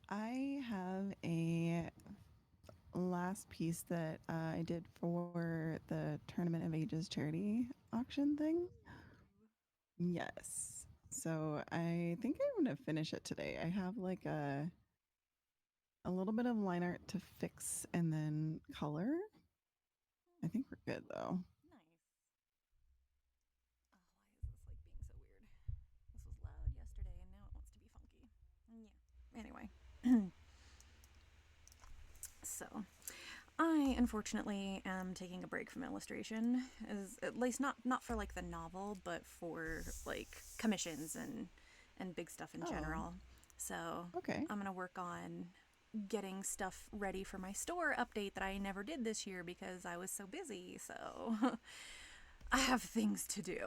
I have a last piece that I did for the Tournament of Ages charity auction thing. Yes. So I think I'm gonna finish it today. I have like a little bit of line art to fix and then color. I think we're good though. Nice. Oh, why is this like being so weird? This was loud yesterday and now it wants to be funky. Yeah. Anyway, so I unfortunately am taking a break from illustration, as at least not for like the novel, but for like commissions and big stuff in Oh, general. So okay. I'm gonna work on getting stuff ready for my store update that I never did this year because I was so busy. So I have things to do.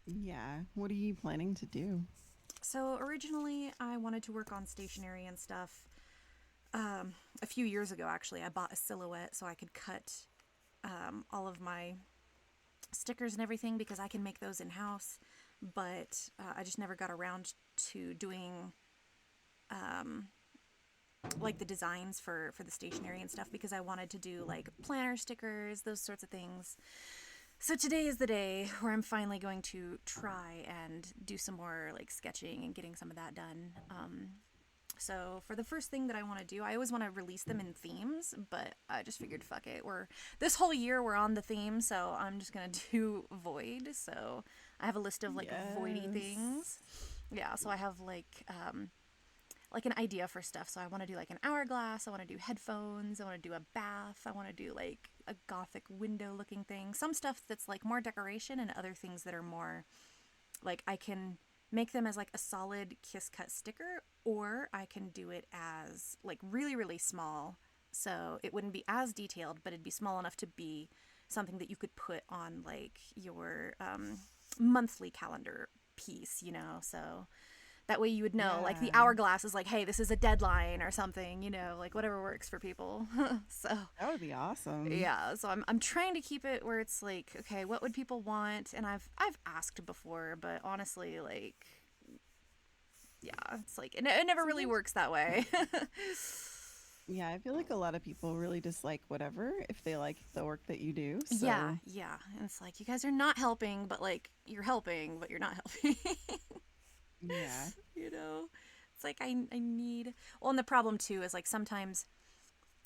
Yeah. What are you planning to do? So originally I wanted to work on stationery and stuff. A few years ago, actually, I bought a silhouette so I could cut all of my stickers and everything because I can make those in house. But I just never got around to doing like the designs for the stationery and stuff because I wanted to do like planner stickers, those sorts of things. So today is the day where I'm finally going to try and do some more like sketching and getting some of that done. So for the first thing that I want to do, I always want to release them in themes, but I just figured, fuck it. We're this whole year we're on the theme, so I'm just gonna do void. So I have a list of like voidy Yes. things. Yeah, so I have like an idea for stuff. So I want to do like an hourglass. I want to do headphones. I want to do a bath. I want to do like a gothic window looking thing. Some stuff that's like more decoration, and other things that are more like I can make them as like a solid kiss cut sticker, or I can do it as like really really small, so it wouldn't be as detailed, but it'd be small enough to be something that you could put on like your monthly calendar piece, you know. So that way you would know like the Yeah. hourglass is like, hey, this is a deadline or something, you know, like whatever works for people. So That would be awesome. yeah, so I'm trying to keep it where it's like, okay, what would people want? And I've asked before, but honestly, like, yeah, it's like it never really Sometimes, works that way. yeah, I feel like a lot of people really dislike whatever if they like the work that you do. Yeah, So, yeah, and it's like you guys are not helping, but like you're helping, but you're not helping. yeah. You know, it's like I need. Well, and the problem too is like sometimes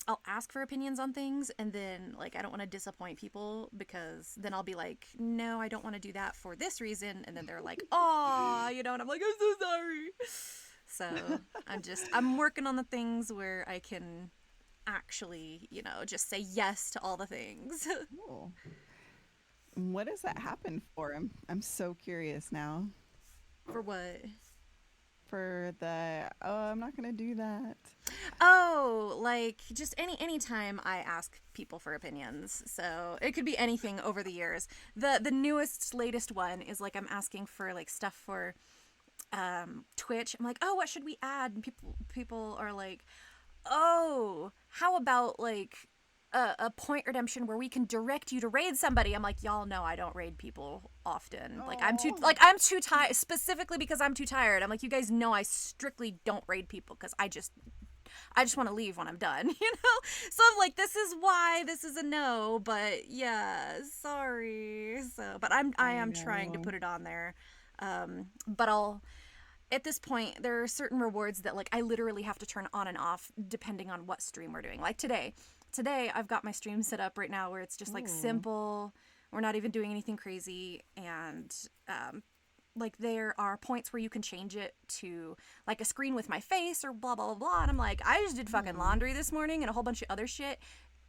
I'll ask for opinions on things, and then like I don't want to disappoint people because then I'll be like, no, I don't want to do that for this reason, and then they're like, oh, you know, and I'm like, I'm so sorry. So I'm working on the things where I can actually, you know, just say yes to all the things. Cool. What does that happen for? I'm so curious now. For what? For the, oh, I'm not going to do that. Oh, like just anytime I ask people for opinions. So it could be anything over the years. The newest latest one is like I'm asking for like stuff for Twitch. I'm like, "Oh, what should we add?" And people are like, "Oh, how about like a point redemption where we can direct you to raid somebody?" I'm like, "Y'all know I don't raid people often. Oh, I'm too tired, specifically because I'm too tired. I'm like, you guys know I strictly don't raid people because I just want to leave when I'm done, you know? So I'm like, this is why this is a no, but yeah, sorry. So, but I I am trying to know. put it on there. But I'll at this point there are certain rewards that like I literally have to turn on and off depending on what stream we're doing. Like today. Today I've got my stream set up right now where it's just like Ooh. simple. We're not even doing anything crazy, and like there are points where you can change it to like a screen with my face or blah blah blah blah, and I'm like, I just did fucking Ooh. laundry this morning and a whole bunch of other shit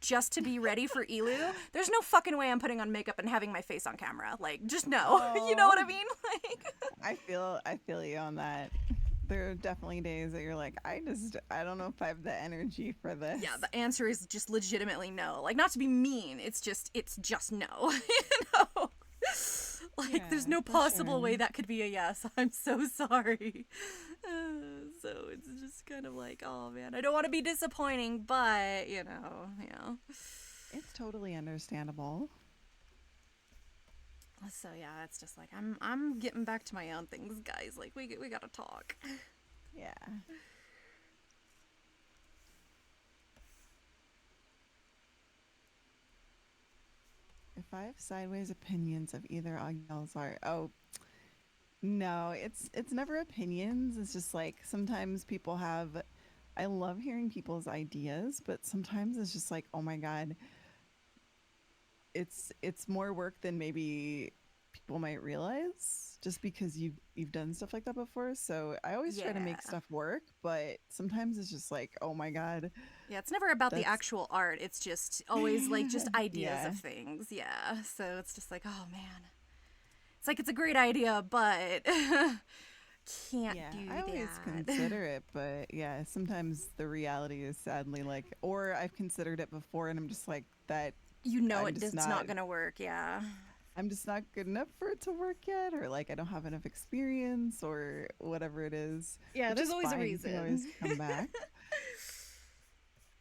just to be ready for Elu. There's no fucking way I'm putting on makeup and having my face on camera. Like, just no. You know what Oh, I mean? Like, I feel you on that. There are definitely days that you're like, I don't know if I have the energy for yeah, this. the answer is just legitimately no. Like, not to be mean, it's just no. You know? Like, there's Yeah, no for possible way sure. that could be a yes. I'm so sorry. So it's just kind of like, oh man, I don't want to be disappointing, but you know. It's totally understandable. So yeah, it's just like I'm getting back to my own things, guys. Like we gotta talk. Yeah. If I have sideways opinions of either Agniel's art, oh no, it's never opinions. It's just like sometimes people have. I love hearing people's ideas, but sometimes it's just like, oh my god, it's more work than maybe people might realize just because you've done stuff like that before. So I always try to Yeah. make stuff work, but sometimes it's just like, oh my god, Yeah, it's never about the that's actual art. It's just always like just ideas yeah. of things. Yeah. So it's just like, oh man. It's like it's a great idea, but can't Yeah, do I always that. consider it, but yeah, sometimes the reality is sadly like, or I've considered it before and I'm just like that You know I'm just it's not not gonna work, yeah. I'm just not good enough for it to work yet, or like I don't have enough experience, or whatever it is, Yeah, which there's is always a fine. You can reason. always come back.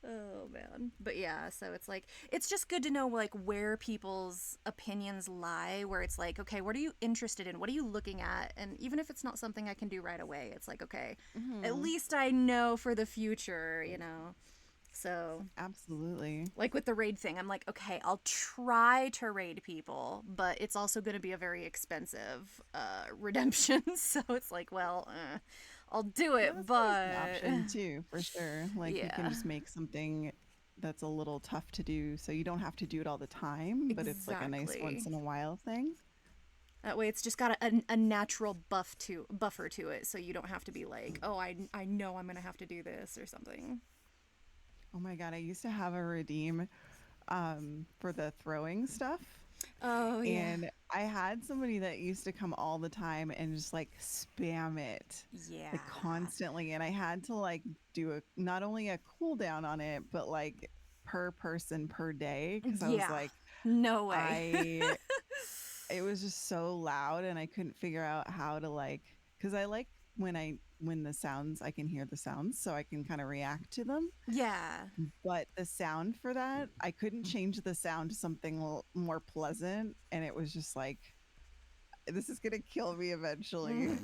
Oh man. But yeah, so it's like it's just good to know like where people's opinions lie, where it's like, okay, what are you interested in? What are you looking at? And even if it's not something I can do right away, it's like, okay, at Hmm. least I know for the future, you know. So, Absolutely. like with the raid thing, I'm like, okay, I'll try to raid people, but it's also going to be a very expensive redemption. So it's like, well, I'll do Yeah, it, that's always an but option too, for sure. Like you can yeah, just make something that's a little tough to do, so you don't have to do it all the time, but it's like a nice once exactly. in a while thing. That way, it's just got a natural buffer to it, so you don't have to be like, oh, I know I'm gonna have to do this or something. Oh my god, I used to have a redeem for the throwing stuff. Oh yeah, And I had somebody that used to come all the time and just like spam it yeah. like constantly. And I had to like do a not only a cooldown on it, but like per person per day. Cause I was Yeah. like, No way. I, it was just so loud and I couldn't figure out how to like, cause I like when the sounds, I can hear the sounds so I can kind of react to them. Yeah. But the sound for that, I couldn't change the sound to something more pleasant. And it was just like, this is gonna kill me eventually.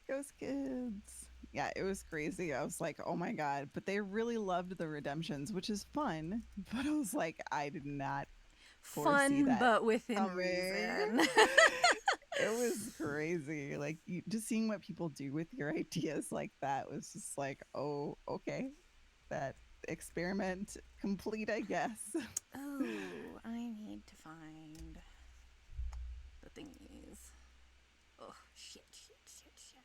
Ghost kids. Yeah, it was crazy. I was like, oh my god. But they really loved the redemptions, which is fun. But I was like, I did not foresee Fun, that but within coming. reason. It was crazy. Like just seeing what people do with your ideas like that was just like, oh, okay. That experiment complete, I guess. Oh, I need to find the thingies. Oh, shit, shit, shit, shit.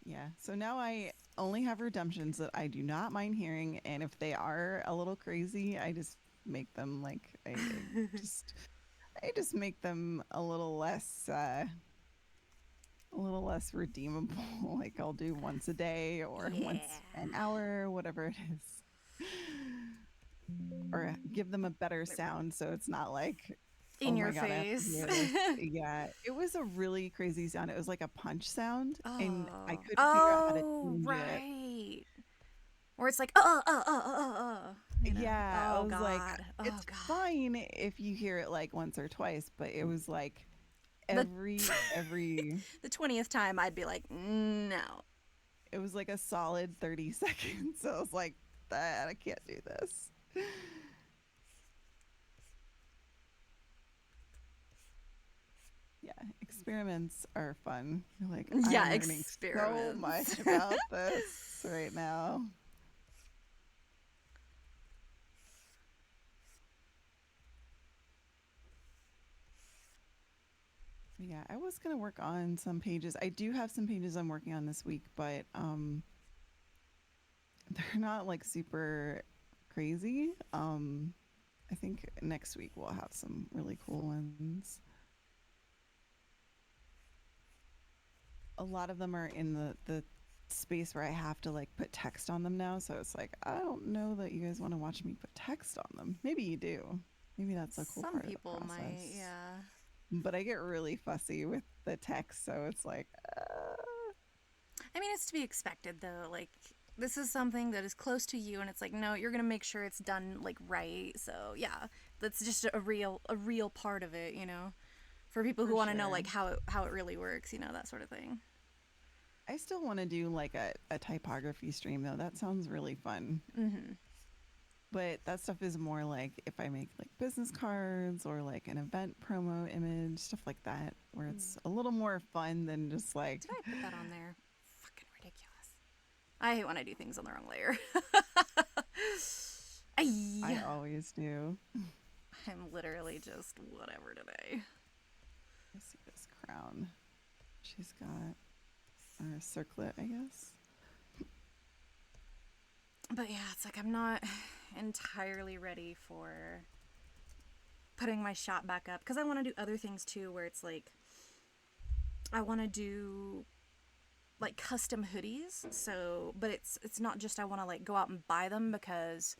Yeah. So now I only have redemptions that I do not mind hearing, and if they are a little crazy, I just make them like I just make them a little less redeemable. Like I'll do once a day or once an Yeah. hour, whatever it is. Or give them a better sound so it's not like, In oh my your god, I have to face. hear this. Yeah, it was a really crazy sound. It was like a punch sound, and I Oh. couldn't figure out how to Oh, change it. right. Where it's like, you know. Yeah, I Oh, was like, God. Oh, it's God. fine if you hear it like once or twice, but it was like The every the 20th time, I'd be like, no. it was like a solid 30 seconds. So I was like, that I can't do this. Yeah, experiments are fun. You're like, I Yeah, am learning so experiments. much about this right now. Yeah, I was gonna work on some pages. I do have some pages I'm working on this week, but they're not like super crazy. I think next week we'll have some really cool ones. A lot of them are in the space where I have to like put text on them now, so it's like I don't know that you guys want to watch me put text on them. Maybe you do. Maybe that's a cool Some part of the people might, process. yeah. But I get really fussy with the text, so it's like I mean, it's to be expected, though. Like, this is something that is close to you, and it's like, no, you're gonna make sure it's done like right. So yeah, that's just a real part of it, you know, for people who for want to know sure. like how it really works, you know, that sort of thing. I still want to do like a typography stream though. That sounds really fun. Mm-hmm. But that stuff is more like if I make like business cards or like an event promo image, stuff like that, where it's a little more fun than just like. Did I put that on there? Fucking ridiculous. I hate when I do things on the wrong layer. I Ay. always do. I'm literally just whatever today. I see this crown. She's got a circlet, I guess. But yeah, it's like I'm not entirely ready for putting my shop back up because I want to do other things too where it's like I want to do like custom hoodies. So, but it's not just I want to like go out and buy them because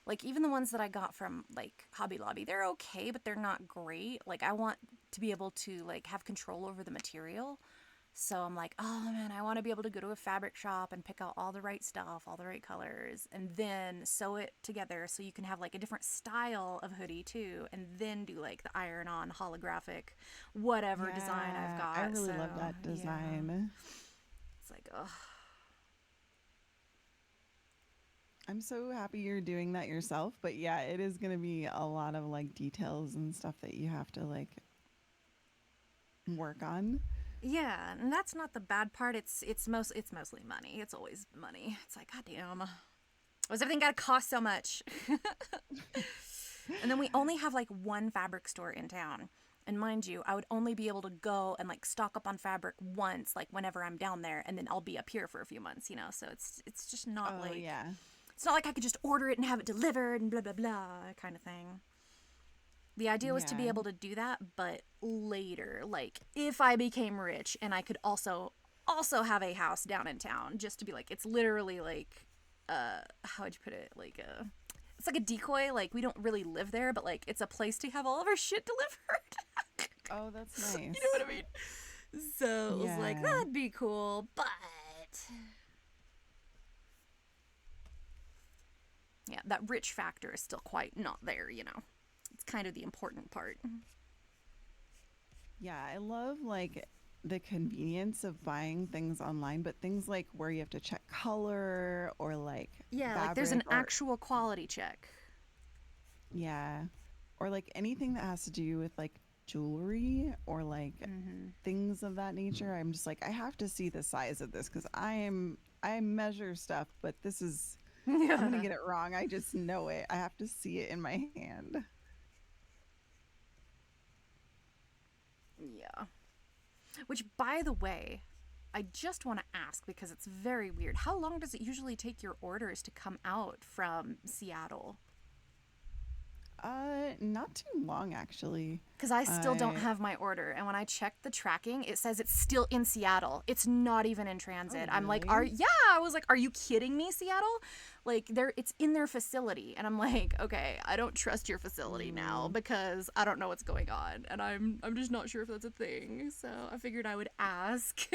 like even the ones that I got from like Hobby Lobby, they're okay, but they're not great. Like I want to be able to like have control over the material. So I'm like, oh man, I want to be able to go to a fabric shop and pick out all the right stuff, all the right colors, and then sew it together so you can have like a different style of hoodie too, and then do like the iron-on holographic whatever design I've got. I really love that design. Yeah. It's like, oh. I'm so happy you're doing that yourself, but yeah, it is going to be a lot of like details and stuff that you have to like work on. Yeah, and that's not the bad part. It's mostly money. It's always money. It's like, God damn. Why's everything gotta cost so much? And then we only have like one fabric store in town. And mind you, I would only be able to go and like stock up on fabric once, like whenever I'm down there, and then I'll be up here for a few months, you know. So it's just not it's not like I could just order it and have it delivered and blah blah blah kind of thing. The idea was to be able to do that, but later, like if I became rich and I could also have a house down in town, just to be like, it's literally like, how would you put it? Like it's like a decoy. Like we don't really live there, but like it's a place to have all of our shit delivered. Oh, that's nice. You know what I mean? So it was like, that'd be cool, but yeah, that rich factor is still quite not there, you know. It's kind of the important part. Yeah, I love like the convenience of buying things online, but things like where you have to check color or like like there's an actual quality check. Yeah. Or like anything that has to do with like jewelry or like things of that nature. I'm just like I have to see the size of this cuz I measure stuff, but this is I'm going to get it wrong. I just know it. I have to see it in my hand. Yeah. Which, by the way, I just want to ask because it's very weird. How long does it usually take your orders to come out from Seattle? Not too long actually. Because I still don't have my order, and when I check the tracking, it says it's still in Seattle. It's not even in transit. Oh, I'm like, really? I was like, are you kidding me, Seattle? Like, it's in their facility, and I'm like, okay, I don't trust your facility now because I don't know what's going on, and I'm just not sure if that's a thing. So I figured I would ask.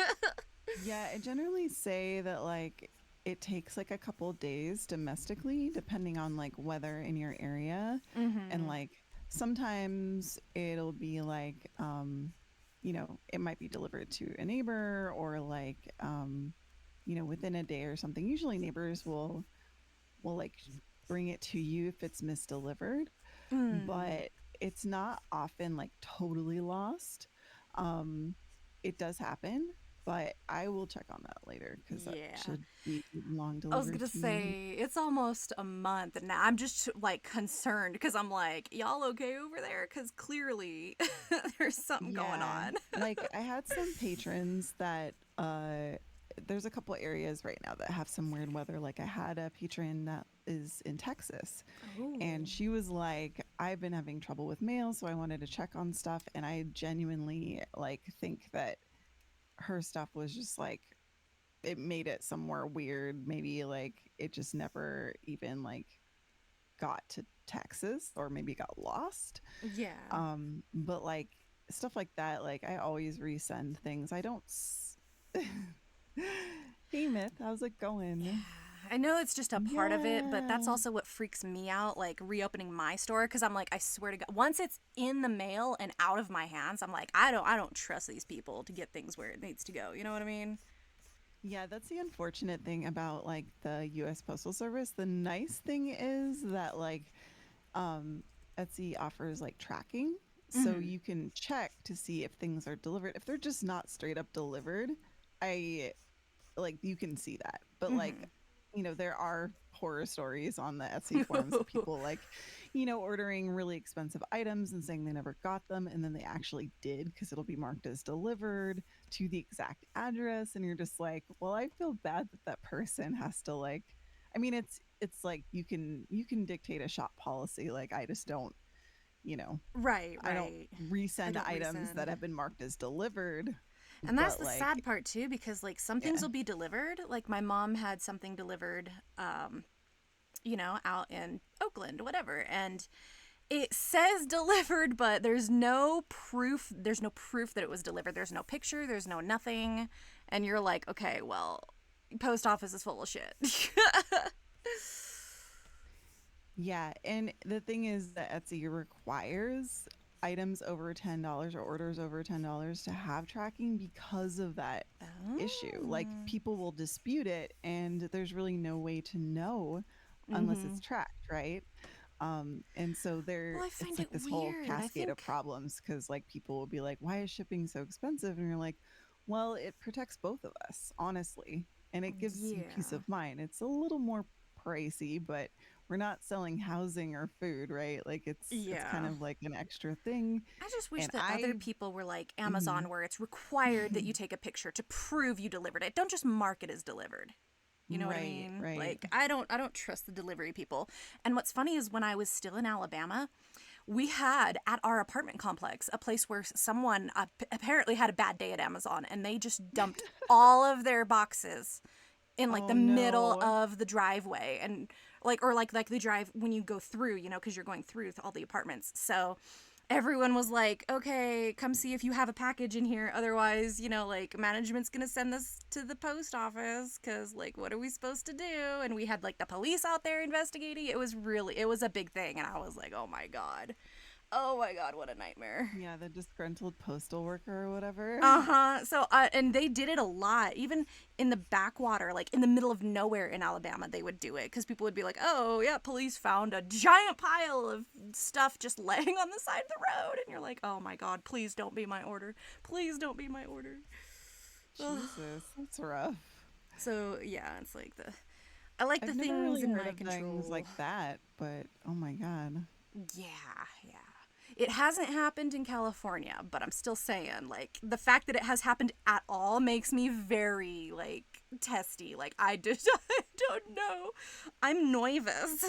Yeah, I generally say that like it takes like a couple days domestically, depending on like weather in your area, and like sometimes it'll be like you know, it might be delivered to a neighbor or like you know, within a day or something. Usually neighbors will like bring it to you if it's misdelivered, but it's not often like totally lost. It does happen, but I will check on that later because that should be long delivered. I was gonna say it's almost a month, and now I'm just like concerned because I'm like, y'all okay over there? Because clearly there's something going on. Like I had some patrons that there's a couple areas right now that have some weird weather. Like I had a patron that is in Texas, and she was like, I've been having trouble with mail, so I wanted to check on stuff, and I genuinely like think that her stuff was just like it made it somewhere weird. Maybe like it just never even like got to Texas or maybe got lost. Yeah. But like stuff like that, like I always resend things. I don't Hey Myth, how's it going? Yeah. I know it's just a part of it, but that's also what freaks me out, like reopening my store, because I'm like, I swear to God, once it's in the mail and out of my hands, I'm like, I don't trust these people to get things where it needs to go. You know what I mean? Yeah, that's the unfortunate thing about like the US Postal Service. The nice thing is that like um Etsy offers like tracking, so Hmm. you can check to see if things are delivered. If they're just not straight up delivered, I like you can see that. But like, Hmm. there are horror stories on the Etsy forums of people like, ordering really expensive items and saying they never got them and then they actually did because it'll be marked as delivered to the exact address and you're just like, well, I feel bad that that person has to like I mean it's like you can dictate a shop policy like I just don't, you know, Right, I don't right. I resend don't items that resend. have been marked as delivered, And that's but the like sad part too, because like some things yeah. will be delivered. Like my mom had something delivered, out in Oakland, whatever, and it says delivered, but there's no proof. There's no proof that it was delivered. There's no picture. There's no nothing, and you're like, okay, well, post office is full of shit. Yeah, and the thing is that Etsy requires items over $10 or orders over $10 to have tracking because of that issue. Like Oh. people will dispute it and there's really no way to know unless Mm-hmm. it's tracked, right? And so Well, there I it's find it like this whole weird. I cascade of think, problems because like people will be like, why is shipping so expensive? And you're like, well, it protects both of us, honestly. And it gives you peace yeah, of mind. It's a little more pricey, but we're not selling housing or food, right? Like it's kind yeah. of like an extra thing. I just wish And that other people were like mhm. Amazon, where it's required that you take a picture to prove you delivered it. Don't just mark it as delivered. You know what I Right, mean? right. Like I don't trust the delivery people. And what's funny is when I was still in Alabama, we had at our apartment complex a place where someone apparently had a bad day at Amazon and they just dumped all of their boxes in like the Oh middle no. of the driveway, and like the drive when you go through, because you're going through all the apartments. So everyone was like, okay, come see if you have a package in here, otherwise, like management's gonna send this to the post office, because like what are we supposed to do? And we had like the police out there investigating. It was a big thing, and I was like, oh my god, what a nightmare. Yeah, the disgruntled postal worker or whatever. Uh-huh. So and they did it a lot, even in the backwater, like in the middle of nowhere in Alabama. They would do it because people would be like, oh yeah, police found a giant pile of stuff just laying on the side of the road, and you're like, oh my god, please don't be my order, please don't be my order. Ugh. Jesus, that's rough. So yeah, it's like I like the I've never things really in heard my of things control. like that, but oh my god. Yeah, yeah. It hasn't happened in California, but I'm still saying, like, the fact that it has happened at all makes me very, like, testy. Like, I don't know. I'm nervous.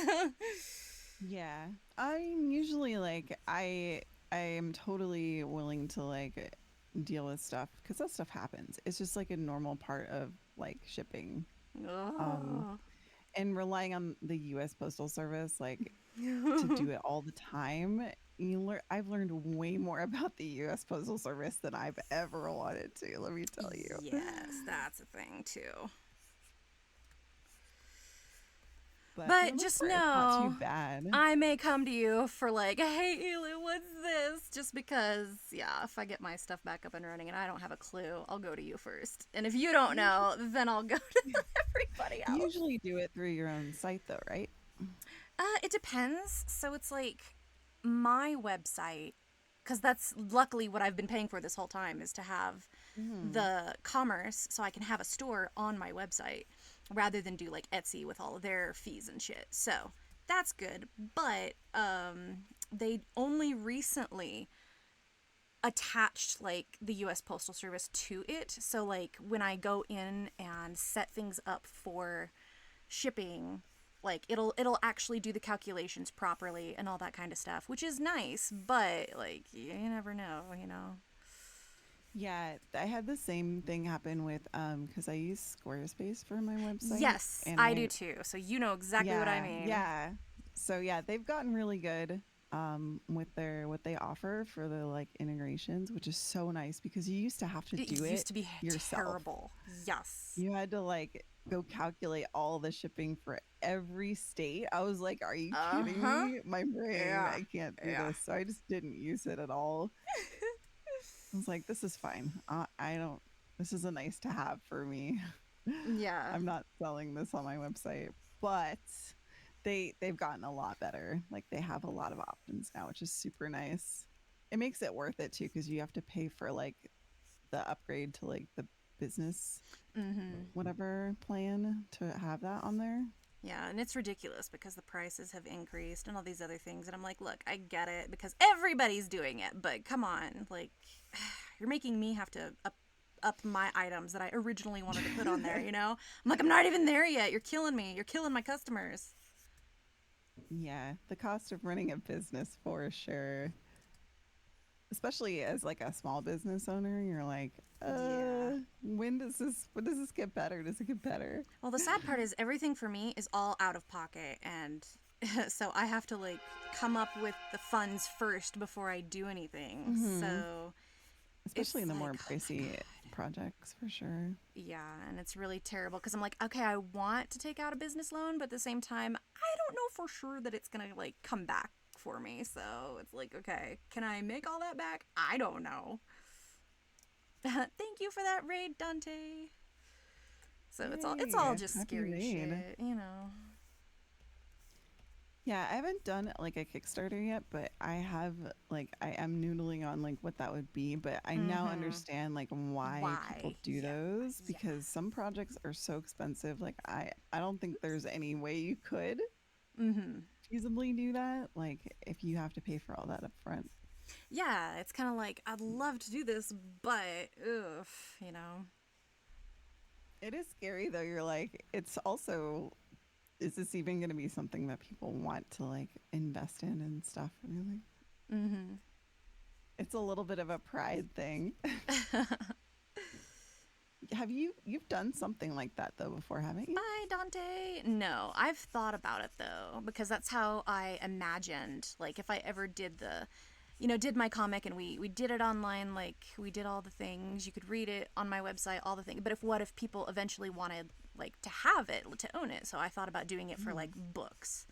Yeah. I'm usually like I am totally willing to like deal with stuff cuz that stuff happens. It's just like a normal part of like shipping. Um Oh. and relying on the US Postal Service like to do it all the time. I've learned way more about the US Postal Service than I've ever wanted to, let me tell you. Yes, that's a thing, too. But for the But most just part, it's not too know, bad. I may come to you for like, hey, Elu, what's this? Just because, yeah, if I get my stuff back up and running and I don't have a clue, I'll go to you first. And if you don't Usually, know, then I'll go to everybody you else. usually do it through your own site though, right? It depends. So it's like my website, because that's luckily what I've been paying for this whole time, is to have Mhm. the commerce so I can have a store on my website rather than do like Etsy with all of their fees and shit. So that's good. But they only recently attached like the US Postal Service to it. So like when I go in and set things up for shipping, like it'll actually do the calculations properly and all that kind of stuff, which is nice, but like you never know. Yeah, I had the same thing happen with because I use Squarespace for my website Yes, and I do too. So you know exactly what I yeah, mean. yeah. So yeah, they've gotten really good with their what they offer for the like integrations, which is so nice because you used to have to It do it used to be yourself. terrible. Yes. You had to like go calculate all the shipping for every state. I was like, are you kidding Uh-huh. me? My brain, Yeah. I can't do Yeah. this. So I just didn't use it at all. I was like, this is fine. I don't, this is a nice to have for me. Yeah. I'm not selling this on my website, but they've gotten a lot better. Like they have a lot of options now, which is super nice. It makes it worth it too because you have to pay for like the upgrade to like the business Mm-hmm. whatever plan to have that on there. Yeah, and it's ridiculous because the prices have increased and all these other things. And I'm like, look, I get it because everybody's doing it, but come on, like, you're making me have to up my items that I originally wanted to put on there, you know? I'm like, I'm not even there yet. You're killing me. You're killing my customers. Yeah, the cost of running a business for sure. Especially as like a small business owner, you're like, Yeah. when does this get better? Does it get better? Well, the sad part is everything for me is all out of pocket, and so I have to like come up with the funds first before I do anything. Hmm. So Especially it's in the more like, oh my pricey god. projects for sure. Yeah, and it's really terrible because I'm like, okay, I want to take out a business loan, but at the same time, I don't know for sure that it's gonna like come back for me. So it's like, okay, can I make all that back? I don't know. Thank you for that raid, Dante. So it's all Yay, just happy scary raid. shit, you know. Yeah, I haven't done like a Kickstarter yet, but I have like I am noodling on like what that would be, but I now Mm-hmm. understand like why people Why? do Yeah, those yeah. because some projects are so expensive. Like I don't think there's any way you could Mm-hmm. feasibly do that like if you have to pay for all that up front. Yeah, it's kind of like I'd love to do this, but ugh, you know. It is scary though. You're like it's also is this even going to be something that people want to like invest in and stuff? And you're like Mm-hmm. it's a little bit of a pride thing. Have you've done something like that though before, haven't you? Bye, Dante. No, I've thought about it though, because that's how I imagined, like, if I ever did did my comic and we did it online, like, we did all the things, you could read it on my website, all the things. But what if people eventually wanted, like, to have it, to own it? So I thought about doing it for, Mm. like, books.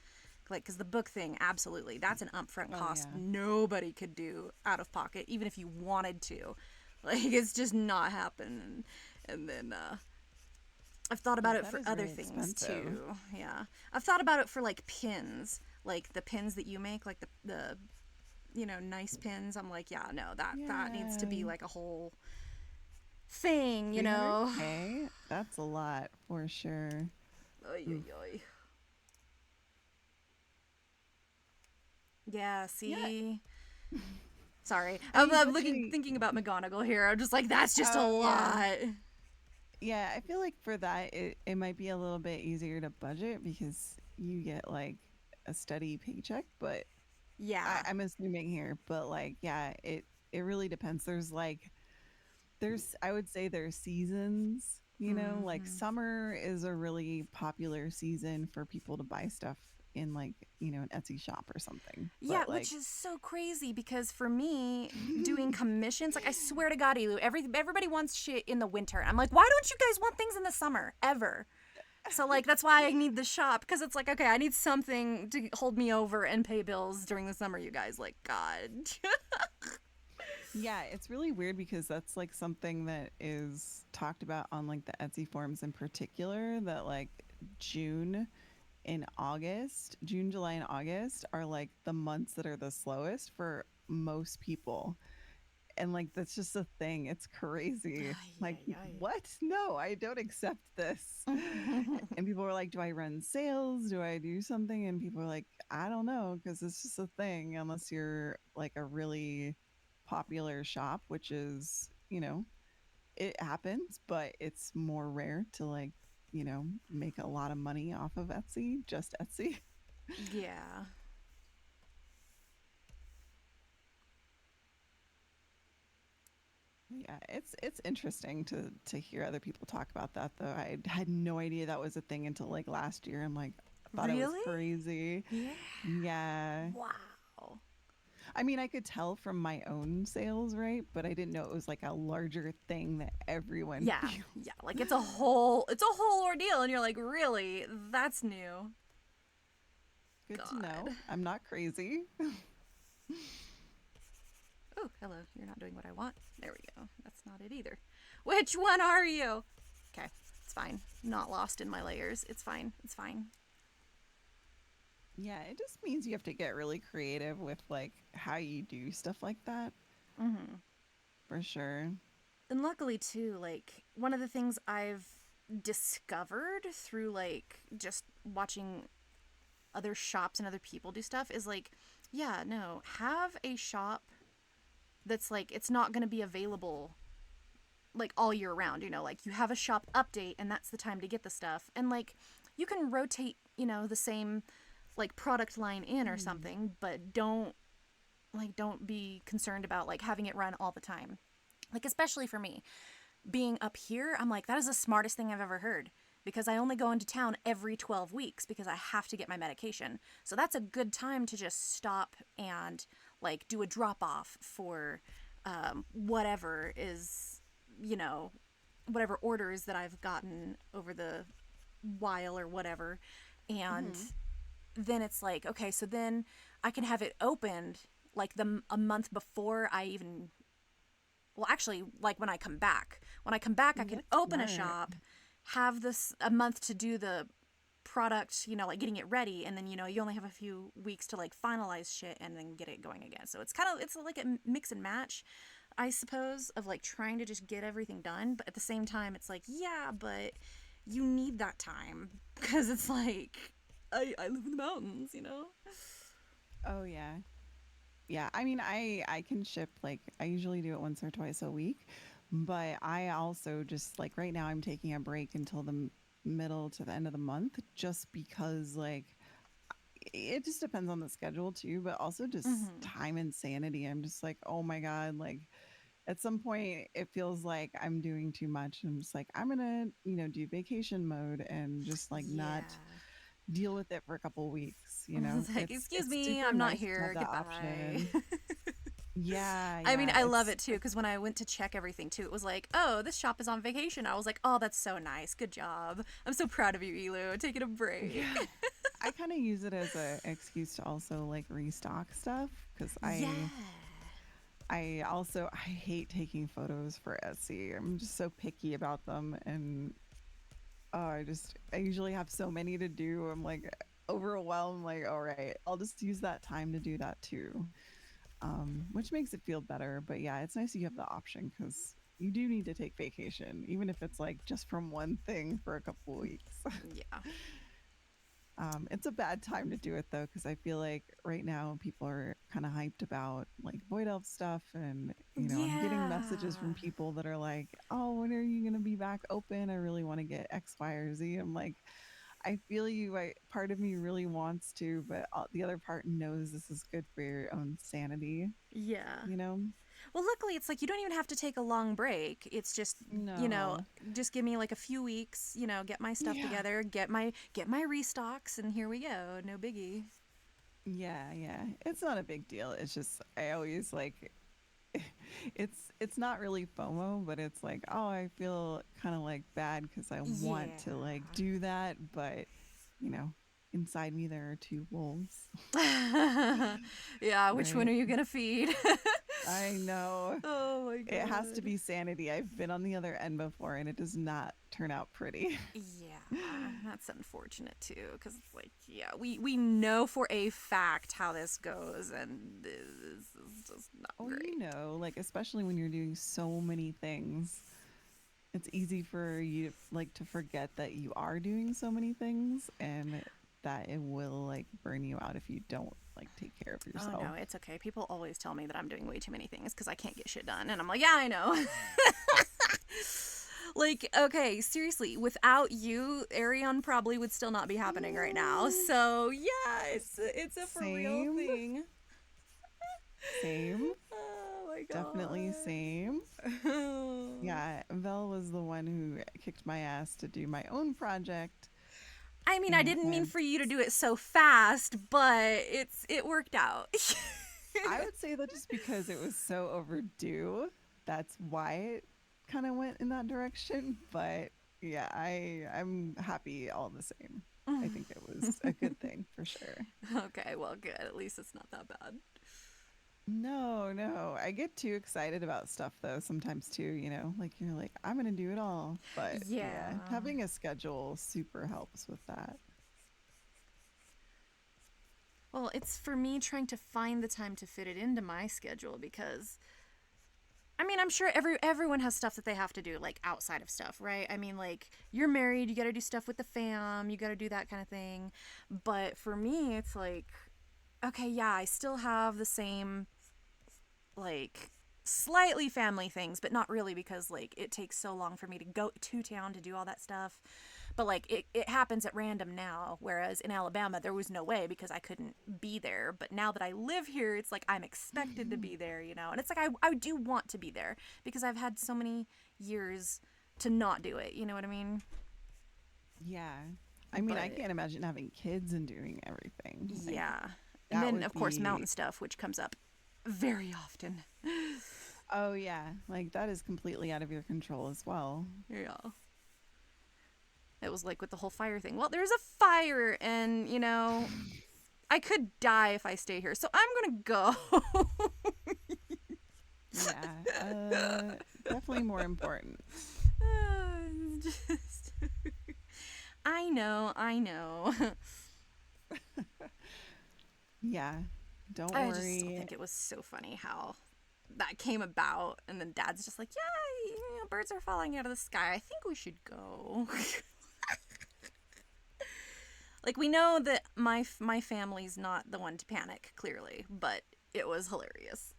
Like, because the book thing, absolutely, that's an upfront Oh cost yeah. nobody could do out of pocket, even if you wanted to. Like, it's just not happening. And then, I've thought Yeah, about it that for is other really things expensive. too. Yeah. I've thought about it for like pins, like the pins that you make, like the nice pins. I'm like, yeah, no, that needs to be Yeah. like a whole thing, you know. 300K? That's a lot for sure. Oy, Oof. oy, oy. Yeah, Yeah. see. Sorry. I mean, I'm looking budgeting. thinking about McGonagall here. I'm just like that's just a Oh yeah. lot. Yeah, I feel like for that it might be a little bit easier to budget because you get like a steady paycheck, but Yeah. I'm assuming here, but like yeah, it really depends. There's I would say there's seasons, you know, like Mhm. summer is a really popular season for people to buy stuff in like, an Etsy shop or something. Yeah, But which like is so crazy because for me, doing commissions, like I swear to God, Elu, everybody wants shit in the winter. I'm like, why don't you guys want things in the summer ever? So like that's why I need the shop because it's like okay, I need something to hold me over and pay bills during the summer. You guys, like God. yeah, it's really weird because that's like something that is talked about on like the Etsy forums in particular that like June June, July, and August are like the months that are the slowest for most people. And like that's just a thing. It's crazy. Ay, Like, ay, ay. what? No, I don't accept this. And people are like, do I run sales? Do I do something? And people are like, I don't know, because it's just a thing unless you're like a really popular shop, which is, it happens, but it's more rare to like, make a lot of money off of Etsy, just Etsy. Yeah. Yeah, it's interesting to hear other people talk about that though. I had no idea that was a thing until like last year. I'm like, I thought it was Really? crazy. Yeah. Yeah. Wow. I mean, I could tell from my own sales, right? But I didn't know it was like a larger thing that everyone Yeah. feels. Yeah. Like it's a whole ordeal, and you're like, really? That's new. Good to God. know. I'm not crazy. Oh, hello. You're not doing what I want. There we go. That's not it either. Which one are you? Okay, it's fine. Not lost in my layers. It's fine. It's fine. Yeah, it just means you have to get really creative with like how you do stuff like that, Mm-hmm. for sure. And luckily too, like one of the things I've discovered through like just watching other shops and other people do stuff is like, yeah, no, have a shop that's like it's not going to be available like all year round, you know, like you have a shop update and that's the time to get the stuff. And like you can rotate, you know, the same like product line in or Mm. something, but don't be concerned about like having it run all the time. Like especially for me, being up here, I'm like that is the smartest thing I've ever heard because I only go into town every 12 weeks because I have to get my medication. So that's a good time to just stop and like do a drop off for whatever is, you know, whatever orders that I've gotten over the while or whatever. And Hmm. then it's like, okay, so then I can have it opened like a month before I even, well, actually, like when I come back. When I come back, I can That's open a smart. shop, have this a month to do the product, you know, like getting it ready, and then you know you only have a few weeks to like finalize shit and then get it going again. So it's like a mix and match, I suppose, of like trying to just get everything done, but at the same time, it's like yeah, but you need that time because it's like I live in the mountains, you know. Oh yeah. Yeah, I mean, I can ship like I usually do it once or twice a week, but I also just like right now I'm taking a break until the middle to the end of the month just because like it just depends on the schedule too, but also just Mm-hmm. time and sanity. I'm just like, oh my God, like at some point it feels like I'm doing too much. I'm just like, I'm gonna, do vacation mode and just like not Yeah. deal with it for a couple weeks, It's like, excuse it's me, super I'm not nice to have here. that Goodbye. option. Yeah, I mean, yeah. I love it too because when I went to check everything too, it was like, oh, this shop is on vacation. I was like, oh, that's so nice. Good job. I'm so proud of you, Elu, taking a break. Yeah. I kind of use it as a excuse to also like restock stuff because I Yeah. I also I hate taking photos for Etsy. I'm just so picky about them and I usually have so many to do. I'm like overwhelmed like all right, I'll just use that time to do that too. Which makes it feel better, but yeah, it's nice you have the option cuz you do need to take vacation even if it's like just from one thing for a couple weeks. Yeah. It's a bad time to do it though, because I feel like right now people are kind of hyped about like Void Elf stuff, and I'm getting messages from Yeah. people that are like, "Oh, when are you gonna be back open? I really want to get X, Y, or Z." I'm like, I feel you. Part of me really wants to, but the other part knows this is good for your own sanity. Yeah. You know? Well, luckily, it's like you don't even have to take a long break. It's just, you know, No. just give me like a few weeks, you know, get my stuff Yeah. together, get my restocks, and here we go. No biggie. Yeah, yeah. It's not a big deal. It's just I always like it's not really FOMO, but it's like, oh, I feel kind of like bad because I want Yeah. to like do that, but you know, inside me there are two wolves, Yeah, which one right? are you gonna feed? I know Oh my it has to god. be sanity. I've been on the other end before, and it does not turn out pretty. Yeah, that's unfortunate too, because it's like, yeah, we know for a fact how this goes, and this is just not Oh, great. like especially when you're doing so many things, it's easy for you like to forget that you are doing so many things and that it will like burn you out if you don't like take care of Oh yourself. no, it's okay. People always tell me that I'm doing way too many things because I can't get shit done, and I'm like, yeah, I know. Like, okay, seriously, without you, Arion probably would still not be happening right now. Mm, So yeah, it's a for real same, thing. same, Oh my definitely same. god. Yeah, Vel was the one who kicked my ass to do my own project, I mean, I didn't mean and for you to do it so fast, but it worked out. I would say that just because it was so overdue, that's why it kind of went in that direction. But yeah, I'm happy all the same. I think it was a good thing for sure. Okay, well, good. At least it's not that bad. No, no. I get too excited about stuff though sometimes too, like you're like, I'm gonna do it all. But Yeah. yeah, having a schedule super helps with that. Well, it's for me trying to find the time to fit it into my schedule because I mean, I'm sure everyone has stuff that they have to do like outside of stuff, right? I mean, like you're married, you got to do stuff with the fam, you got to do that kind of thing. But for me, it's like okay, yeah, I still have the same like slightly family things, but not really because like it takes so long for me to go to town to do all that stuff. But like it happens at random now, whereas in Alabama there was no way because I couldn't be there. But now that I live here, it's like I'm expected to be there, And it's like I do want to be there because I've had so many years to not do it, you know what I mean? Yeah. I mean, I But can't imagine having kids and doing everything. Like yeah. And that then would of course be mountain stuff, which comes up very often. oh yeah, like that is completely out of your control as well. Yeah. It was like with the whole fire thing. Well, there's a fire, and I could die if I stay here, so I'm gonna go. Yeah. Definitely more important. Just I know, I know. Yeah. Don't I just still worry. think it was so funny how that came about, and then Dad's just like, "Yeah, birds are falling out of the sky. I think we should go." Like we know that my family's not the one to panic, clearly, but it was hilarious.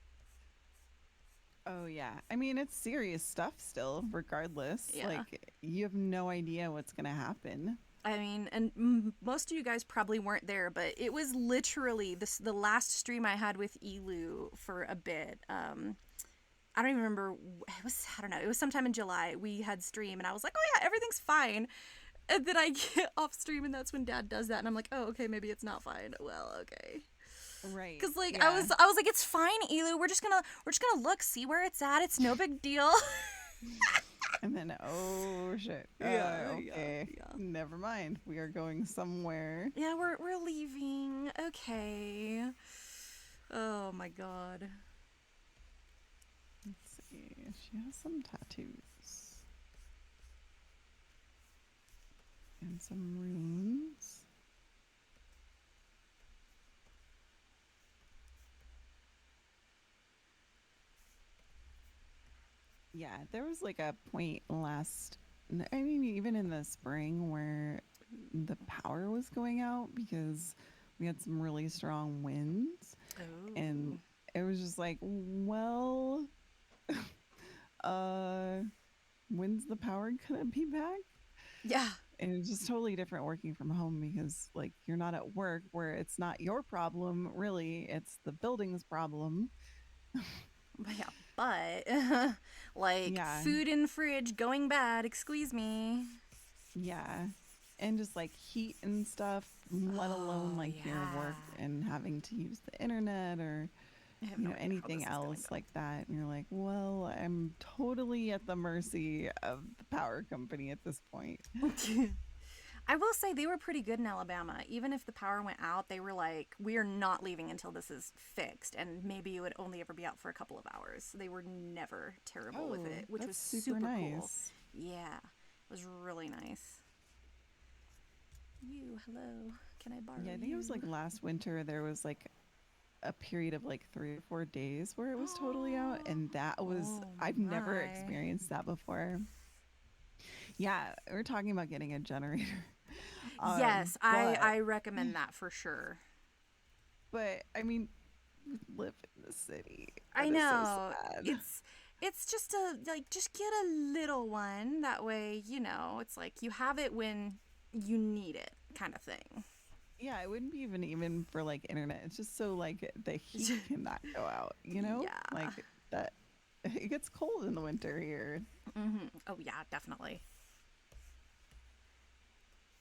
Oh yeah. I mean, it's serious stuff still, regardless. Yeah. Like you have no idea what's going to happen. I mean, and most of you guys probably weren't there, but it was literally the last stream I had with 𝐒𝐤𝐞𝐫 for a bit. I don't even remember. It was I don't know. It was sometime in July. We had stream, and I was like, "Oh yeah, everything's fine." And then I get off stream, and that's when Dad does that, and I'm like, "Oh, okay, maybe it's not fine." Well, okay. Right. Because like Yeah. I was like, "It's fine, 𝐒𝐤𝐞𝐫. We're just gonna look, see where it's at. It's no big deal." And then, oh shit. Yeah, Okay. yeah. Never mind. We are going somewhere. Yeah, we're leaving. Okay. Oh my god. Let's see. She has some tattoos and some runes. Yeah, there was like a point I mean, even in the spring where the power was going out because we had some really strong winds. Oh. And it was just like, well, uh, when's the power gonna be back? Yeah. And it's just totally different working from home because like you're not at work where it's not your problem, really, it's the building's problem. Yeah, but like Yeah. food in fridge going bad, excuse me. Yeah. And just like heat and stuff, let alone Oh, like your work yeah. and having to use the internet or I have no idea how anything this is gonna else like that. And you're like, well, I'm totally at the mercy of the power company at this point. go. I will say they were pretty good in Alabama. Even if the power went out, they were like, "We are not leaving until this is fixed," and maybe it would only ever be out for a couple of hours. They were never terrible with it, which was that's super cool. nice. Yeah, it was really nice. You, hello. Can I borrow Yeah, I think it was like you? last winter there was like a period of like 3 or 4 days where it was totally out, and that was Oh I've never my. experienced that before. Yeah, we're talking about getting a generator. Yes, But I recommend that for sure. I mean, we live in the city. I That is so know. sad. It's just a like just get a little one that way, it's like you have it when you need it kind of thing. Yeah, it wouldn't be even for like internet. It's just so like the heat cannot go out, Yeah. Like that it gets cold in the winter here. Oh yeah, definitely.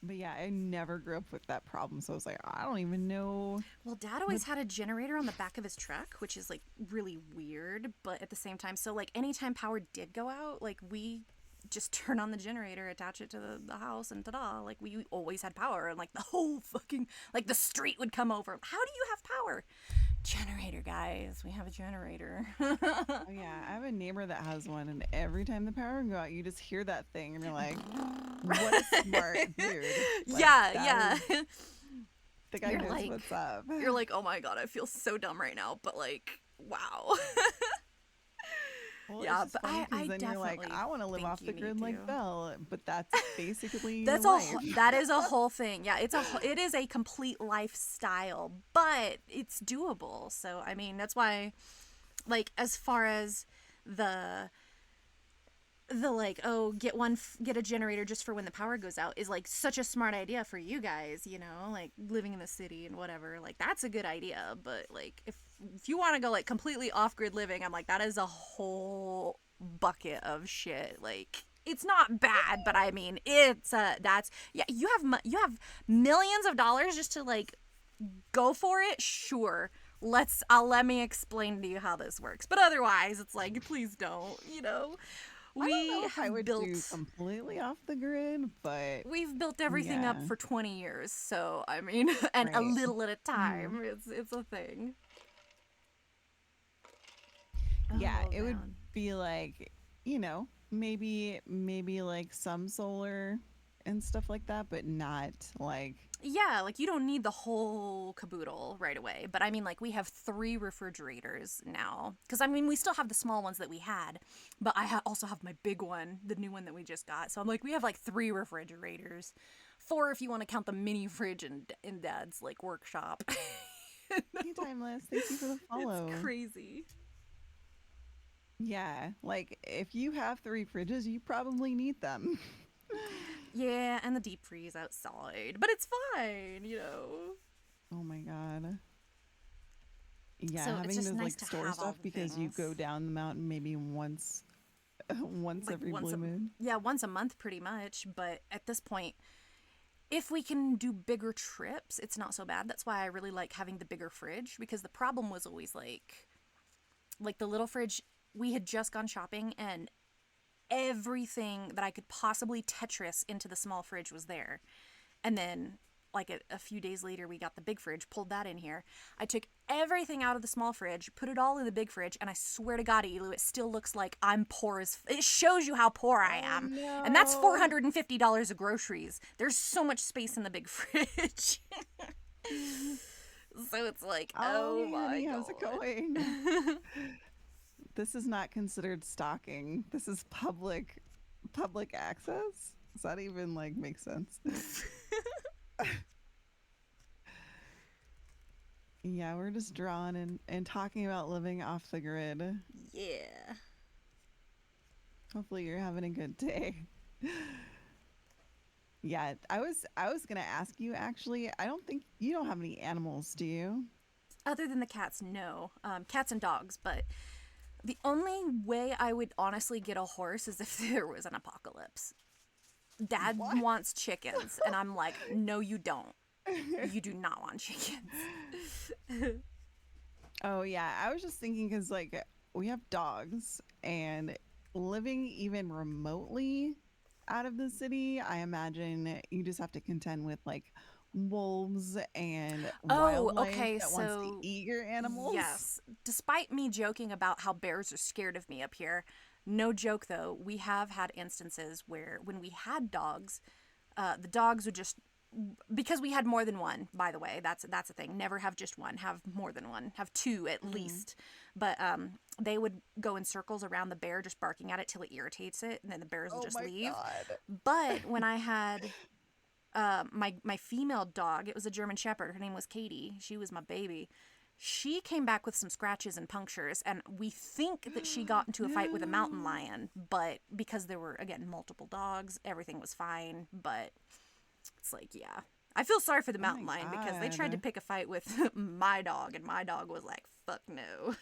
But yeah, I never grew up with that problem, so I was like, I don't even know. Well, Dad always had a generator on the back of his truck, which is like really weird, but at the same time, so like anytime power did go out, like we just turn on the generator, attach it to the house, and ta-da, like we always had power, and like the whole fucking like the street would come over. How do you have power? Generator, guys. We have a generator. Oh yeah, I have a neighbor that has one, and every time the power would go out, you just hear that thing, and you're like, "What a smart dude!" Like Yeah, that yeah. is the guy You're knows like, what's up. you're like, oh my god, I feel so dumb right now, but like, wow. Well, it's Yeah, just but funny because I then you're like, definitely "I want to live think off you the need grid like to. Belle," but that's basically your That's life. that is a whole thing. Yeah, it is a complete lifestyle, but it's doable. So I mean, that's why, like, as far as the like, oh, get a generator just for when the power goes out is like such a smart idea for you guys, you know, like living in the city and whatever. Like that's a good idea, but like if you want to go like completely off grid living, I'm like that is a whole bucket of shit. Like it's not bad, but I mean it's that's yeah. You have millions of dollars just to like go for it. Sure, let me explain to you how this works. But otherwise, it's like please don't. You know, I don't we know if I have would do built completely off the grid, but we've built everything up yeah, for 20 years, so I mean, and a right. little at a Mhm. time. It's a thing. Yeah, Oh it would man. be like, maybe like some solar and stuff like that, but not like Yeah, like you don't need the whole caboodle right away, but I mean, like we have 3 refrigerators now. Because I mean, we still have the small ones that we had, but also have my big one, the new one that we just got. So I'm like, we have like 3 refrigerators, 4 if you want to count the mini fridge in Dad's like workshop. hey timeless. Thank you for the It's follow. crazy. Yeah, like if you have 3 fridges, you probably need them. Yeah, and the deep freeze outside, but it's fine, you know. Oh my god. Yeah, So it's having just to nice like to store have all stuff the because you go things. down the mountain maybe once once Like every blue moon. once a month pretty much, but at this point, if we can do bigger trips, it's not so bad. That's why I really like having the bigger fridge because the problem was always like the little fridge. We had just gone shopping and everything that I could possibly Tetris into the small fridge was there. And then, like a few days later, we got the big fridge, pulled that in here. I took everything out of the small fridge, put it all in the big fridge, and I swear to God, Elu, it still looks like I'm poor as. It shows you how poor I Oh am. And that's no. $450 of groceries. There's so much space in the big fridge. So it's like, Oh oh hey my honey, how's it going? God. This is not considered stalking. This is public access. Does that even like make sense? Yeah, we're just drawing and talking about living off the grid. Yeah. Hopefully you're having a good day. Yeah, I was gonna ask you actually. I don't think you don't have any animals, do you? Other than the cats, no. Cats and dogs, but the only way I would honestly get a horse is if there was an apocalypse. Dad What? wants chickens, and I'm like, no, you don't. You do not want chickens. Oh yeah, I was just thinking because like we have dogs and living even remotely out of the city, I imagine you just have to contend with like wolves and Oh, wildlife okay, that wants to so eat your animals. yes. Despite me joking about how bears are scared of me up here, no joke though, we have had instances where when we had dogs, the dogs would just because we had more than one. By the way, that's a thing. Never have just one. Have more than one. Have 2 at Mm. least. But they would go in circles around the bear, just barking at it till it irritates it, and then the bears will Oh just my leave. god. But when I had my female dog, it was a German Shepherd. Her name was Katie. She was my baby. She came back with some scratches and punctures, and we think that she got into a fight with a mountain No. lion. But because there were again multiple dogs, everything was fine. But it's like, yeah. I feel sorry for the Oh my mountain lion because they tried to god. pick a fight with my dog, and my dog was like, fuck no.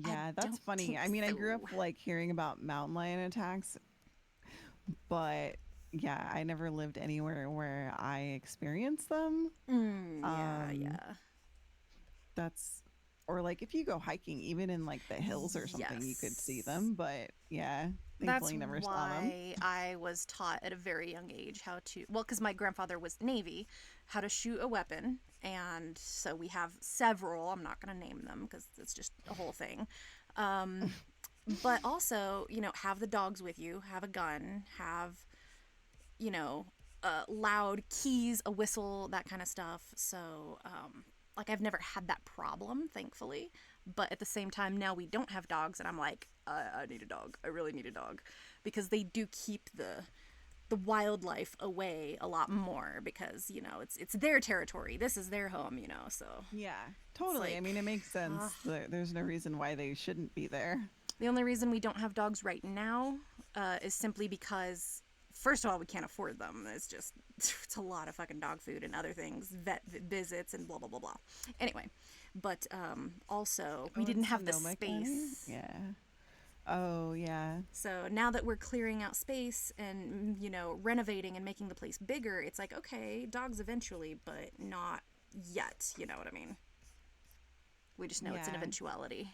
I Yeah, that's don't funny. think I mean, I grew up so. like hearing about mountain lion attacks, but yeah, I never lived anywhere where I experienced them. Yeah, Um, yeah. that's or like if you go hiking, even in like the hills or something, you could see Yes. them. But yeah, That's thankfully never saw them. why I was taught at a very young age how to, well, because my grandfather was Navy, how to shoot a weapon. And so we have several. I'm not going to name them because it's just a whole thing. But also, you know, have the dogs with you, have a gun, have, you know, loud keys, a whistle, that kind of stuff. So, like, I've never had that problem, thankfully. But at the same time, now we don't have dogs, and I'm like, I need a dog. I really need a dog. Because they do keep the wildlife away a lot more because, you know, it's their territory. This is their home, you know, so. Yeah, totally. Like, I mean, it makes sense. There's no reason why they shouldn't be there. The only reason we don't have dogs right now is simply because, first of all, we can't afford them. It's a lot of fucking dog food and other things, vet visits and blah, blah, blah, blah. Anyway, but also, we didn't have the space. Yeah. Oh, yeah. So now that we're clearing out space and, you know, renovating and making the place bigger, it's like, okay, dogs eventually, but not yet. You know what I mean? We just know it's an eventuality.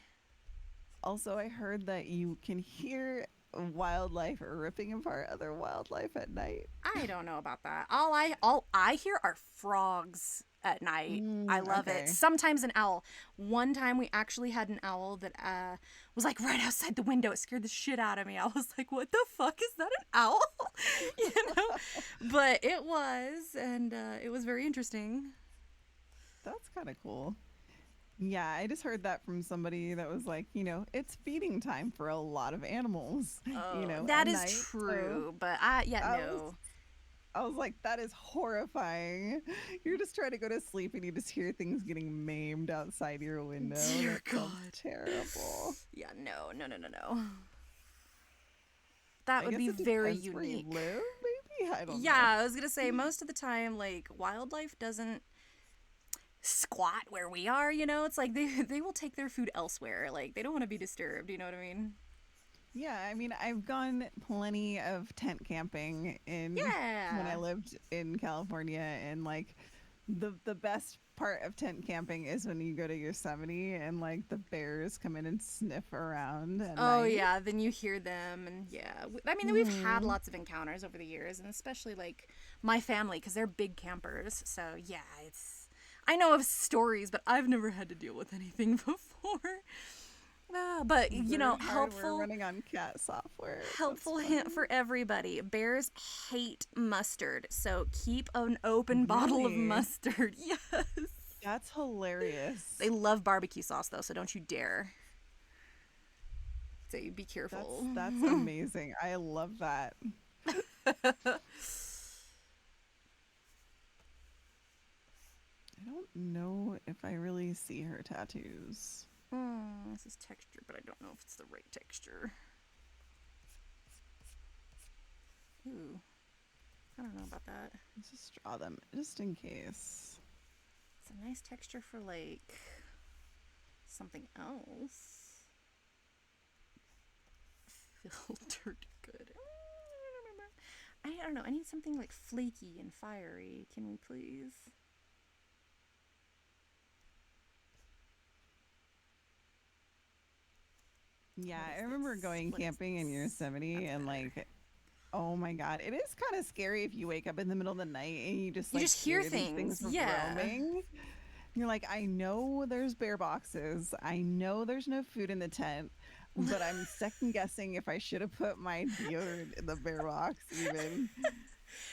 Also, I heard that you can hear wildlife ripping apart other wildlife at night. I don't know about that. All I hear are frogs at night. I love it. Sometimes an owl. One time we actually had an owl that was like right outside the window. It scared the shit out of me. I was like, what the fuck, is that an owl? You know? But it was, and it was very interesting. That's kind of cool. Yeah, I just heard that from somebody that was like, you know, it's feeding time for a lot of animals. Oh, you know, that is true. So but I was like, that is horrifying. You're just trying to go to sleep and you just hear things getting maimed outside your window. Dear God. Terrible. Yeah, no. That would be very unique. Where you live, maybe? I don't know. Yeah, I was gonna say most of the time, like, wildlife doesn't squat where we are, you know? It's like they will take their food elsewhere. Like, they don't want to be disturbed, you know what I mean? Yeah, I mean, I've gone plenty of tent camping when I lived in California, and like the best part of tent camping is when you go to Yosemite and like the bears come in and sniff around at night. Yeah, then you hear them, and I mean, we've had lots of encounters over the years, and especially like my family, because they're big campers. So yeah, I know of stories, but I've never had to deal with anything before. But, you know, helpful. We're running on cat software. Helpful hint for everybody. Bears hate mustard, so keep an open bottle of mustard. Yes. That's hilarious. They love barbecue sauce, though, so don't you dare. So be careful. That's amazing. I love that. I don't know if I really see her tattoos. This is texture, but I don't know if it's the right texture. Ooh. I don't know about that. Let's just draw them, just in case. It's a nice texture for, like, something else. Filtered good. I don't know. I need something, like, flaky and fiery. Can we please? Yeah, I remember going camping in Yosemite and like, oh my God, it is kind of scary if you wake up in the middle of the night and you just hear things roaming. You're like, I know there's bear boxes, I know there's no food in the tent, but I'm second guessing if I should have put my deodorant in the bear box even.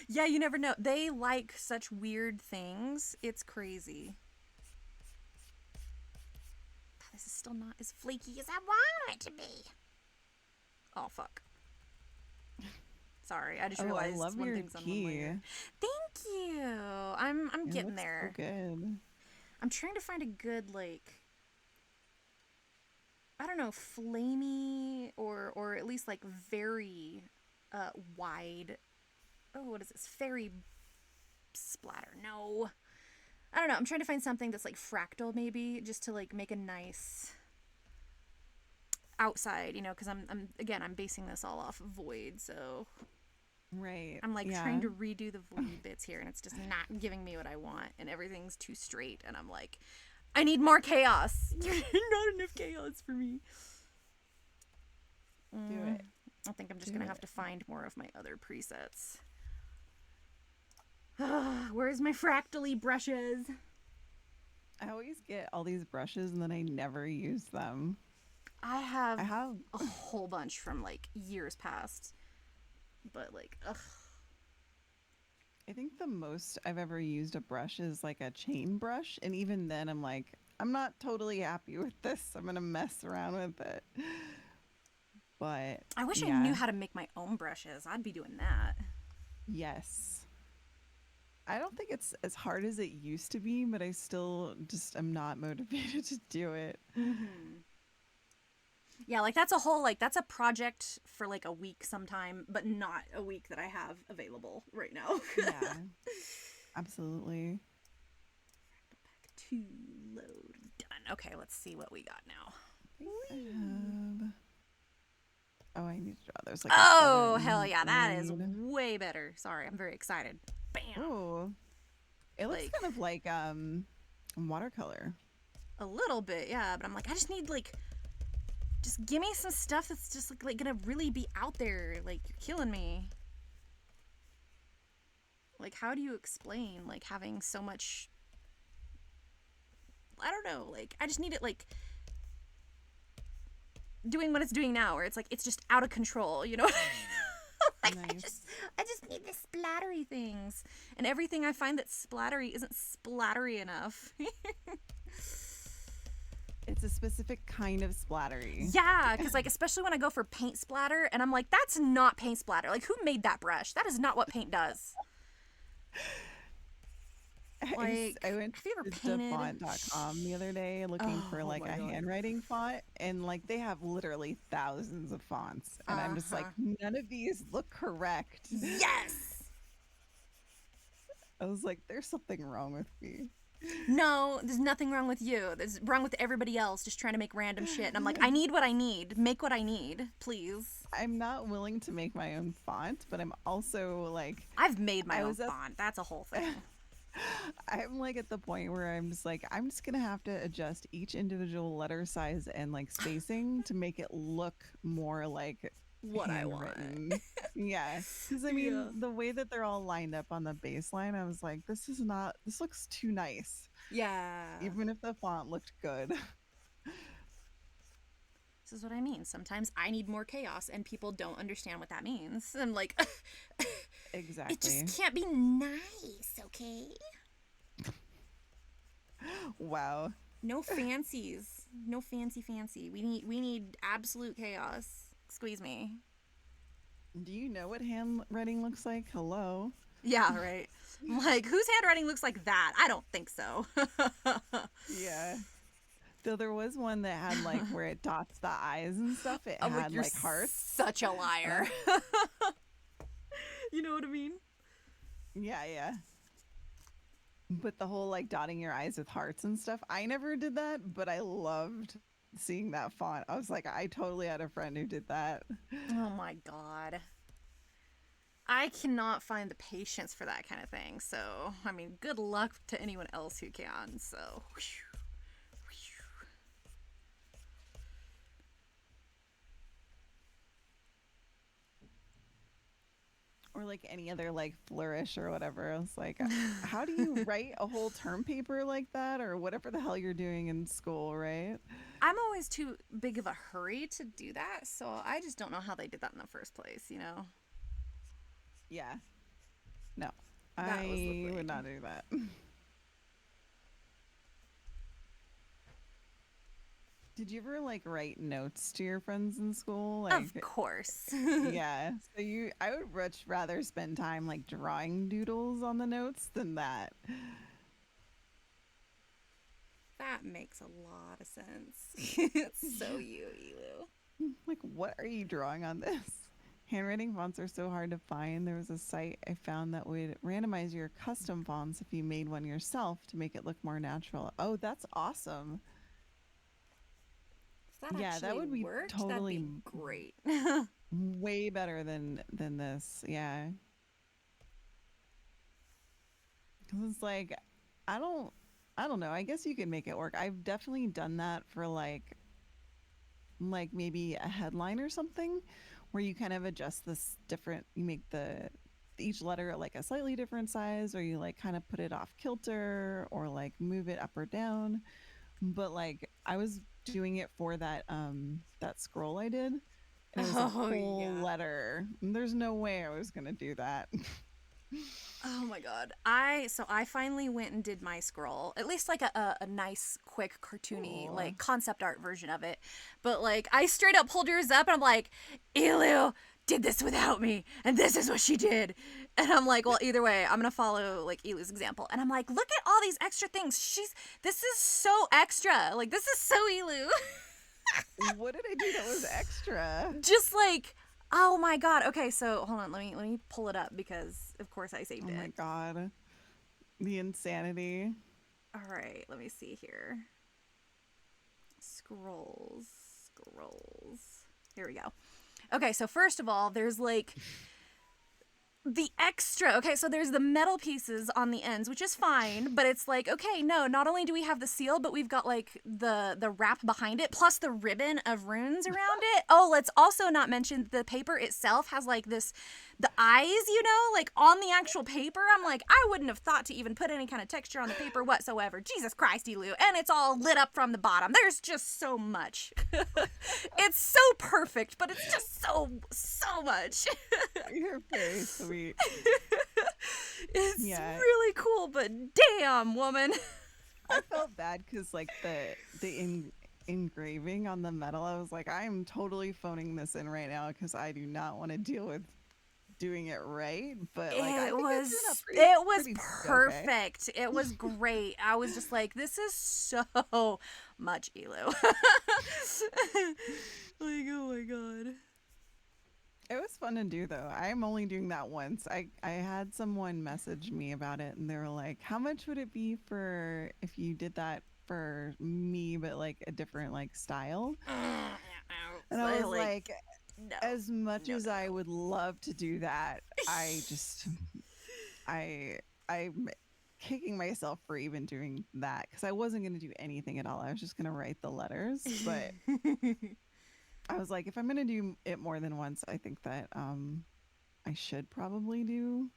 Yeah, you never know. They like such weird things. It's crazy. This is still not as flaky as I want it to be. Oh, fuck. Sorry, I just realized I love one your thing's on key. one layer. Thank you. I'm getting there. So good. I'm trying to find a good, like, I don't know, flamey or at least like very wide. Oh, what is this? Fairy splatter. No. I don't know. I'm trying to find something that's like fractal, maybe, just to like make a nice outside, you know, because I'm basing this all off of void, so right. I'm like trying to redo the void bits here, and it's just not giving me what I want, and everything's too straight, and I'm like, I need more chaos. You're not enough chaos for me. Do it. I think I'm just gonna have to find more of my other presets. Where's my fractally brushes? I always get all these brushes and then I never use them. I have I have, a whole bunch from like years past, but like, ugh. I think the most I've ever used a brush is like a chain brush. And even then, I'm like, I'm not totally happy with this. I'm going to mess around with it. But I wish I knew yeah, how to make my own brushes. I'd be doing that. yes. I don't think it's as hard as it used to be, but I still just am not motivated to do it. Yeah, like that's a whole like that's a project for like a week sometime, but not a week that I have available right now. Yeah, absolutely. To load. Done. Okay, let's see what we got now. I have. Oh, I need to draw. There's like a feather Oh, hell in yeah, that is blade. way better. Sorry, I'm very excited. Bam. Oh, it looks Like kind of like watercolor. a little bit, yeah, but I'm like I just need like just give me some stuff that's just like gonna really be out there. Like you're killing me. Like how do you explain like having so much I don't know, like I just need it like doing what it's doing now where it's like it's just out of control, you know what I mean? Like Nice. I just need the splattery things. And everything I find that's splattery isn't splattery enough. It's a specific kind of splattery. Yeah, because like especially when I go for paint splatter and I'm like, that's not paint splatter. Like who made that brush? That is not what paint does. Like I went have you ever to painted? font.com the other day looking for Oh like my a god. handwriting font, and like they have literally thousands of fonts, and I'm just like, Uh-huh. none of these look correct. Yes. I was like, there's something wrong with me. No, there's nothing wrong with you. There's wrong with everybody else just trying to make random shit. And I'm like, I need what I need. Make what I need, please. I'm not willing to make my own font, but I'm also like, I've made my I own was at font. That's a whole thing. I'm like at the point where I'm just like, I'm just gonna have to adjust each individual letter size and like spacing to make it look more like What I want. handwritten. Yeah, because I Yeah. mean, the way that they're all lined up on the baseline, I was like, this is not. This looks too nice, Yeah. even if the font looked good. This is what I mean. Sometimes I need more chaos and people don't understand what that means. I'm like, it Exactly. just can't be nice, okay? Wow. No fancies. No fancy. We need absolute chaos. Squeeze me. Do you know what handwriting looks like? Hello. Yeah, right. I'm like, whose handwriting looks like that? I don't think so. Yeah. Though there was one that had like where it dots the eyes and stuff. It I'm like, had you're like hearts. such a liar. You know what I mean? Yeah, yeah. But the whole like dotting your eyes with hearts and stuff, I never did that, but I loved seeing that font. I was like, I totally had a friend who did that. Oh my god. I cannot find the patience for that kind of thing. So, I mean, good luck to anyone else who can. So, whew, whew. Or like any other like flourish or whatever. I was like, how do you write a whole term paper like that or whatever the hell you're doing in school, right? I'm always too big of a hurry to do that. So, I just don't know how they did that in the first place, you know? Yeah. No. That was the I would thing. not do that. Did you ever like write notes to your friends in school? Of Like, course. yeah. So I would much rather spend time like drawing doodles on the notes than that. That makes a lot of sense. It's so you, Elu. Like, what are you drawing on this? Handwriting fonts are so hard to find. There was a site I found that would randomize your custom fonts if you made one yourself to make it look more natural. Oh, that's awesome. If that Yeah, that actually would be worked, that'd totally be great. way better than this. Yeah. 'Cause it's like I don't I don't know. I guess you could make it work. I've definitely done that for like maybe a headline or something where you kind of adjust this different you make the each letter like a slightly different size, or you like kind of put it off kilter or like move it up or down. But like I was doing it for that scroll I did, and it was a Oh whole yeah. letter. And there's no way I was gonna do that. Oh my god. I finally went and did my scroll. At least like a nice, quick, cartoony, Cool. like concept art version of it. But like I straight up pulled yours up and I'm like, _Elu did this without me, and this is what she did. And I'm like, well, either way, I'm gonna follow like Elu's example. And I'm like, look at all these extra things. This is so extra. Like this is so Elu. What did I do that was extra? Just like, oh my god. Okay, so hold on, let me pull it up because of course I saved Oh my it. god. The insanity. All right, let me see here. Scrolls. Here we go. Okay, so first of all, there's like the extra. Okay, so there's the metal pieces on the ends, which is fine, but it's like, okay, no, not only do we have the seal, but we've got like the wrap behind it plus the ribbon of runes around it. Oh, let's also not mention the paper itself has like the eyes, like on the actual paper. I'm like, I wouldn't have thought to even put any kind of texture on the paper whatsoever. Jesus Christ, Elu. And it's all lit up from the bottom. There's just so much. It's so perfect, but it's just so much. You're very sweet. It's Yeah. really cool, but damn, woman. I felt bad because like the engraving on the metal, I was like, I am totally phoning this in right now because I do not want to deal with doing it right. But like, I It think was it turned out it was pretty okay. perfect. It was great. I was just like, this is so much Elu. Like, oh my god. It was fun to do though. I'm only doing that once. I had someone message me about it and they were like, "How much would it be for if you did that for me but like a different like style?" And I So, was like, like, no, as much no, as no, I no. would love to do that, I just I'm kicking myself for even doing that because I wasn't going to do anything at all. I was just going to write the letters, but I was like, if I'm going to do it more than once, I think that I should probably do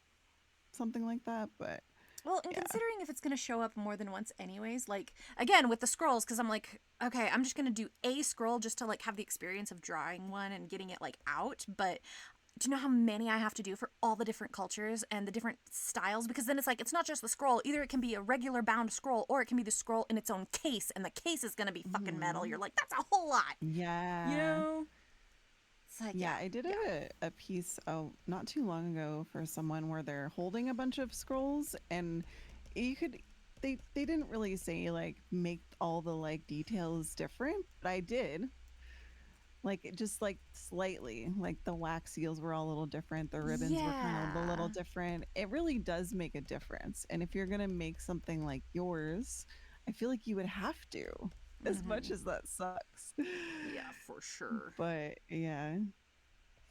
something like that. But Well, and yeah, considering if it's going to show up more than once anyways, like, again, with the scrolls, because I'm like, okay, I'm just going to do a scroll just to, like, have the experience of drawing one and getting it, like, out, but do you know how many I have to do for all the different cultures and the different styles? Because then it's like, it's not just the scroll. Either it can be a regular bound scroll or it can be the scroll in its own case, and the case is going to be fucking metal. You're hmm like, that's a whole lot, you yeah, know? It's like, yeah. yeah, I did yeah. a piece not too long ago for someone where they're holding a bunch of scrolls, and you could they didn't really say like make all the like details different, but I did. Like just like slightly, like the wax seals were all a little different, the ribbons were kind of a little Yeah. different. It really does make a difference. And if you're going to make something like yours, I feel like you would have to, as much Mm-hmm. as that sucks. Yeah, for sure. But yeah,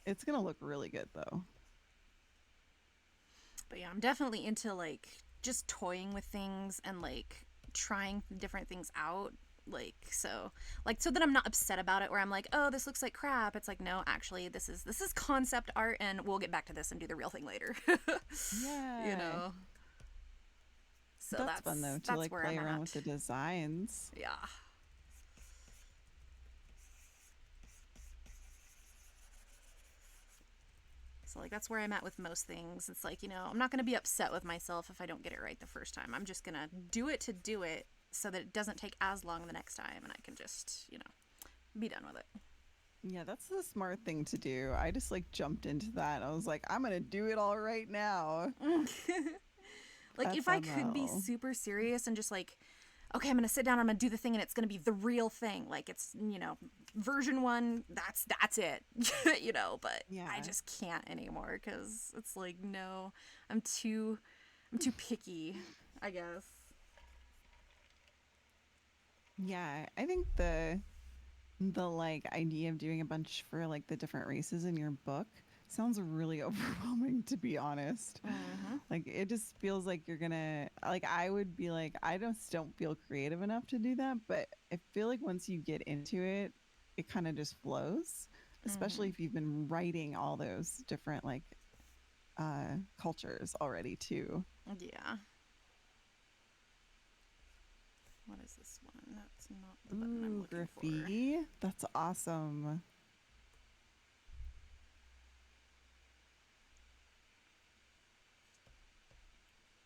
it's going to look really good though. But yeah, I'm definitely into like just toying with things and like trying different things out. So that I'm not upset about it where I'm like, oh, this looks like crap. It's like, no, actually this is concept art and we'll get back to this and do the real thing later. you Yeah. know. So That's fun that's though to that's like where play I'm around with at. the designs. Yeah. So like that's where I'm at with most things. It's like, I'm not going to be upset with myself if I don't get it right the first time. I'm just going to do it to do it so that it doesn't take as long the next time and I can just, be done with it. Yeah, that's the smart thing to do. I just like jumped into that. I was like, I'm going to do it all right now. Like if I could be FML. super serious and just like, okay, I'm gonna sit down, I'm gonna do the thing, and it's gonna be the real thing. Like it's version one. That's it. But I Yeah. just can't anymore because it's like no, I'm too picky. I guess. Yeah, I think the like idea of doing a bunch for like the different races in your book sounds really overwhelming to be honest. Mm-hmm. Like it just feels like you're gonna like I would be like I just don't feel creative enough to do that, but I feel like once you get into it, it kind of just flows, especially Mm-hmm. if you've been writing all those different like cultures already too. Yeah. What is this one? That's not the button I'm Ooh, looking for. graffiti. That's awesome.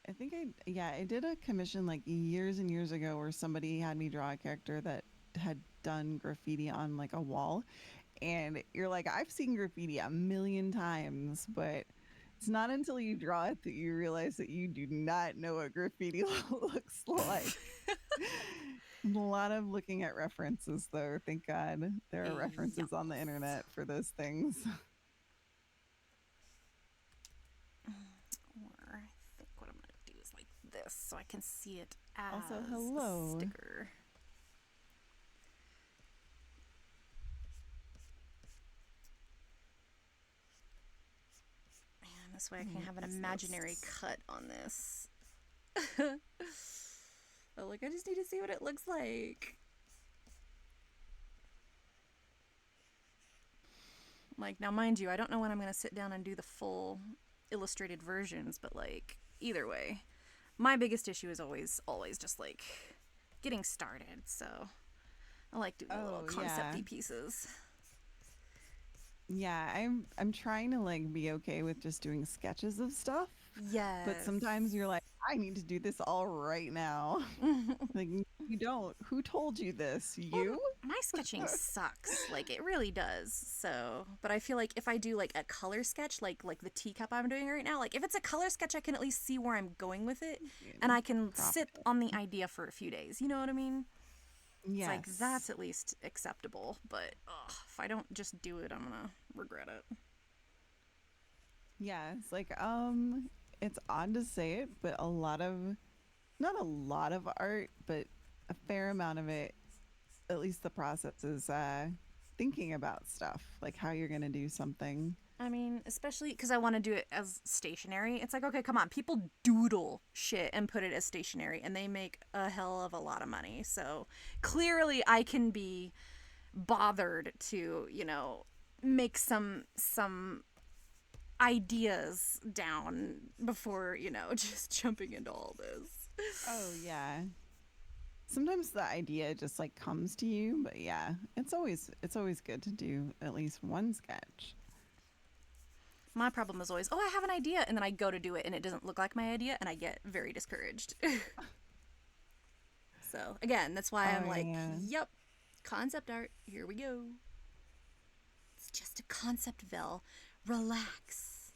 I think I did a commission like years and years ago where somebody had me draw a character that had done graffiti on like a wall. And you're like, I've seen graffiti a million times, but it's not until you draw it that you realize that you do not know what graffiti looks like. A lot of looking at references, though. Thank God there are Yes. references on the internet for those things. Or I think what I'm going to do is like this so I can see it Also, as a hello. sticker. And this way I can have an imaginary cut on this. Oh, like I just need to see what it looks like. Like, now mind you, I don't know when I'm going to sit down and do the full illustrated versions, but like either way, my biggest issue is always just like getting started. So I like doing the little concept-y pieces. Yeah, I'm trying to like be okay with just doing sketches of stuff. Yes. But sometimes you're like, I need to do this all right now. Like, you don't. Who told you this? You? Well, my sketching sucks. Like, it really does. So, but I feel like if I do like a color sketch, like the teacup I'm doing right now, like if it's a color sketch, I can at least see where I'm going with it, and I can sit on the idea for a few days. You know what I mean? Yes. It's like that's at least acceptable. But if I don't just do it, I'm gonna regret it. Yeah, it's like it's odd to say it, but not a lot of art, but a fair amount of it, at least the process is thinking about stuff, like how you're going to do something. I mean, especially because I want to do it as stationary. It's like, okay, come on. People doodle shit and put it as stationary, and they make a hell of a lot of money. So clearly I can be bothered to, make some ideas down before, just jumping into all this. Oh, yeah. Sometimes the idea just like comes to you, but yeah, it's always good to do at least one sketch. My problem is always, I have an idea, and then I go to do it, and it doesn't look like my idea, and I get very discouraged. So, again, that's why I'm like, yep, concept art, here we go. It's just a concept, Vel. Relax.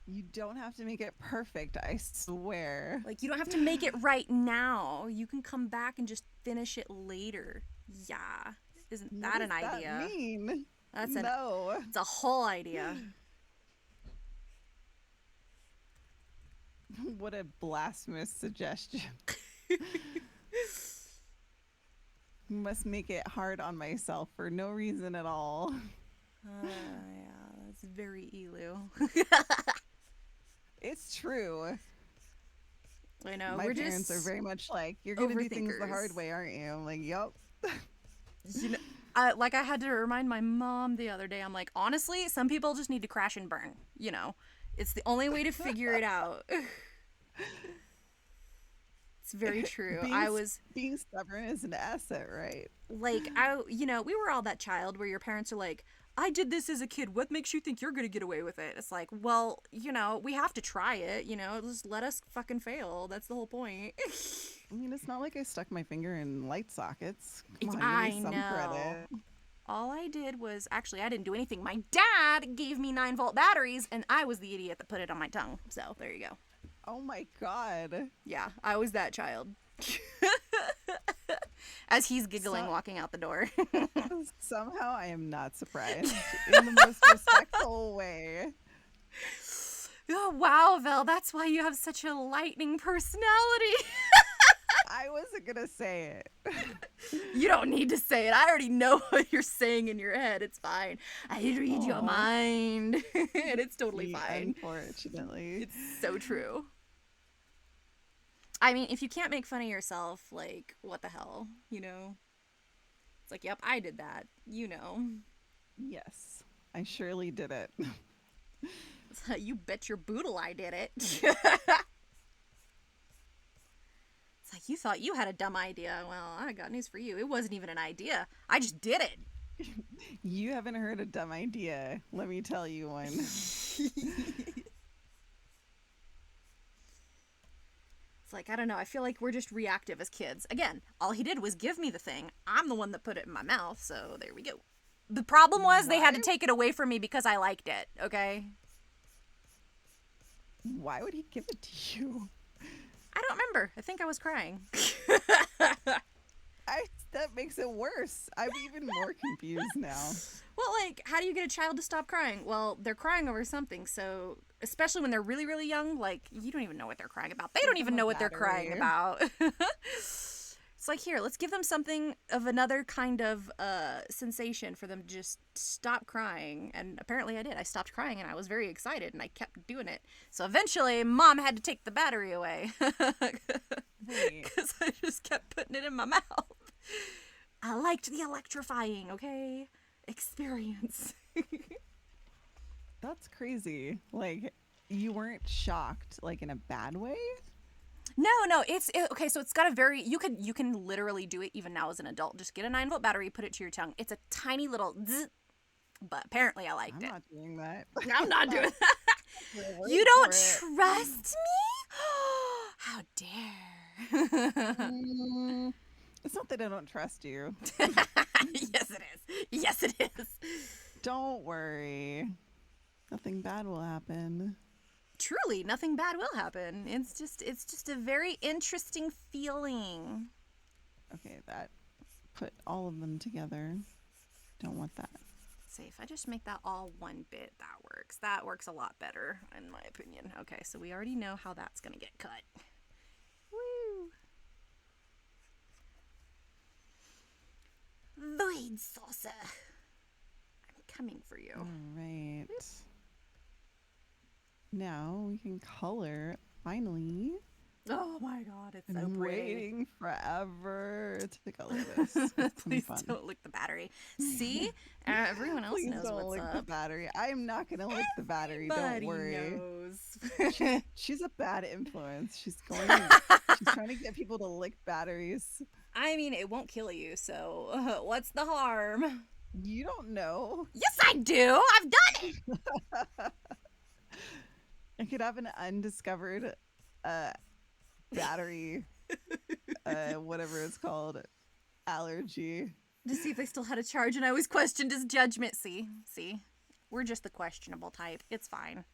You don't have to make it perfect, I swear. Like, you don't have to make it right now. You can come back and just finish it later. Yeah. Isn't that an idea? What does that mean? That's no. It's a whole idea. What a blasphemous suggestion. Must make it hard on myself for no reason at all. Yeah, that's very elu. It's true. I know. My parents are very much like, you're going to do things the hard way, aren't you? I'm like, yup. I had to remind my mom the other day, I'm like, honestly, some people just need to crash and burn. It's the only way to figure it out. It's very true. Being stubborn is an asset, right? Like, we were all that child where your parents are like, I did this as a kid. What makes you think you're going to get away with it? It's like, well, we have to try it, just let us fucking fail. That's the whole point. I mean, it's not like I stuck my finger in light sockets. Come on, I give me some credit. All I did was, actually, I didn't do anything. My dad gave me 9-volt batteries, and I was the idiot that put it on my tongue. So, there you go. Oh my God. Yeah, I was that child. As he's giggling, walking out the door. Somehow I am not surprised in the most respectful way. Oh, wow, Vel, that's why you have such a lightning personality. I wasn't going to say it. You don't need to say it. I already know what you're saying in your head. It's fine. I read your mind. And it's totally fine. Unfortunately. It's so true. I mean, if you can't make fun of yourself, like, what the hell, It's like, yep, I did that, Yes, I surely did it. You bet your boodle I did it. It's like, you thought you had a dumb idea. Well, I got news for you. It wasn't even an idea. I just did it. You haven't heard a dumb idea. Let me tell you one. It's like, I don't know. I feel like we're just reactive as kids. Again, all he did was give me the thing. I'm the one that put it in my mouth, so there we go. The problem was they had to take it away from me because I liked it, okay? Why would he give it to you? I don't remember. I think I was crying. That makes it worse. I'm even more confused now. Well, like, how do you get a child to stop crying? Well, they're crying over something, so especially when they're really, really young, like, you don't even know what they're crying about. They don't even know what they're crying about. It's like, here, let's give them something of another kind of sensation for them to just stop crying. And apparently I did. I stopped crying, and I was very excited, and I kept doing it. So eventually, Mom had to take the battery away. Because I just kept putting it in my mouth. I liked the electrifying, okay? Experience. That's crazy. Like, you weren't shocked, like, in a bad way? No, okay, so it's got a very, you can literally do it even now as an adult. Just get a 9-volt battery, put it to your tongue. It's a tiny little zzz, but apparently I liked it. I'm not doing that. I'm not doing that. You don't trust me? How dare. It's not that I don't trust you. Yes, it is. Yes, it is. Don't worry. Nothing bad will happen. Truly, nothing bad will happen. It's just a very interesting feeling. Okay, that put all of them together. Don't want that. See, if I just make that all one bit, that works. That works a lot better, in my opinion. Okay, so we already know how that's gonna get cut. Woo! Void saucer. I'm coming for you. All right. Now we can color, finally. Oh my god, it's so I'm pretty. waiting forever to color this. It's Please fun. don't lick the battery. See? Everyone else Please knows don't what's lick up. the battery. I'm not going to lick the battery. Everybody Don't worry. knows. She's a bad influence. She's trying to get people to lick batteries. I mean, it won't kill you, so what's the harm? You don't know. Yes, I do. I've done it. I could have an undiscovered battery, whatever it's called, allergy. To see if they still had a charge, and I always questioned his judgment. See? We're just the questionable type. It's fine.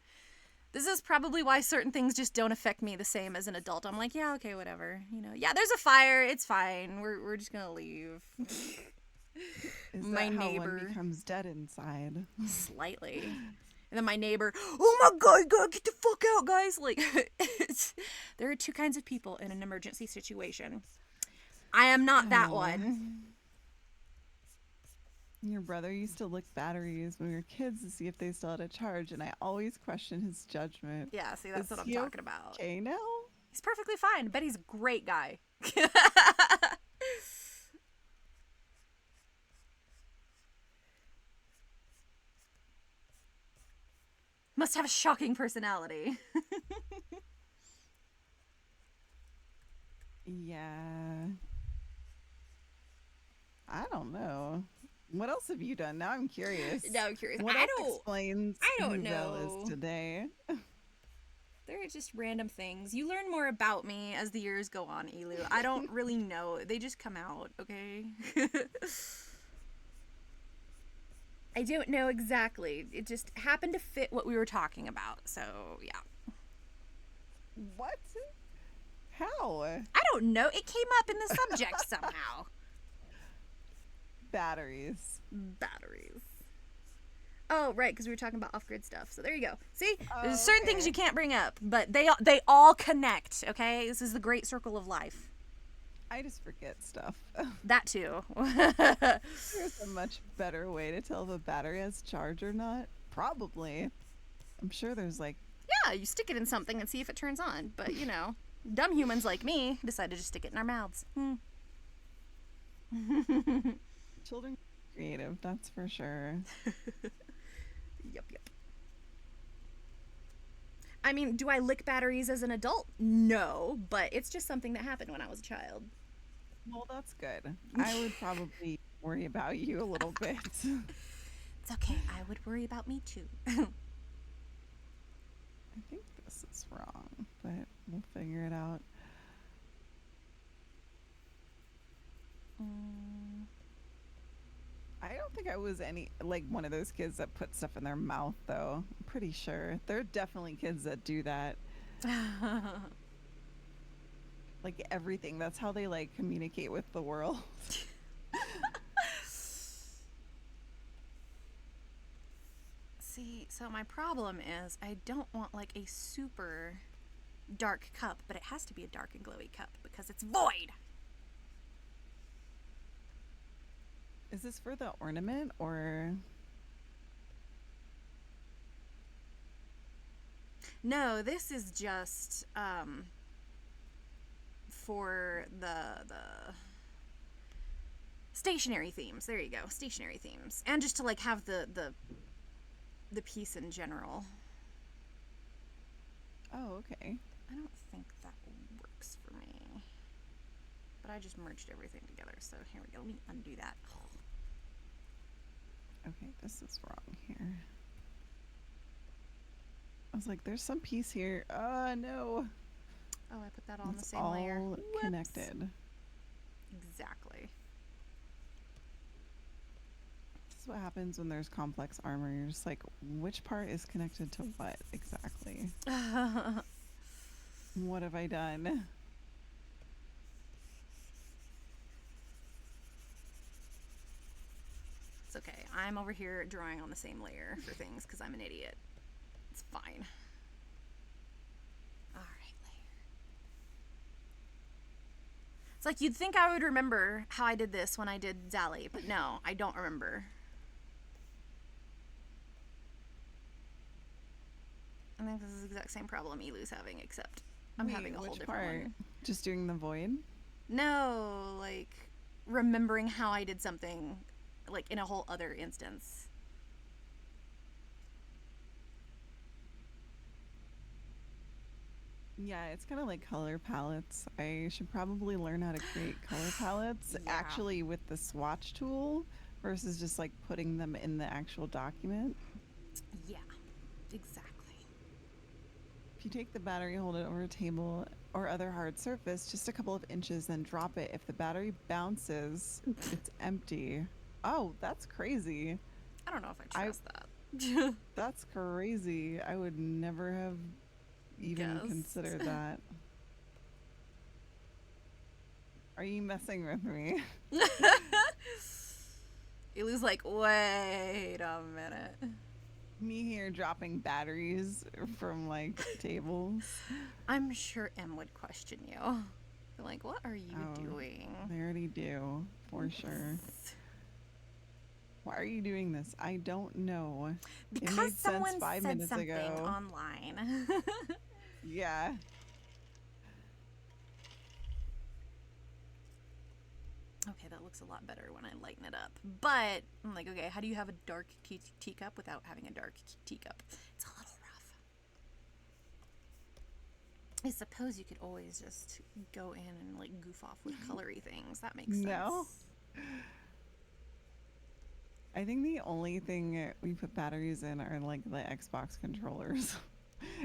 This is probably why certain things just don't affect me the same as an adult. I'm like, yeah, okay, whatever. You know, yeah, there's a fire. It's fine. We're just gonna leave. Is My that how neighbor one becomes dead inside? Slightly. And then my neighbor, oh my god, you gotta get the fuck out, guys. Like, there are two kinds of people in an emergency situation. I am not that one. Your brother used to lick batteries when we were kids to see if they still had a charge, and I always question his judgment. Yeah, see, that's what I'm talking about. Okay, now? He's perfectly fine. I bet he's a great guy. Must have a shocking personality. Yeah. I don't know. What else have you done? Now I'm curious. Now I'm curious. What else explains I don't who Vel know. is today? They're just random things. You learn more about me as the years go on, Elu. I don't really know. They just come out, okay? I don't know exactly. It just happened to fit what we were talking about. So, yeah. What? How? I don't know. It came up in the subject somehow. Batteries. Oh, right, because we were talking about off-grid stuff. So there you go. See? Oh, There's certain things you can't bring up, but they all connect, okay? This is the great circle of life. I just forget stuff. That too. There's a much better way to tell if a battery has charge or not. Probably. I'm sure there's like... Yeah, you stick it in something and see if it turns on. But, you know, dumb humans like me decide to just stick it in our mouths. Children are creative, that's for sure. Yep. I mean, do I lick batteries as an adult? No, but it's just something that happened when I was a child. Well, that's good. I would probably worry about you a little bit. It's okay. I would worry about me too. I think this is wrong, but we'll figure it out. Mm. I don't think I was any like one of those kids that put stuff in their mouth though. I'm pretty sure. There are definitely kids that do that. Like everything. That's how they like communicate with the world. See, so my problem is I don't want like a super dark cup, but it has to be a dark and glowy cup because it's void. Is this for the ornament or No, this is just for the stationary themes. There you go, stationary themes, and just to like have the piece in general. Oh, okay. I don't think that works for me, but I just merged everything together. So here we go. Let me undo that. Okay, this is wrong here. I was like, there's some piece here. No. Oh, I put that all on the It's same all layer. connected. Exactly. This is what happens when there's complex armor. You're just like, which part is connected to what exactly? What have I done? It's okay. I'm over here drawing on the same layer for things because I'm an idiot. It's fine. Alright, layer. It's like you'd think I would remember how I did this when I did Zally, but no, I don't remember. I think this is the exact same problem Elu's having, except I'm Wait, having a whole which different part? one. Just doing the void? No, like remembering how I did something like in a whole other instance. Yeah, it's kind of like color palettes. I should probably learn how to create color palettes Yeah. actually with the swatch tool versus just like putting them in the actual document. Yeah, exactly. If you take the battery, hold it over a table or other hard surface just a couple of inches, then drop it. If the battery bounces, it's empty. Oh, that's crazy. I don't know if I trust that. That's crazy. I would never have even Guessed. considered that. Are you messing with me? Elu's like, wait a minute. Me here dropping batteries from like tables. I'm sure M would question you. They're like, what are you Oh, doing? They already do, for sure. Why are you doing this? I don't know. It Because made sense someone 5 said minutes something ago. online. Yeah. Okay, that looks a lot better when I lighten it up. But I'm like, okay, how do you have a dark teacup without having a dark teacup? It's a little rough. I suppose you could always just go in and like goof off with colory things. That makes sense. No. I think the only thing we put batteries in are like the Xbox controllers.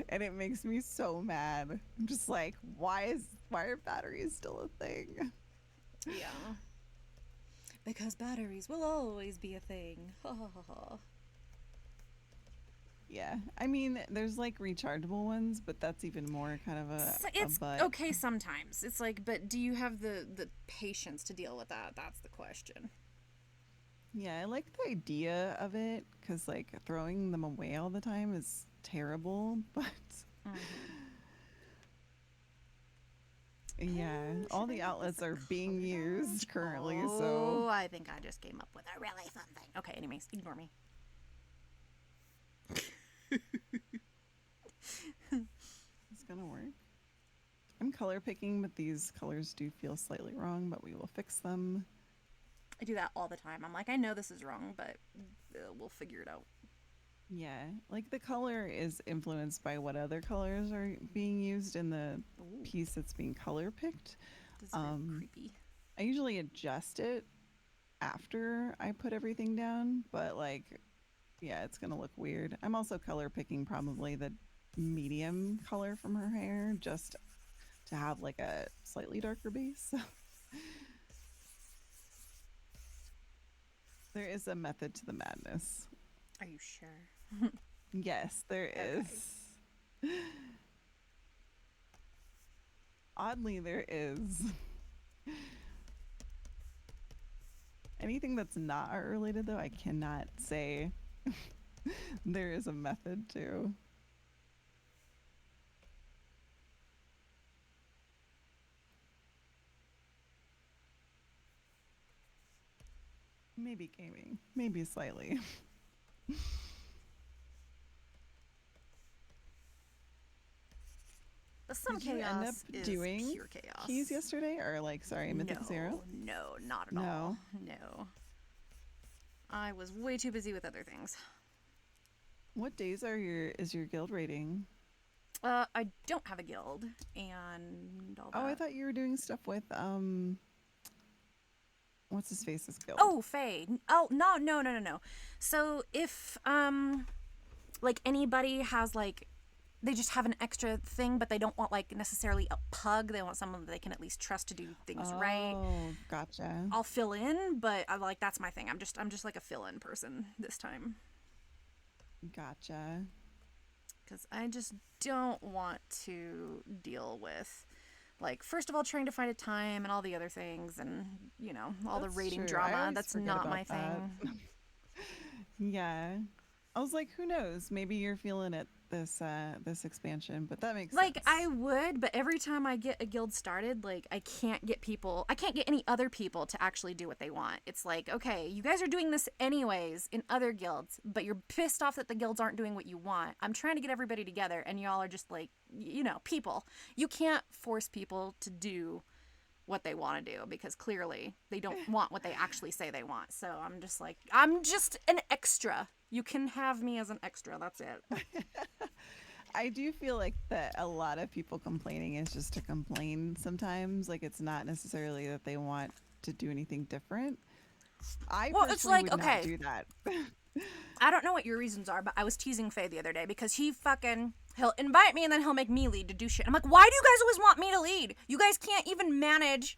And it makes me so mad. I'm just like, why are batteries still a thing? Yeah. Because batteries will always be a thing. Ha ha ha ha. Yeah. I mean, there's like rechargeable ones, but that's even more kind of So a it's butt. okay sometimes. It's like, but do you have the patience to deal with that? That's the question. Yeah, I like the idea of it because like throwing them away all the time is terrible, but yeah, all the outlets are being used currently, Oh, so I think I just came up with a really fun thing. Okay, anyways, ignore me. it's gonna work. I'm color picking, but these colors do feel slightly wrong, but we will fix them. I do that all the time. I'm like, I know this is wrong, but we'll figure it out. Yeah, like the color is influenced by what other colors are being used in the Ooh, piece that's being color picked. this is very Um, creepy. I usually adjust it after I put everything down, but like, yeah, it's gonna look weird. I'm also color picking probably the medium color from her hair just to have like a slightly darker base. There is a method to the madness. Are you sure? Yes, there Okay. is. Oddly, there is. Anything that's not art related, though, I cannot say there is a method to. Maybe gaming, maybe slightly. But some Did you end up chaos is doing pure keys chaos. yesterday, or like, sorry, Mythic Zero? No, no, not at all. No. No. I was way too busy with other things. What days are your guild rating? I don't have a guild and all Oh, I that. thought you were doing stuff with what's his face's guild? Oh, Faye. Oh, no, no, no, no, no. So if like anybody has like they just have an extra thing, but they don't want like necessarily a pug. They want someone that they can at least trust to do things right. Oh, gotcha. I'll fill in, but I like that's my thing. I'm just like a fill-in person this time Gotcha. because I just don't want to deal with like first of all trying to find a time and all the other things and all the That's rating true. I drama. always That's forget not my about that. thing. Yeah. I was like, who knows? Maybe you're feeling it this expansion, but that makes Like I sense. would, but every time I get a guild started, like I can't get any other people to actually do what they want. It's like, okay, you guys are doing this anyways in other guilds, but you're pissed off that the guilds aren't doing what you want. I'm trying to get everybody together and y'all are just like, people. You can't force people to do what they want to do because clearly they don't want what they actually say they want. So I'm just like, I'm just an extra. You can have me as an extra. That's it. I do feel like that a lot of people complaining is just to complain sometimes. Like it's not necessarily that they want to do anything different. I Well, it's personally like, would not okay, do that. I don't know what your reasons are, but I was teasing Faye the other day because he'll invite me and then he'll make me lead to do shit. I'm like, why do you guys always want me to lead? You guys can't even manage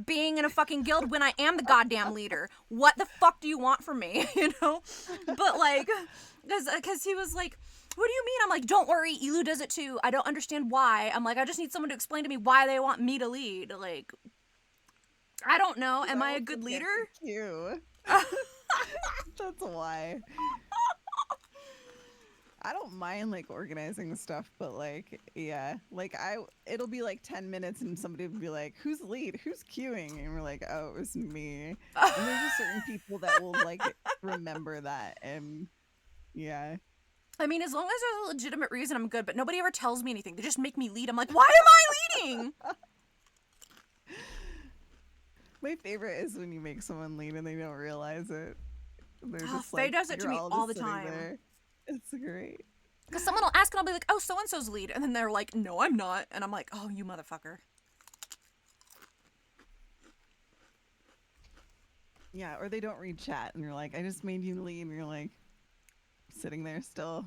being in a fucking guild when I am the goddamn leader. What the fuck do you want from me? But like, because he was like, what do you mean? I'm like, don't worry, Elu does it too. I don't understand why. I'm like, I just need someone to explain to me why they want me to lead. Like, I don't know. Am I I a also good get leader? the cue. That's why. I don't mind like organizing stuff, but like, yeah, like it'll be like 10 minutes and somebody will be like, who's lead? Who's queuing? And we're like, oh, it was me. And there's just certain people that will like remember that. And yeah, I mean, as long as there's a legitimate reason, I'm good. But nobody ever tells me anything. They just make me lead. I'm like, why am I leading? my favorite is when you make someone lead and they don't realize it. They're Oh, just Faye like, does it to you're me all all just the sitting time. there. It's great. Because someone will ask and I'll be like, oh, so and so's lead. And then they're like, no, I'm not. And I'm like, oh, you motherfucker. Yeah, or they don't read chat and you're like, I just made you lead. And you're like, sitting there still.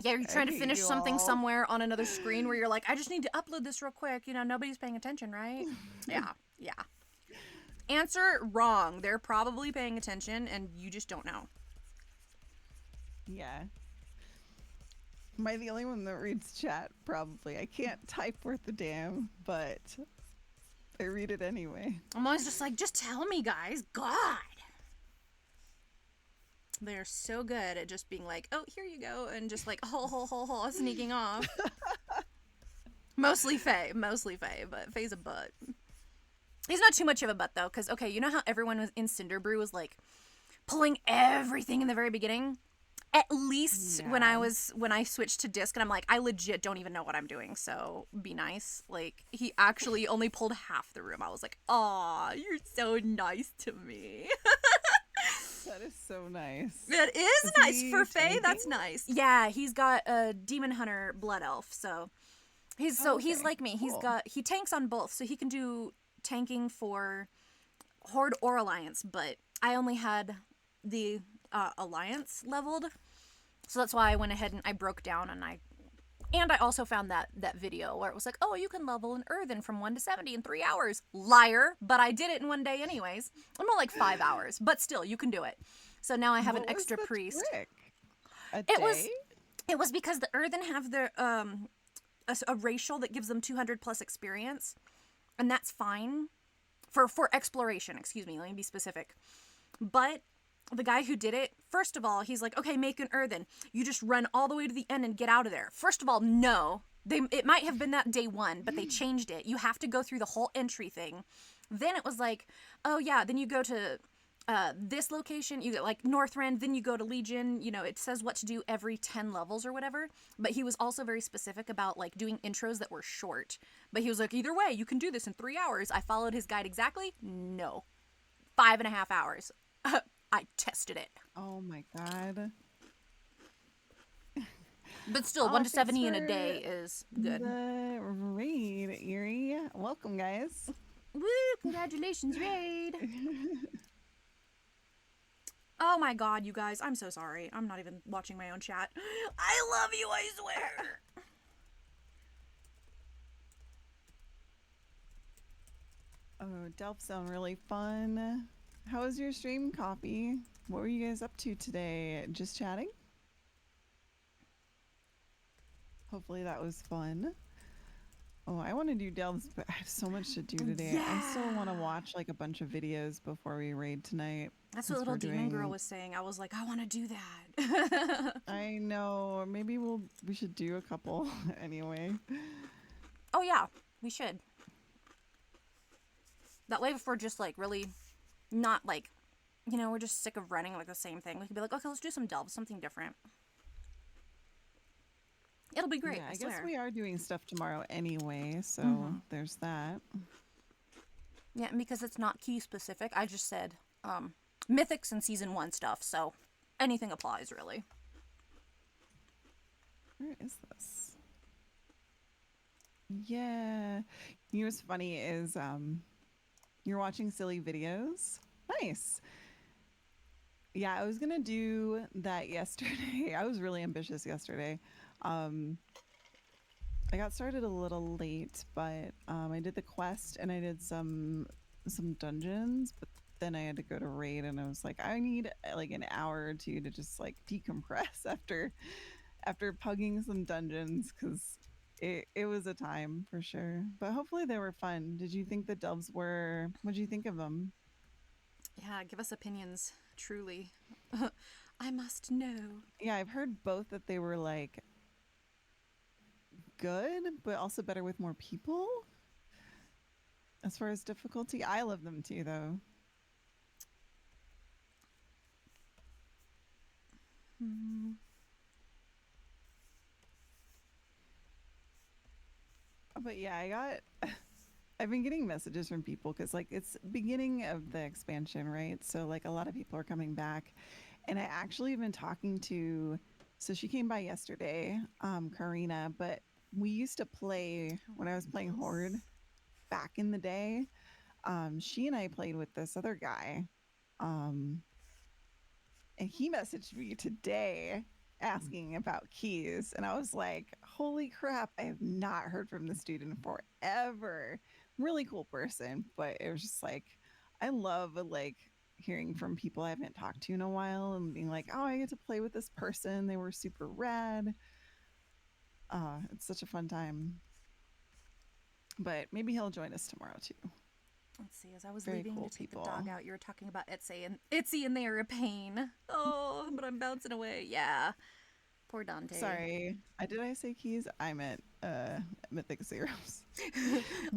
Yeah, you're I trying to hate finish you something all. somewhere on another screen where you're like, I just need to upload this real quick. Nobody's paying attention, right? Yeah, yeah. Answer wrong. They're probably paying attention and you just don't know. Yeah. Am I the only one that reads chat? Probably. I can't type worth a damn, but I read it anyway. I'm always just like, just tell me, guys. God. They're so good at just being like, oh, here you go. And just like, sneaking off. Mostly Faye, but Faye's a butt. He's not too much of a butt, though, because, okay, you know how everyone was in Cinderbrew was, like, pulling everything in the very beginning? At least when Yeah. I switched to disc, and I'm like, I legit don't even know what I'm doing, so be nice. Like, he actually only pulled half the room. I was like, aw, you're so nice to me. That is so nice. It is Is nice he for Faye. tanking? That's nice. Yeah, he's got a demon hunter blood elf, so Oh, he's okay. like me. Cool. He tanks on both, so he can do tanking for Horde or Alliance. But I only had the Alliance leveled, so that's why I went ahead and I broke down and I also found that video where it was like, oh, you can level an earthen from 1 to 70 in 3 hours. Liar, but I did it in 1 day anyways. I'm more like 5 hours, but still, you can do it. So now I have an What was extra the priest. trick? A It day? was it was because the earthen have their a racial that gives them 200 plus experience, and that's fine for exploration. Excuse me, let me be specific. But the guy who did it, first of all, he's like, okay, make an earthen. You just run all the way to the end and get out of there. First of all, no. It might have been that day one, but they changed it. You have to go through the whole entry thing. Then it was like, oh yeah, then you go to this location, you get like Northrend, then you go to Legion. You know, it says what to do every 10 levels or whatever. But he was also very specific about like doing intros that were short. But he was like, either way, you can do this in 3 hours. I followed his guide exactly. No. 5.5 hours. I tested it. Oh my god. But still, 1 to 70 in a day is good. The raid, Erie. Welcome, guys. Woo! Congratulations, raid! Oh my god, you guys. I'm so sorry. I'm not even watching my own chat. I love you, I swear! Oh, Delph sound really fun. How was your stream, Coffee? What were you guys up to today? Just chatting? Hopefully that was fun. Oh, I want to do Delph's, but I have so much to do today. Yeah. I still want to watch like a bunch of videos before we raid tonight. That's what little demon girl was saying. I was like, I want to do that. I know. Maybe we should do a couple anyway. Oh yeah, we should. That way, if we're just like really not like, you know, we're just sick of running like the same thing, we could be like, okay, let's do some delves, something different. It'll be great. Yeah, I swear. guess we are doing stuff tomorrow anyway, so there's that. Yeah, and because it's not key specific, I just said mythics and season 1 stuff, so anything applies really. Where is this? Yeah. You know what's funny is you're watching silly videos. Nice. Yeah, I was gonna do that yesterday. I was really ambitious yesterday. I got started a little late, but I did the quest and I did some dungeons, but then I had to go to raid and I was like, I need like an hour or two to just like decompress after pugging some dungeons, because it was a time for sure. But hopefully they were fun. Did you think the delves were? What did you think of them? Yeah, give us opinions. Truly, I must know. Yeah, I've heard both that they were like good, but also better with more people. As far as difficulty, I love them too, though. But yeah, I've been getting messages from people because like it's beginning of the expansion, right? So like a lot of people are coming back, and I actually have been talking to. So she came by yesterday, Karina, but we used to play when I was playing Horde back in the day. She and I played with this other guy, and he messaged me today asking about keys, and I was like, holy crap, I have not heard from this dude in forever. Really cool person, but it was just like, I love like hearing from people I haven't talked to in a while and being like, oh, I get to play with this person, they were super rad. It's such a fun time. But maybe he'll join us tomorrow too. Let's see, as I was Very leaving cool to take people. the dog out, you were talking about Itsy and they are a pain. Oh, but I'm bouncing away. Yeah. Poor Dante. Sorry. Did I say keys? I meant Mythic Zeros.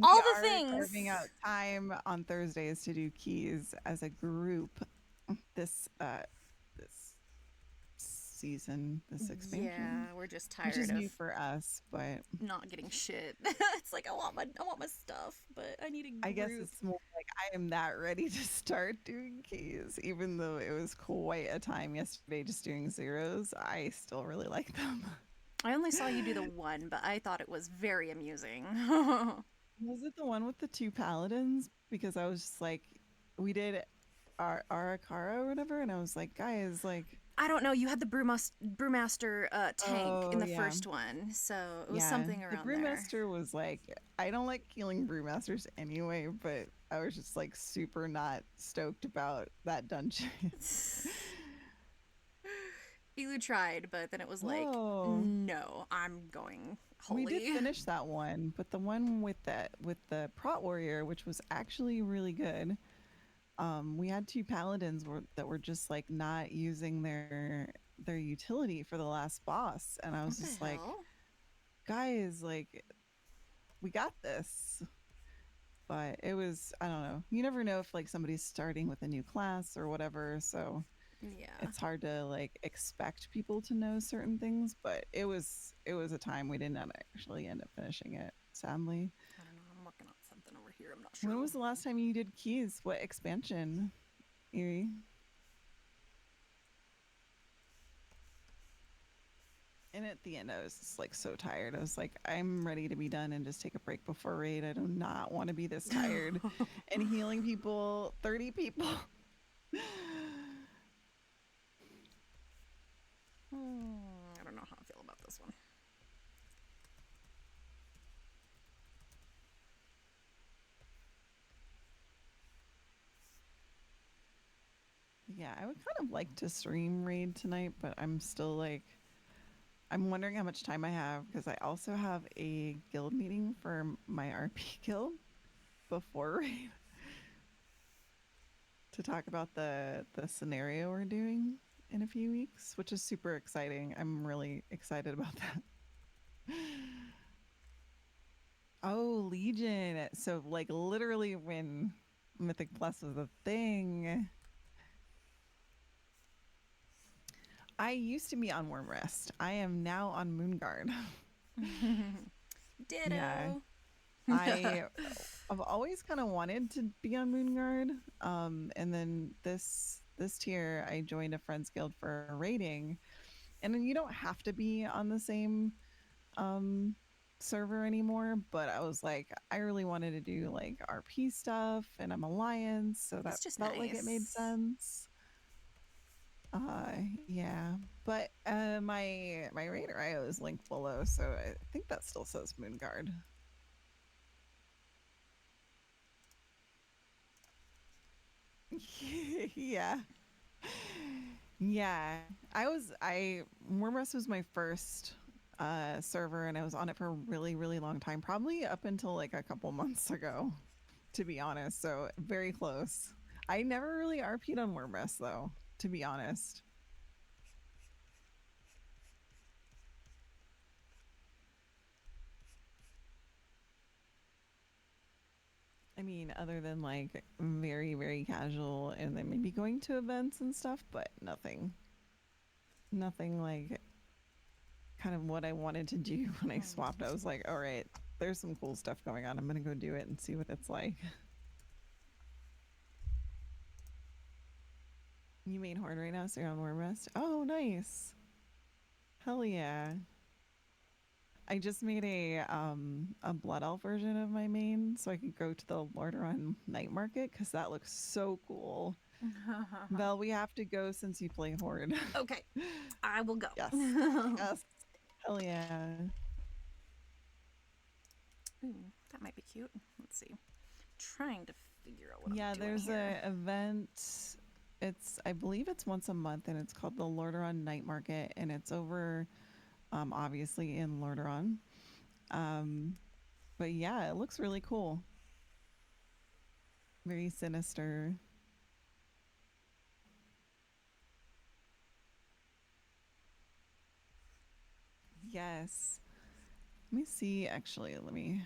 All We the are things. carving out time on Thursdays to do keys as a group this season, this expansion, Yeah, we're just which is tired new of for us. But not getting shit. It's like I want my stuff, but I need I a guess group. it's more like I am not ready to start doing keys, even though it was quite a time yesterday just doing zeros. I still really like them. I only saw you do the one, but I thought it was very amusing. Was it the one with the two paladins? Because I was just like, we did our Arakara or whatever, and I was like, guys, like, I don't know. You had the brewmaster tank in oh the yeah, first one, so it was yeah. something The around there. brewmaster was like, I don't like killing brewmasters anyway, but I was just like super not stoked about that dungeon. Elu tried, but then it was like, Oh, no, I'm going we did holy. finish that one, but the one with the prot warrior, which was actually really good. We had two paladins that were just like not using their utility for the last boss, and I was What the just like, hell? guys, like we got this. But it was, I don't know. You never know if like somebody's starting with a new class or whatever, so Yeah, it's hard to like expect people to know certain things, but it was a time we did not actually end up finishing it, sadly. I don't know. I'm working on something over here. I'm not sure. When was the last time you did keys? What expansion, Erie? And at the end, I was just like so tired. I was like, I'm ready to be done and just take a break before raid. I do not want to be this tired and healing people, 30 people. I don't know how I feel about this one. Yeah, I would kind of like to stream raid tonight, but I'm still like, I'm wondering how much time I have because I also have a guild meeting for my RP guild before raid to talk about the scenario we're doing in a few weeks, which is super exciting. I'm really excited about that. Oh, Legion. So like literally when Mythic Plus was a thing, I used to be on Worm Rest. I am now on Moonguard. Yeah. Ditto. I I've always kind of wanted to be on Moonguard. And then this tier I joined a friends guild for raiding. And then you don't have to be on the same um server anymore, but I was like I really wanted to do like RP stuff and I'm alliance, so that It's just felt like it made nice. sense. Yeah. But my raider IO is linked below, so I think that still says Moonguard. Yeah. Yeah. I Wormrest was my first server and I was on it for a really, really long time, probably up until like a couple months ago, to be honest. So very close. I never really RP'd on Wormrest though, to be honest. I mean, other than like very, very casual and then maybe going to events and stuff, but nothing like kind of what I wanted to do when I swapped. I was like, all right, there's some cool stuff going on. I'm going to go do it and see what it's like. You main horde right now, so you're on Worm Rest. Oh, nice. Hell yeah. I just made a blood elf version of my main so I could go to the Lordaeron night market because that looks so cool. Vel, we have to go since you play horde. Okay, I will go. Yes. Yes. Hell yeah. Ooh, that might be cute. Let's see. Trying to figure out what Yeah, I'm doing there's here. a event. It's I believe it's once a month and it's called the Lordaeron Night Market and it's over obviously in Lordaeron. Um but yeah, it looks really cool. Very sinister. Yes. Let me see actually, let me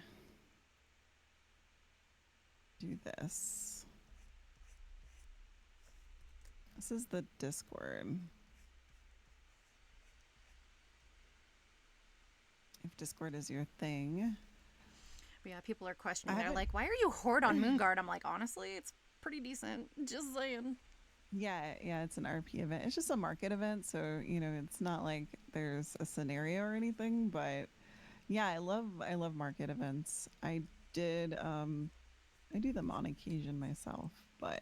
do this. This is the Discord. if Discord is your thing. But yeah, people are I questioning. They're haven't. like, "Why are you horde on Moonguard?" I'm like, honestly, it's pretty decent. Just saying. Yeah, yeah, it's an RP event. It's just a market event, so it's not like there's a scenario or anything. But yeah, I love market events. Did I do them on occasion myself, but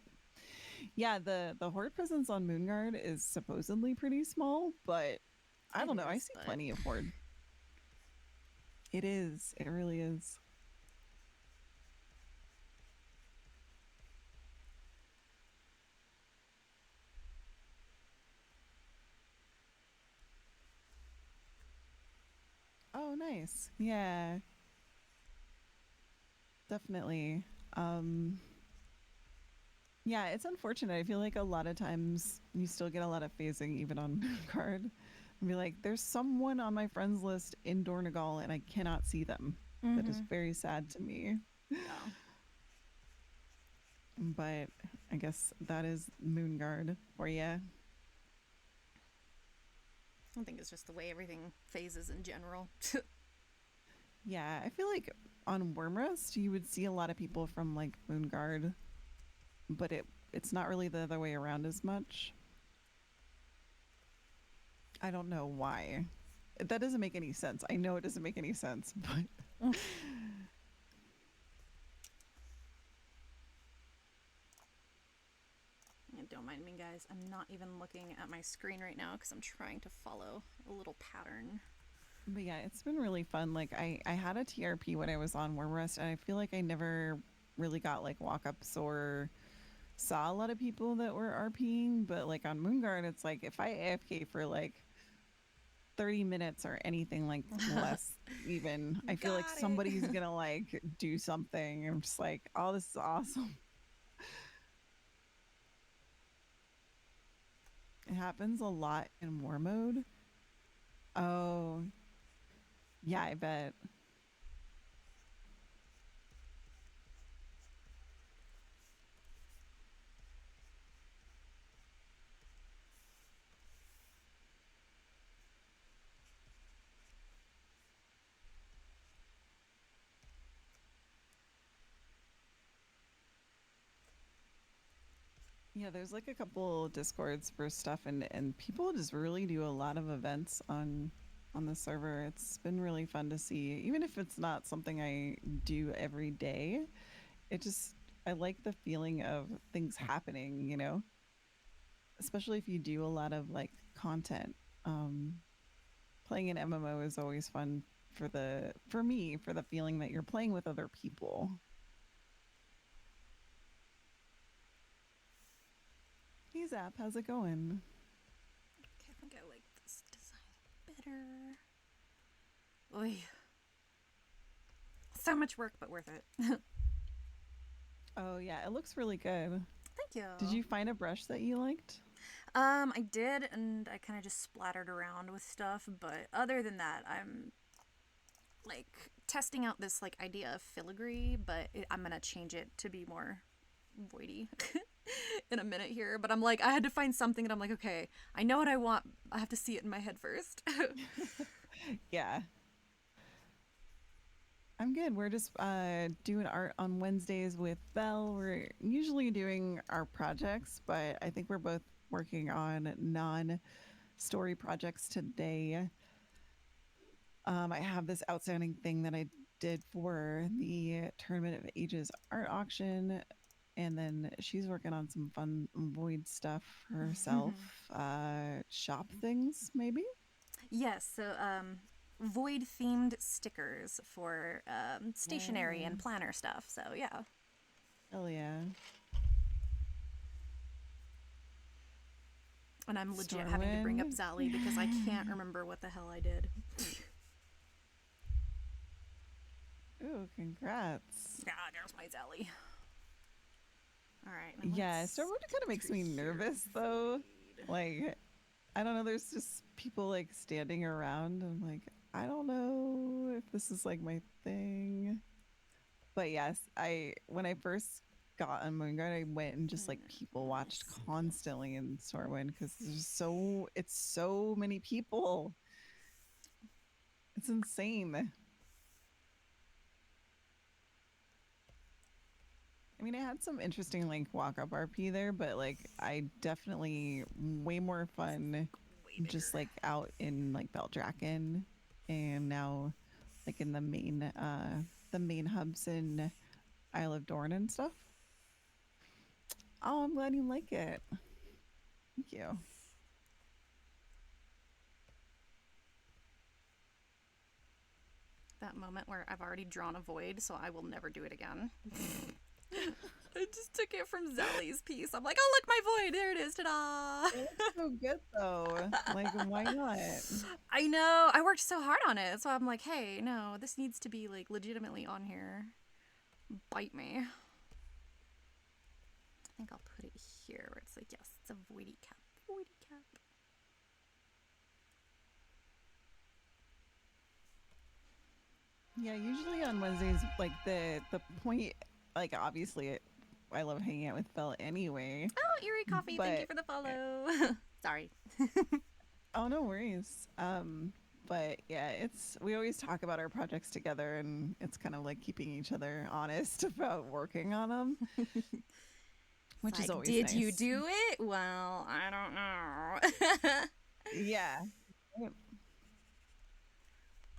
yeah, the horde presence on Moonguard is supposedly pretty small, but I It don't know. I is, see but plenty of horde. It is. It really is. Oh, nice. Yeah, definitely. Um, yeah, it's unfortunate. I feel like a lot of times you still get a lot of phasing even on Moonguard. And be like, there's someone on my friends list in Dornegal and I cannot see them. That is mm-hmm. very sad to me. Yeah. But I guess that is Moonguard for you. I think it's just the way everything phases in general. Yeah, I feel like on Wormrest you would see a lot of people from like Moonguard, but it's not really the other way around as much. I don't know why. That doesn't make any sense. I know it doesn't make any sense, but Yeah, don't mind me, guys. I'm not even looking at my screen right now because I'm trying to follow a little pattern. yeah, it's been really fun. Like I had a TRP when I was on Wormrest, and I feel like I never really got like walk-ups or saw a lot of people that were RPing, but like on Moonguard it's like if I AFK for like 30 minutes or anything like less even, I feel like Got it. somebody's gonna like do something. I'm just like, oh, this is awesome. It happens a lot in war mode. Oh, yeah, I bet. Yeah, there's like a couple discords for stuff, and people just really do a lot of events on the server. It's been really fun to see, even if it's not something I do every day. It just, I like the feeling of things happening, especially if you do a lot of like content. Um, Playing an MMO is always fun for me, for the feeling that you're playing with other people. Hey Zap, how's it going? Okay, I think I like this design better. Oy. So much work, but worth it. Oh yeah, it looks really good. Thank you. Did you find a brush that you liked? I did, and I kind of just splattered around with stuff, but other than that, I'm like testing out this like idea of filigree, but I'm gonna change it to be more voidy in a minute here. But I'm like, I had to find something, and I'm like, okay, I know what I want. I have to see it in my head first. Yeah. I'm good. We're just doing art on Wednesdays with Belle. We're usually doing our projects, but I think we're both working on non-story projects today. I have this outstanding thing that I did for the Tournament of Ages art auction, and then she's working on some fun void stuff for herself. Shop things, maybe? Yes, so void themed stickers for stationery and Yeah. planner stuff. So yeah. Hell yeah. And I'm legit having to bring up Stormwind. Zally because I can't remember what the hell I did. Ooh, congrats. Ah, there's my Zally. All right. Yeah, Stormwind kind of makes me nervous though. Like, I don't know, there's just people like standing around. I'm like, I don't know if this is like my thing. But yes, I when I first got on Moonguard, I went and just like people watched constantly in Stormwind because it's so many people. It's insane. I mean, I had some interesting like walk up RP there, but like I definitely way more fun Way just bigger. like out in like Beldraken and now like in the main hubs in Isle of Dorn and stuff. Oh, I'm glad you like it. Thank you. That moment where I've already drawn a void, so I will never do it again. I just took it from Zelly's piece. I'm like, oh, look, my void. There it is. Ta-da. It looks so good though. Like, why not? I know. I worked so hard on it. So I'm like, hey, no, this needs to be like legitimately on here. Bite me. I think I'll put it here where it's like, yes, it's a voidy cap. Voidy cap. Yeah, usually on Wednesdays, like the point, like obviously, I love hanging out with Phil anyway, Oh, Eerie Coffee, thank you but for the follow. Sorry. oh no worries. But yeah, it's we always talk about our projects together, and it's kind of like keeping each other honest about working on them, It's which is like, always did you nice. do it? Well, I don't know. Yeah.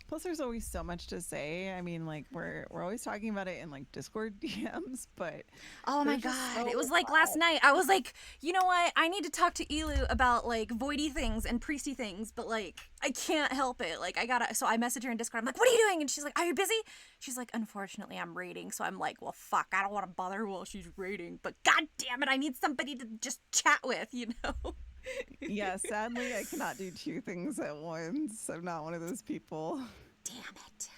Plus, there's always so much to say. I mean, like we're always talking about it in like Discord DMs, but Oh my there's just god. It so was like last night. I was like, you know what? I need to talk to Elu about like voidy things and priesty things, but like I can't help it. Like I gotta so I message her in Discord. I'm like, what are you doing? And she's like, are you busy? She's like, unfortunately I'm raiding. So I'm like, well fuck, I don't wanna bother her while she's raiding. But god damn it, I need somebody to just chat with, you know? yeah. Sadly, I cannot do two things at once. I'm not one of those people. Damn it.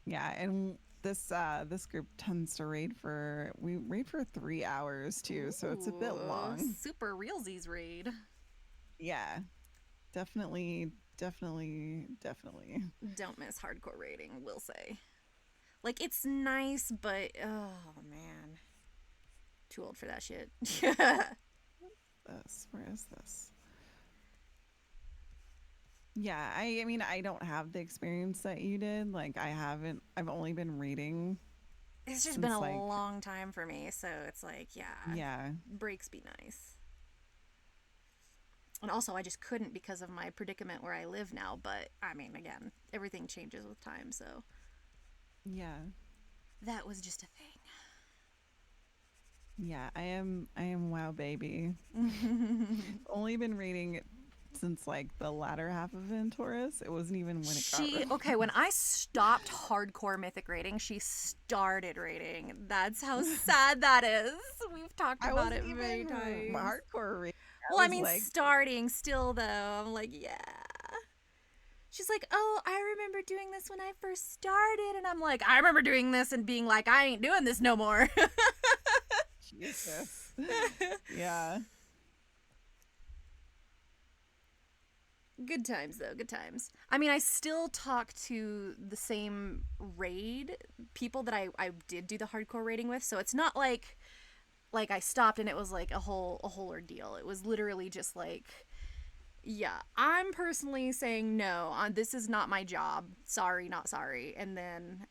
Yeah, and this group tends to raid for 3 hours too, so it's a bit Ooh, long. super realsies raid. Yeah, definitely. Don't miss hardcore raiding, will say. Like it's nice, but oh man. Too old for that shit. Where is this? Yeah, I mean I don't have the experience that you did. Like I haven't. I've only been reading It's just been since a like long time for me, so it's like, yeah, yeah, breaks be nice. And also, I just couldn't because of my predicament where I live now. But I mean, again, everything changes with time, so yeah, that was just a yeah. I am WoW baby. thing. Only been reading since like the latter half of Venturus. It wasn't even when it got She okay, when I stopped hardcore mythic rating, she started rating. That's how sad that is. We've talked I about wasn't it many even times. hardcore reading. Well, I I was mean, like, starting still though. I'm like, yeah. She's like, oh, I remember doing this when I first started, and I'm like, I remember doing this and being like, I ain't doing this no more. Jesus. Yeah. Good times though, good times. I mean, I still talk to the same raid people that I did do the hardcore raiding with, so it's not like I stopped and it was like a whole ordeal. It was literally just like, yeah, I'm personally saying no. This is not my job. Sorry, not sorry. And then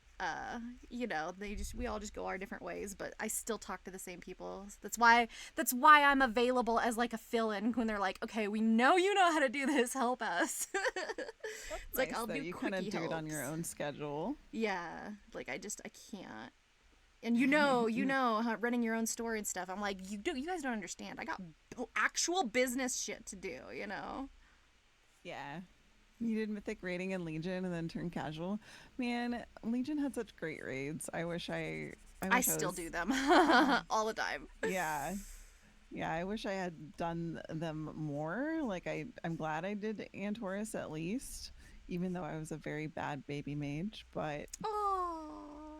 we all just go our different ways, but I still talk to the same people. That's why I'm available as like a fill-in when they're like, "Okay, we know you know how to do this. Help us." That's It's like nice I'll that do you kind of quickie do it on your helps. own schedule. Yeah, like I can't. And you know how running your own store and stuff. I'm like, you guys don't understand. I got actual business shit to do, you know. Yeah. You did Mythic raiding and Legion and then turned casual. Man, Legion had such great raids. I I wish I still was do them all the time. yeah. Yeah, I wish I had done them more. Like I'm glad I did Antorus at least, even though I was a very bad baby mage, but Oh,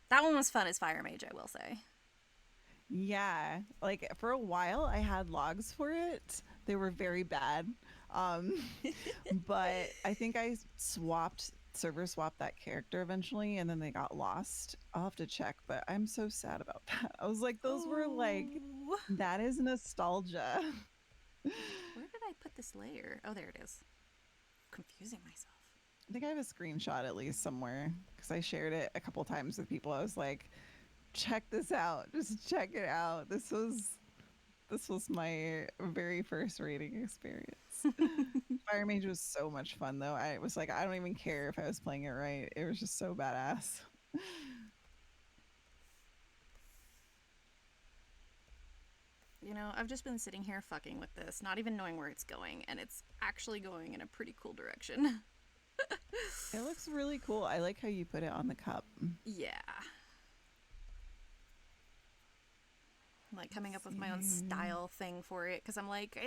that one was fun as Fire Mage, I will say. yeah, like for a while I had logs for it. They were very bad. Um but I think I server swapped that character eventually and then they got lost. I'll have to check, but I'm so sad about that. I was like those were like Oh, that is nostalgia. where did I put this layer? Oh, there it is. confusing myself. I think I have a screenshot at least somewhere because I shared it a couple times with people. I was like, check this out. Just check it out. This was my very first raiding experience. Fire Mage was so much fun though. I was like, I don't even care if I was playing it right. It was just so badass. You know, I've just been sitting here fucking with this, not even knowing where it's going, and it's actually going in a pretty cool direction. It looks really cool. I like how you put it on the cup. Yeah. Like coming up with my own style thing for it, because I'm like,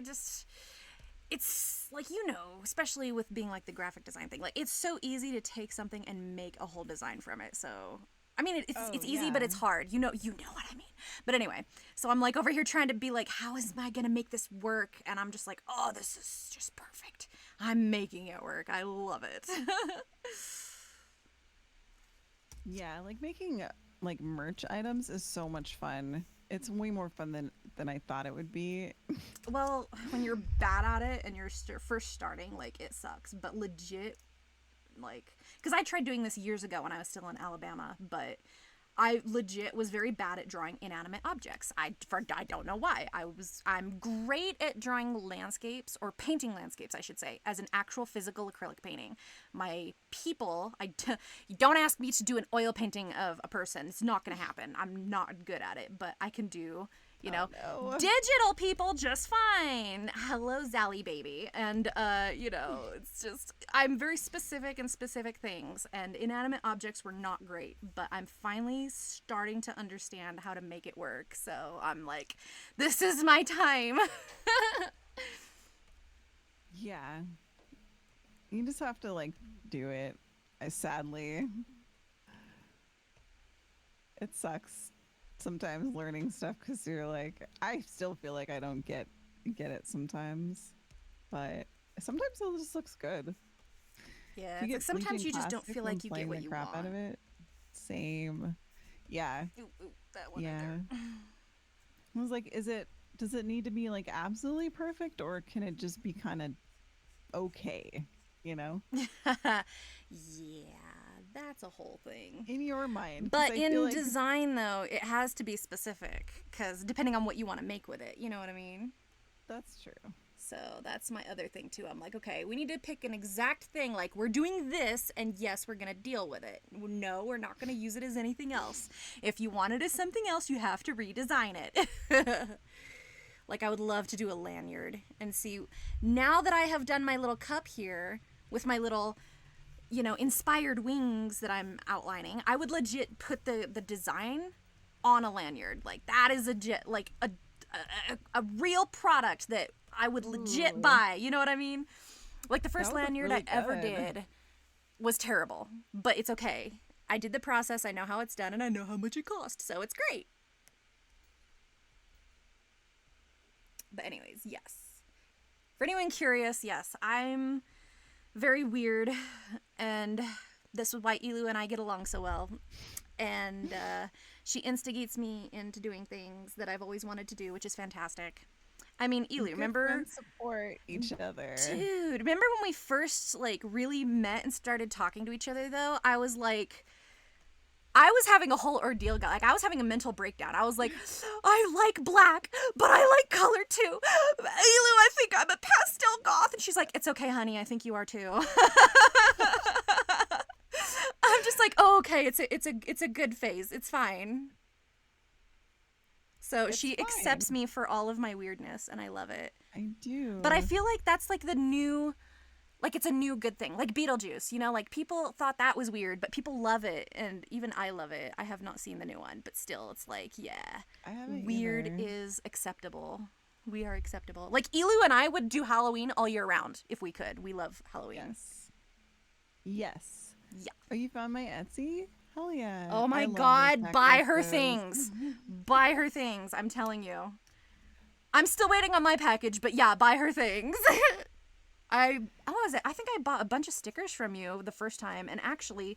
it's like, you know, especially with being like the graphic design thing, like it's so easy to take something and make a whole design from it. So I mean, it's easy, but it's hard. You know what I mean. But anyway, so I'm like over here trying to be like, how is I gonna make this work? And I'm just like, oh, this is just perfect. I'm making it work. I love it. Yeah, like making like merch items is so much fun. It's way more fun than I thought it would be. Well, when you're bad at it and you're first starting, like it sucks. But legit, like, because I tried doing this years ago when I was still in Alabama, but I legit was very bad at drawing inanimate objects. I don't know why. I'm great at drawing landscapes, or painting landscapes, I should say, as an actual physical acrylic painting. My people, you don't ask me to do an oil painting of a person. It's not going to happen. I'm not good at it, but I can do, you know, digital people just fine. Hello, Zally baby. And, you know, it's just, I'm very specific in specific things, and inanimate objects were not great, but I'm finally starting to understand how to make it work. So I'm like, this is my time. Yeah. You just have to like do it. Sadly, it sucks sometimes learning stuff because you're like, I still feel like I don't get it sometimes, but sometimes it just looks good. Yeah, it's like sometimes you just don't feel like you get what you want out of it. Same. Yeah. Ooh, that one Yeah. right there. I was like, does it need to be like absolutely perfect, or can it just be kind of okay, you know? Yeah, that's a whole thing. In your mind. But in design, though, it has to be specific, because depending on what you want to make with it, you know what I mean? That's true. So that's my other thing, too. I'm like, okay, we need to pick an exact thing, like, we're doing this, and yes, we're going to deal with it. No, we're not going to use it as anything else. If you want it as something else, you have to redesign it. Like, I would love to do a lanyard and see, now that I have done my little cup here with my little, you know, inspired wings that I'm outlining, I would legit put the design on a lanyard. Like, that is a real product that I would legit buy. You know what I mean? Like, the first lanyard I ever did was terrible, but it's okay. I did the process, I know how it's done, and I know how much it cost, so it's great. But anyways, yes. For anyone curious, yes, I'm very weird, and this is why 𝐒𝐤 and I get along so well. And she instigates me into doing things that I've always wanted to do, which is fantastic. I mean, 𝐒𝐤, remember? Support each other. Dude, remember when we first, like, really met and started talking to each other, though? I was like, I was having a whole ordeal. Like, I was having a mental breakdown. I was like, I like black, but I like color too. 𝐒𝐤, I think I'm a pastel goth. And she's like, it's okay, honey. I think you are too. I'm just like, oh, okay. It's a good phase. It's fine. So she accepts me for all of my weirdness, and I love it. I do. But I feel like that's like the new, like, it's a new good thing. Like Beetlejuice, you know, like, people thought that was weird, but people love it, and even I love it. I have not seen the new one, but still, it's like, yeah, I haven't weird either. is acceptable. We are acceptable. Like, 𝐒𝐤 and I would do Halloween all year round if we could. We love Halloween. Yes. Yeah. Oh, you found my Etsy? Hell yeah. Oh my God, buy her things. Buy her things, I'm telling you. I'm still waiting on my package, but yeah, buy her things. I think I bought a bunch of stickers from you the first time, and actually,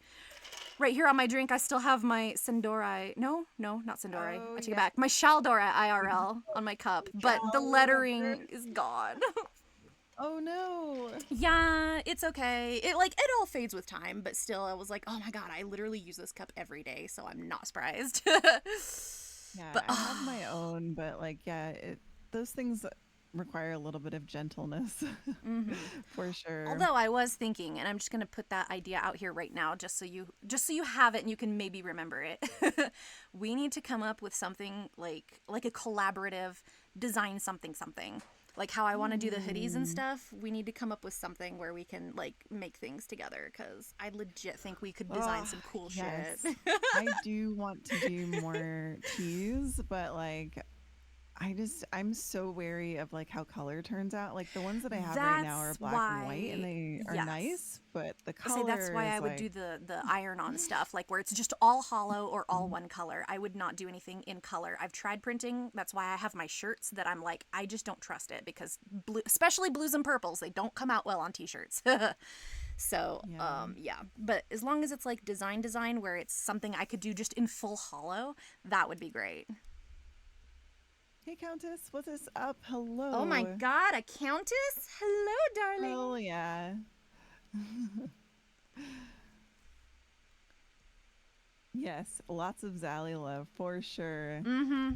right here on my drink, I still have my Sandori. No, not Sandori. I take it back. My Shaldora IRL on my cup, but the lettering is gone. Oh no. Yeah, it's okay. It all fades with time, but still I was like, oh my god, I literally use this cup every day, so I'm not surprised. Yeah, But I have my own, but like, yeah, those things require a little bit of gentleness for sure. although I was thinking, and I'm just gonna put that idea out here right now, just so you have it and you can maybe remember it. We need to come up with something like a collaborative design something. Like how I want to do the hoodies and stuff. We need to come up with something where we can like make things together, because I legit think we could design some cool Yes. shit. I do want to do more teas, but like I'm so wary of like how color turns out. Like the ones that I have right now are That's black and white and why, they are yes. nice, but the Say that's color why is I would do like the iron on stuff, like where it's just all hollow or all one color. I would not do anything in color. I've tried printing. That's why I have my shirts that I'm like, I just don't trust it, because blue, especially blues and purples, they don't come out well on t-shirts. So, yeah. yeah. But as long as it's like design where it's something I could do just in full hollow, that would be great. Hey Countess, what is up? Oh my Hello. god, a countess? Hello, darling. Hell yeah. Yes, lots of Zally love for sure.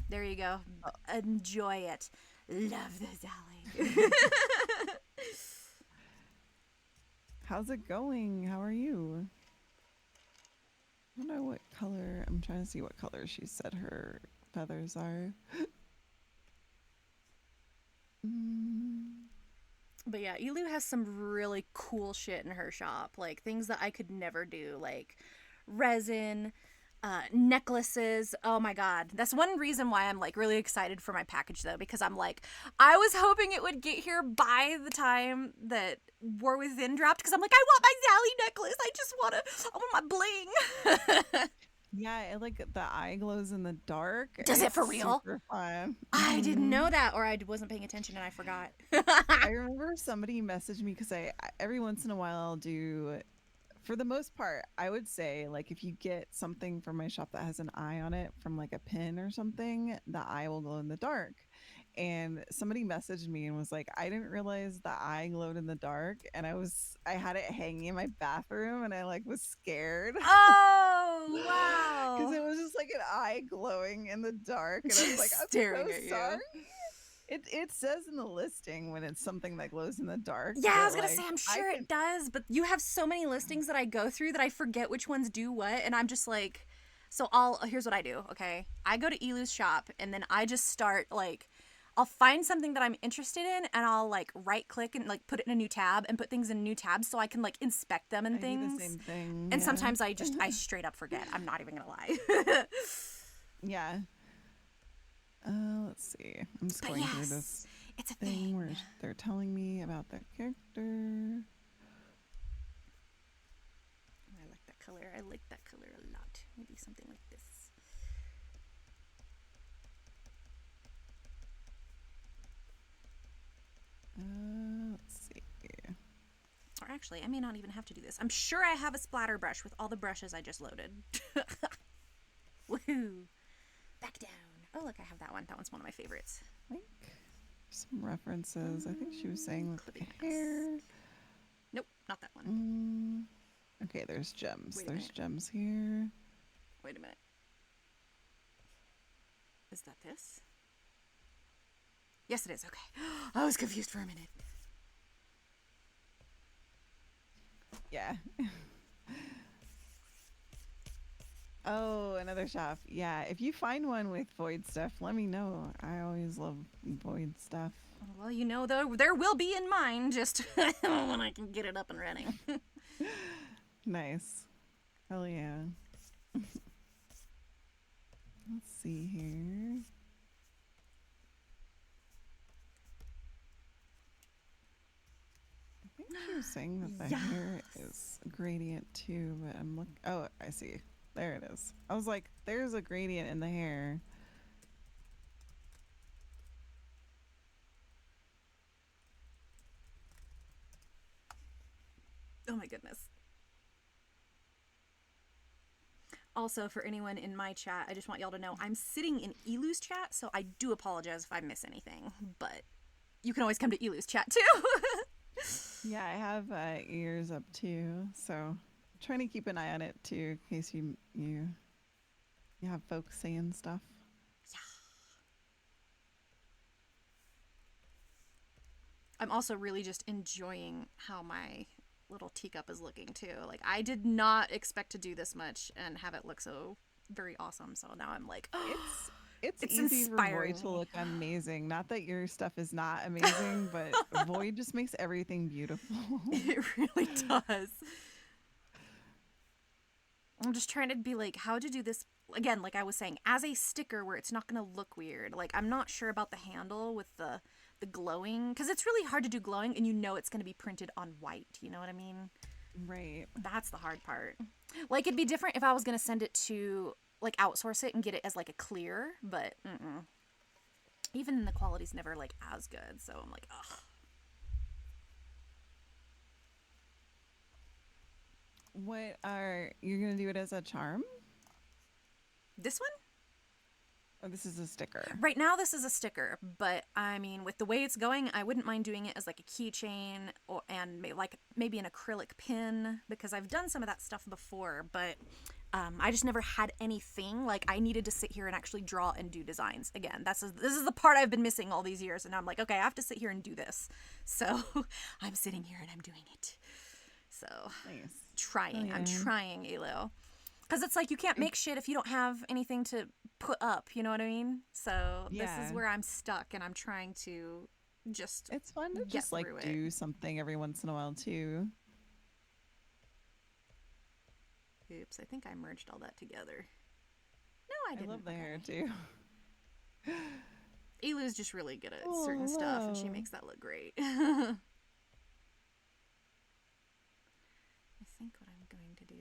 There you go. Enjoy it. Love the Zally. How's it going? How are you? I don't know what color. I'm trying to see what color she said her feathers are. But yeah, Elu has some really cool shit in her shop. Like things that I could never do. Like resin, necklaces. Oh my god. That's one reason why I'm like really excited for my package though, because I'm like, I was hoping it would get here by the time that War Within dropped, because I'm like, I want my Zally necklace. I want my bling. Yeah, like the eye glows in the dark. Does it It's for real? super fun. I didn't know that, or I wasn't paying attention and I forgot. I remember somebody messaged me because every once in a while I'll do, for the most part, I would say like if you get something from my shop that has an eye on it from like a pin or something, the eye will glow in the dark. And somebody messaged me and was like, I didn't realize the eye glowed in the dark, and I had it hanging in my bathroom, and I like was scared Oh, because wow. it was just like an eye glowing in the dark, and I was like, Just I'm staring so at sorry. you. It says in the listing when it's something that glows in the dark, Yeah, I but was gonna say, like I'm I sure can it does, but you have so many listings that I go through that I forget which ones do what, and I'm just like, so here's what I do, okay? I go to Elu's shop, and then I just start, like, I'll find something that I'm interested in, and I'll, like, right-click and, like, put it in a new tab, and put things in a new tab so I can, like, inspect them and I do the things. same thing. And Yeah. sometimes I straight up forget. I'm not even gonna lie. Yeah. Let's see. I'm just But going through yes, this it's a thing where thing. they're telling me about that character. I like that color. I like that color a lot. Maybe something like this. Let's see. Or actually, I may not even have to do this. I'm sure I have a splatter brush with all the brushes I just loaded. Woohoo! Back down. Oh, look, I have that one. That one's one of my favorites. I think some references. I think she was saying with the Clipping hair. mask. Nope, not that one. Okay, there's gems. Wait a There's minute. gems here. Wait a minute. Is that this? Yes, it is. Okay. I was confused for a minute. Yeah. Oh, another shop. Yeah, if you find one with void stuff, let me know. I always love void stuff. Well, you know, though, there will be in mine just when I can get it up and running. Nice. Hell yeah. Let's see here. I think she was saying that the hair is a gradient too, but I'm looking. Oh, I see. There it is. I was like, there's a gradient in the hair. Oh my goodness. Also, for anyone in my chat, I just want y'all to know I'm sitting in Elu's chat, so I do apologize if I miss anything, but you can always come to Elu's chat too. Yeah, I have ears up too, so trying to keep an eye on it too, in case you have folks saying stuff. I'm also really just enjoying how my little teacup is looking too. Like I did not expect to do this much and have it look so very awesome. So now I'm like, It's it's it's easy for Void inspiring to me. look amazing. Not that your stuff is not amazing, but Void just makes everything beautiful. It really does. I'm just trying to be like how to do this again, like I was saying, as a sticker where it's not going to look weird. Like I'm not sure about the handle with the glowing because it's really hard to do glowing and you know it's going to be printed on white. You know what I mean? Right. That's the hard part. Like it'd be different if I was going to send it to like outsource it and get it as like a clear, but even then the quality's never like as good. So I'm like, ugh. What are you're gonna do it as a charm? This one? Or this is a sticker? Right now, this is a sticker, but I mean, with the way it's going, I wouldn't mind doing it as like a keychain or and like maybe an acrylic pin because I've done some of that stuff before, but I just never had anything like I needed to sit here and actually draw and do designs. Again, this is the part I've been missing all these years, and I'm like, okay, I have to sit here and do this. So I'm sitting here and I'm doing it. So Nice. Oh, trying, I'm yeah. trying, Elo. Because it's like you can't make shit if you don't have anything to put up, you know what I mean? So this is Yeah. where I'm stuck and I'm trying to just It's fun to get just like through it. do something every once in a while too. Oops, I think I merged all that together. No, I I didn't. love the hair Okay. too. Elu's just really good at Oh, certain stuff and she hello. makes that look great. I think what I'm going to do,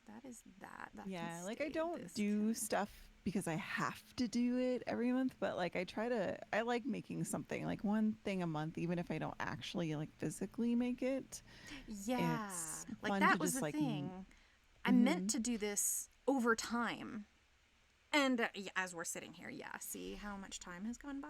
that is that. That can Yeah, like I stay don't this do time. stuff because I have to do it every month, but like I like making something like one thing a month, even if I don't actually like physically make it. Yeah, It's like fun to that was just the like, thing. I meant mm-hmm. to do this over time. And yeah, as we're sitting here, yeah, see how much time has gone by?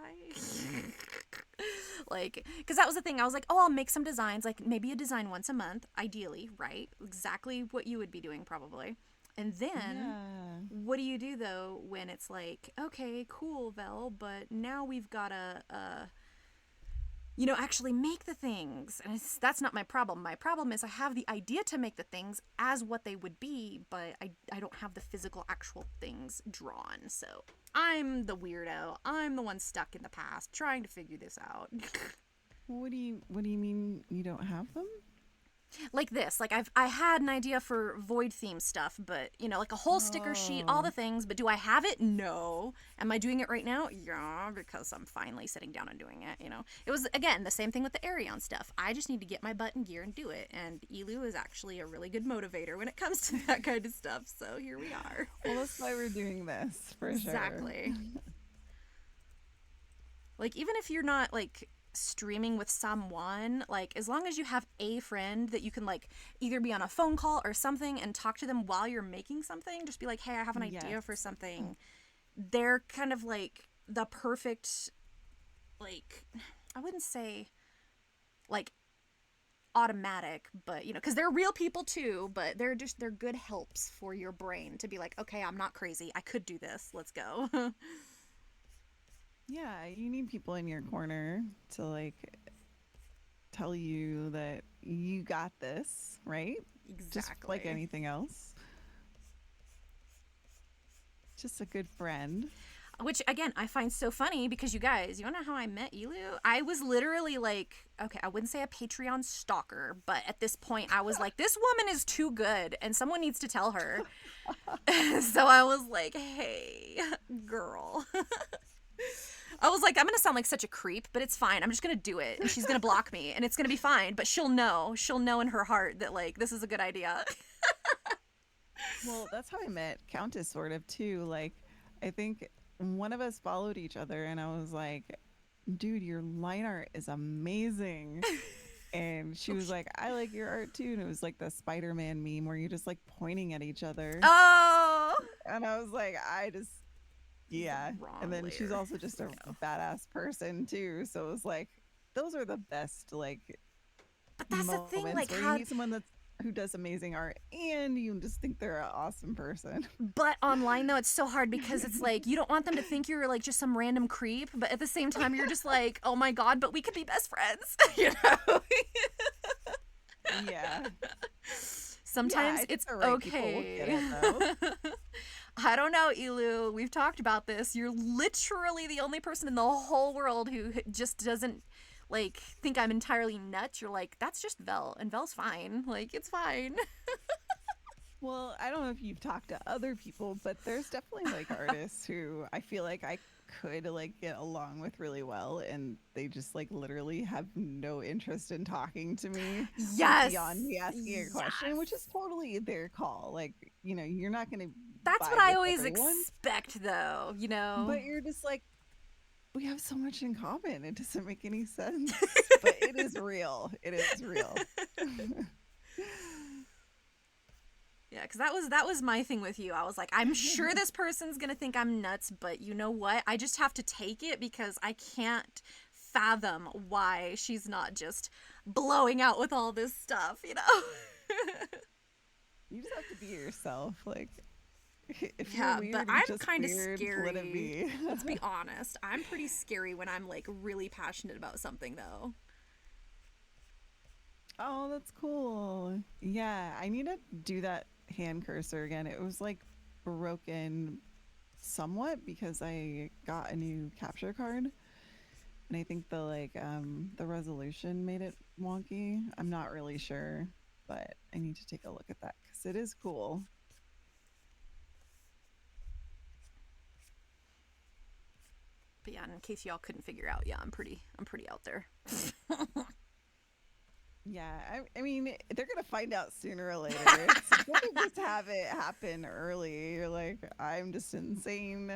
Like, because that was the thing. I was like, oh, I'll make some designs, like maybe a design once a month, ideally, right? Exactly what you would be doing, probably. And then, Yeah. what do you do though when it's like, okay, cool, Vel, but now we've got to actually make the things. And that's not my problem. My problem is I have the idea to make the things as what they would be, but I don't have the physical actual things drawn. So I'm the weirdo. I'm the one stuck in the past trying to figure this out. What do you mean you don't have them? Like this, like I had an idea for void theme stuff, but like a whole sticker sheet, all the Oh. things, but do I have it? No. Am I doing it right now? Yeah, because I'm finally sitting down and doing it. It was again the same thing with the Arion stuff. I just need to get my butt in gear and do it, and Elu is actually a really good motivator when it comes to that kind of stuff, so here we are. Well, that's why we're doing this for sure. Exactly. Like even if you're not like streaming with someone, like as long as you have a friend that you can like either be on a phone call or something and talk to them while you're making something, just be like, hey, I have an idea for Yes. something. They're kind of like the perfect, like, I wouldn't say like automatic, but because they're real people too, but they're good helps for your brain to be like, okay, I'm not crazy, I could do this, let's go. Yeah, you need people in your corner to like tell you that you got this, right? Just like Exactly. anything else. Just a good friend. Which again I find so funny because you guys, you wanna know how I met Elu? I was literally like, okay, I wouldn't say a Patreon stalker, but at this point I was like, this woman is too good and someone needs to tell her. So I was like, hey, girl. I was like, I'm gonna sound like such a creep, but it's fine. I'm just gonna do it, and she's gonna block me, and it's gonna be fine. But she'll know. She'll know in her heart that like this is a good idea. Well, that's how I met Countess, sort of too. Like, I think one of us followed each other, and I was like, dude, your line art is amazing. And she was like, I like your art too. And it was like the Spider Man meme where you're just like pointing at each other. Oh, And I was like, the yeah. And wrong then she's layer. also just Here a we go. badass person too. So it was like, those are the best, like, But that's the thing, moments like where you how meet someone who does amazing art and you just think they're an awesome person. but online though it's so hard because it's like you don't want them to think you're like just some random creep, but at the same time you're just like, "Oh my god, but we could be best friends." You know? Yeah. Sometimes I think it's the right people will get okay. it though. I don't know, Elu. We've talked about this. You're literally the only person in the whole world who just doesn't like think I'm entirely nuts. You're like, that's just Vel, and Vel's fine. Like, it's fine. Well, I don't know if you've talked to other people, but there's definitely like artists who I feel like I could like get along with really well, and they just like literally have no interest in talking to me Yes. beyond me asking a question, which is totally their call. Like, you're not going to That's what vibe I with always everyone, expect, though. You know. but you're just like, we have so much in common. It doesn't make any sense, but it is real. It is real. Yeah, because that was my thing with you. I was like, I'm sure this person's gonna think I'm nuts, but you know what? I just have to take it because I can't fathom why she's not just blowing out with all this stuff, you know? You just have to be yourself. Like, if Yeah, you're weird, but you're I'm just kind of weird. Let it scary. be. Let's be honest. I'm pretty scary when I'm like really passionate about something, though. Oh, that's cool. Yeah, I need to do that hand cursor again. It was like broken somewhat because I got a new capture card, and I think the resolution made it wonky. I'm not really sure, but I need to take a look at that because it is cool. But yeah, in case y'all couldn't figure out, yeah, I'm pretty out there. Yeah, I mean, they're gonna find out sooner or later. It's better just have it happen early. You're like, I'm just insane.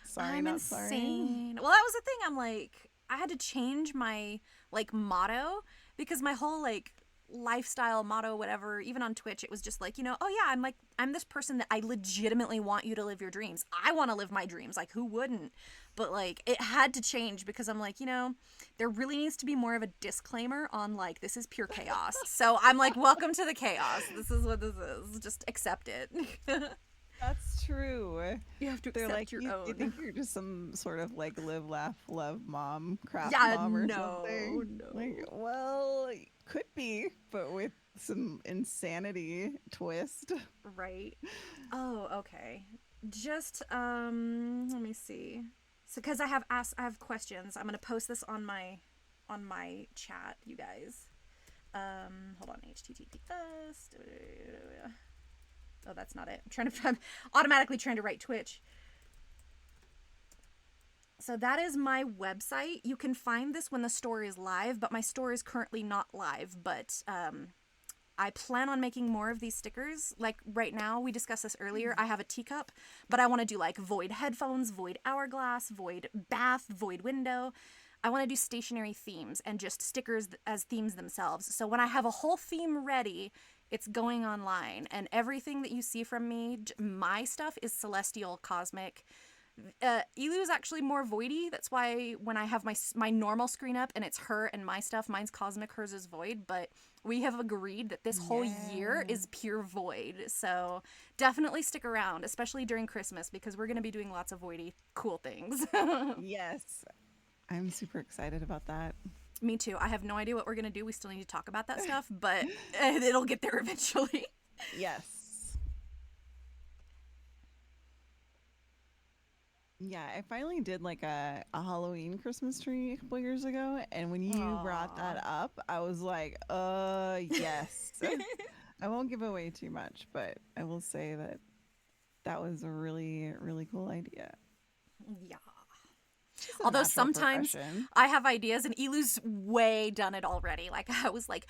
Sorry, I'm not sorry. insane. Well, that was the thing. I'm like, I had to change my like motto because my whole like lifestyle motto, whatever, even on Twitch, it was just like, oh yeah, I'm this person that I legitimately want you to live your dreams. I want to live my dreams. Like, who wouldn't? But like, it had to change because I'm like, there really needs to be more of a disclaimer on like, this is pure chaos. So I'm like, welcome to the chaos. This is what this is. Just accept it. That's true. You have to They're accept like, your you own. think you're just some sort of like live, laugh, love mom, craft Yeah, mom or no, something. no. Like, well, could be, but with some insanity twist. Right. Oh, okay. Just let me see. So cuz I have questions. I'm going to post this on my chat, you guys. Hold on. HTTPS. Oh, that's not it. I'm automatically trying to write Twitch. So that is my website. You can find this when the store is live, but my store is currently not live, but I plan on making more of these stickers. Like right now, we discussed this earlier, I have a teacup, but I want to do like void headphones, void hourglass, void bath, void window. I want to do stationary themes and just stickers as themes themselves. So when I have a whole theme ready, it's going online, and everything that you see from me, my stuff is celestial, cosmic. Elu is actually more voidy. That's why when I have my normal screen up and it's her and my stuff, mine's cosmic, hers is void. But we have agreed that this whole year is pure void. So definitely stick around, especially during Christmas, because we're going to be doing lots of voidy cool things. Yes. I'm super excited about that. Me too. I have no idea what we're going to do. We still need to talk about that stuff, but it'll get there eventually. Yes. Yeah, I finally did like a Halloween Christmas tree a couple years ago, and when you brought that up, I was like, yes. I won't give away too much, but I will say that that was a really, really cool idea. Yeah. Just a Although natural sometimes progression. I have ideas and Elu's way done it already. Like I was like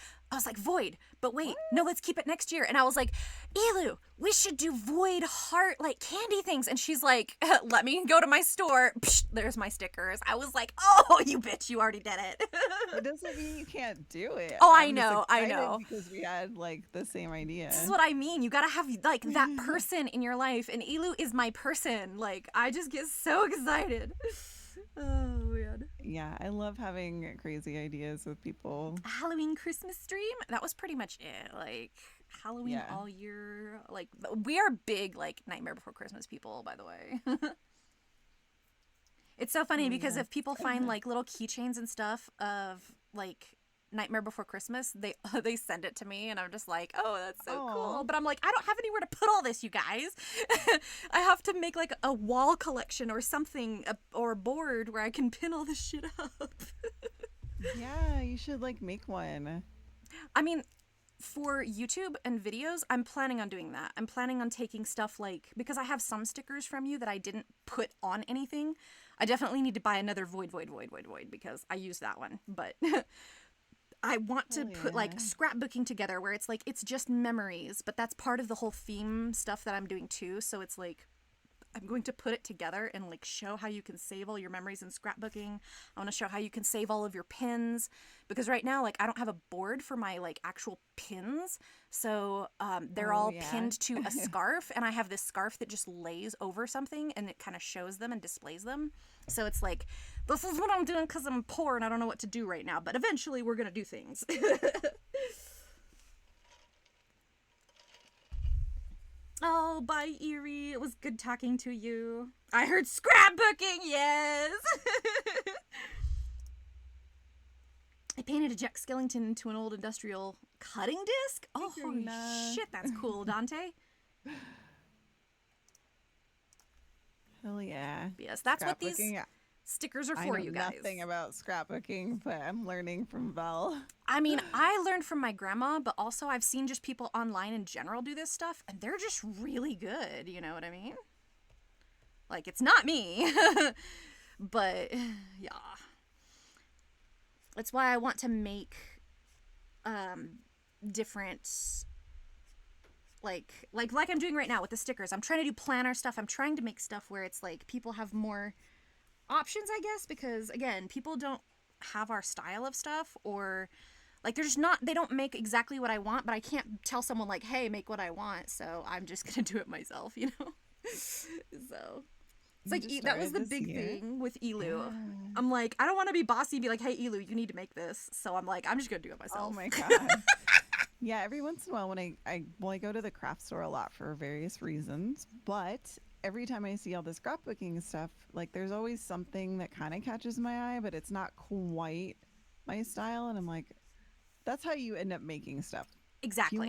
void, but wait, no, let's keep it next year. And I was like, Elu, we should do void heart like candy things. And she's like, let me go to my store. Psh, there's my stickers. I was like, oh, you bitch, you already did it. It doesn't mean you can't do it. Oh, I'm just I excited know. because we had like the same idea. This is what I mean. You gotta have like that person in your life, and Elu is my person. Like I just get so excited. Oh yeah. bad. Yeah, I love having crazy ideas with people. Halloween Christmas stream, that was pretty much it. Like Halloween Yeah. all year. Like we are big like Nightmare Before Christmas people, by the way. It's so funny Oh, because yes. if people find like little keychains and stuff of like Nightmare Before Christmas, they they send it to me, and I'm just like, oh, that's so cool. Oh, But I'm like, I don't have anywhere to put all this, you guys. I have to make like a wall collection or something, or a board where I can pin all this shit up. yeah, you should like make one. I mean, for YouTube and videos, I'm planning on doing that. I'm planning on taking stuff like, because I have some stickers from you that I didn't put on anything. I definitely need to buy another void because I used that one. But I want to Oh, put yeah. like scrapbooking together where it's like, it's just memories, but that's part of the whole theme stuff that I'm doing too. So it's like, I'm going to put it together and like show how you can save all your memories in scrapbooking. I want to show how you can save all of your pins, because right now like I don't have a board for my like actual pins, so they're Oh, all yeah. pinned to a scarf, and I have this scarf that just lays over something and it kind of shows them and displays them. So it's like, this is what I'm doing because I'm poor and I don't know what to do right now, but eventually we're gonna do things. Oh, bye, Erie. It was good talking to you. I heard scrapbooking, yes! I painted a Jack Skellington into an old industrial cutting disc? Oh, holy Karina. shit, that's cool, Dante. Hell yeah. Yes, that's what these Scrapbooking. stickers are I for, know you guys. nothing about scrapbooking, but I'm learning from Vel. I mean, I learned from my grandma, but also I've seen just people online in general do this stuff, and they're just really good, you know what I mean? Like, it's not me, but yeah. That's why I want to make different, like I'm doing right now with the stickers. I'm trying to do planner stuff. I'm trying to make stuff where it's like people have more options, I guess, because again, people don't have our style of stuff, or like they're just not, they don't make exactly what I want, but I can't tell someone like, hey, make what I want, so I'm just gonna do it myself, you know. So it's like that was the big thing with 𝐒𝐤𝐤. Yeah. I'm like, I don't want to be bossy and be like, hey, 𝐒𝐤𝐤, you need to make this, so I'm like, I'm just gonna do it myself. Oh my god. Yeah, every once in a while when I go to the craft store a lot for various reasons, but every time I see all this scrapbooking stuff, like there's always something that kind of catches my eye, but it's not quite my style, and I'm like, that's how you end up making stuff. Exactly.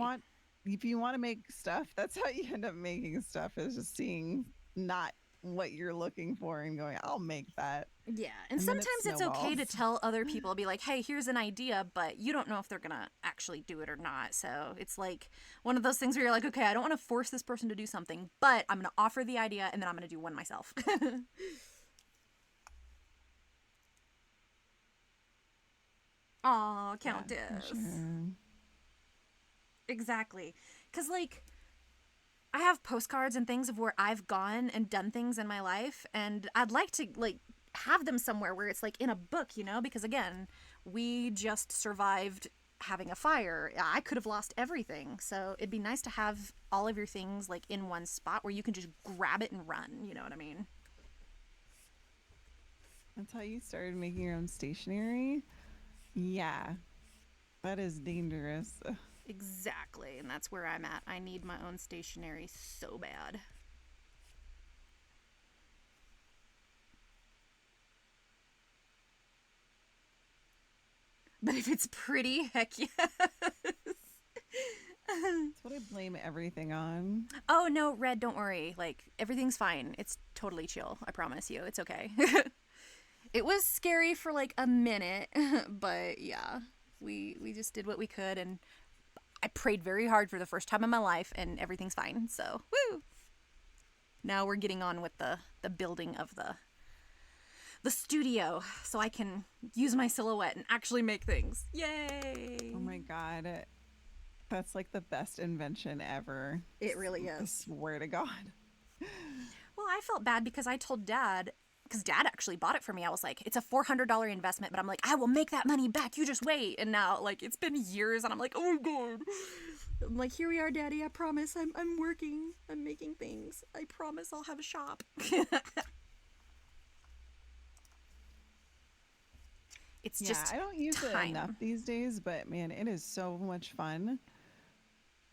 If you want to make stuff, that's how you end up making stuff, is just seeing not what you're looking for and going, I'll make that. Yeah, and And then it sometimes it's okay to snowballs. tell other people, be like, hey, here's an idea, but you don't know if they're gonna actually do it or not. So it's like one of those things where you're like, okay, I don't want to force this person to do something, but I'm gonna offer the idea and then I'm gonna do one myself. Aw, Yeah, Countess. for sure. Exactly. Because, like, I have postcards and things of where I've gone and done things in my life, and I'd like to, like, have them somewhere where it's, like, in a book, you know? Because, again, we just survived having a fire. I could have lost everything. So it'd be nice to have all of your things, like, in one spot where you can just grab it and run. You know what I mean? That's how you started making your own stationery? Yeah, that is dangerous. Exactly. And that's where I'm at. I need my own stationery so bad. But if it's pretty, heck yes. That's what I blame everything on. Oh, no, Red, don't worry. Like, everything's fine. It's totally chill. I promise you. It's okay. It was scary for like a minute, but yeah, we just did what we could, and I prayed very hard for the first time in my life, and everything's fine. So, woo! Now we're getting on with the building of the studio, so I can use my silhouette and actually make things. Yay! Oh my god. That's like the best invention ever. It really I is. swear to God. Well, I felt bad because I told Dad, because Dad actually bought it for me. I was like, it's a $400 investment, but I'm like, I will make that money back. You just wait. And now, like, it's been years, and I'm like, oh my God. I'm like, here we are, Daddy. I promise. I'm working. I'm making things. I promise I'll have a shop. It's Yeah, just I don't use it enough time. these days, but man, it is so much fun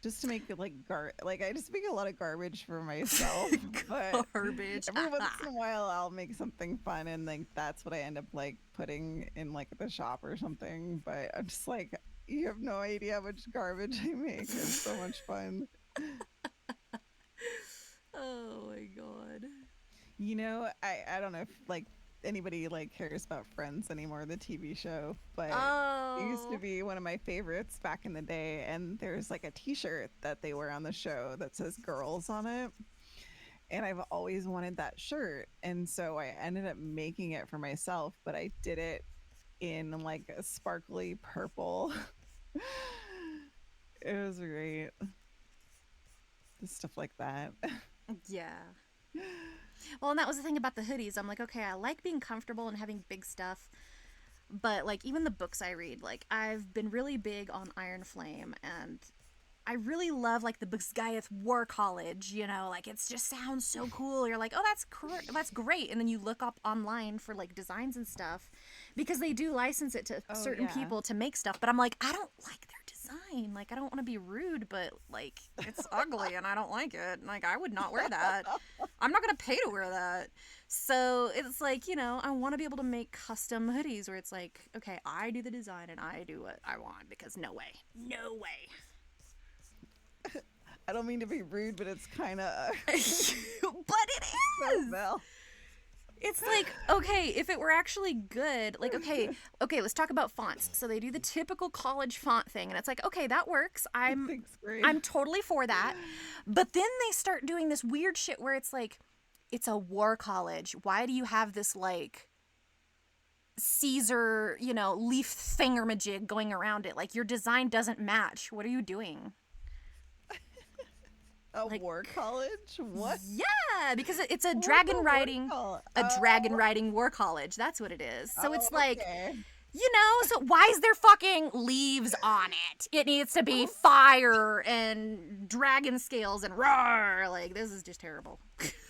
just to make it like like I just make a lot of garbage for myself, but Garbage. every once in a while I'll make something fun and like that's what I end up like putting in like the shop or something, but I'm just like you have no idea how much garbage I make. It's so much fun. Oh my god. I don't know if like anybody like cares about Friends anymore, the TV show, but it used to Oh. be one of my favorites back in the day. And there's like a T-shirt that they wear on the show that says "girls" on it, and I've always wanted that shirt, and so I ended up making it for myself. But I did it in like a sparkly purple. It was great. Just stuff like that. Yeah. Well, and that was the thing about the hoodies. I'm like, okay, I like being comfortable and having big stuff, but like even the books I read, like I've been really big on Iron Flame, and I really love like the books Gaiath War College, you know, like it's just sounds so cool. You're like, oh, that's great, and then you look up online for like designs and stuff because they do license it to Oh certain yeah. people to make stuff. But I'm like, I don't like their design. Like I don't want to be rude, but like it's ugly and I don't like it. Like I would not wear that. I'm not gonna pay to wear that. So it's like, I want to be able to make custom hoodies where it's like, okay, I do the design and I do what I want because no way, no way. I don't mean to be rude, but it's kind of But it so is. Mel. It's like, okay, if it were actually good, like, okay, let's talk about fonts. So they do the typical college font thing, and it's like, okay, that works. Sixth grade. I'm totally for that. But then they start doing this weird shit where it's like, it's a war college. Why do you have this like Caesar, leaf thingamajig going around it? Like your design doesn't match. What are you doing? A Like, war college? What? yeah, because it's a What's dragon a war riding, college? war college. That's what it is. So it's like, Okay. so why is there fucking leaves on it? It needs to be fire and dragon scales and roar. Like, this is just terrible.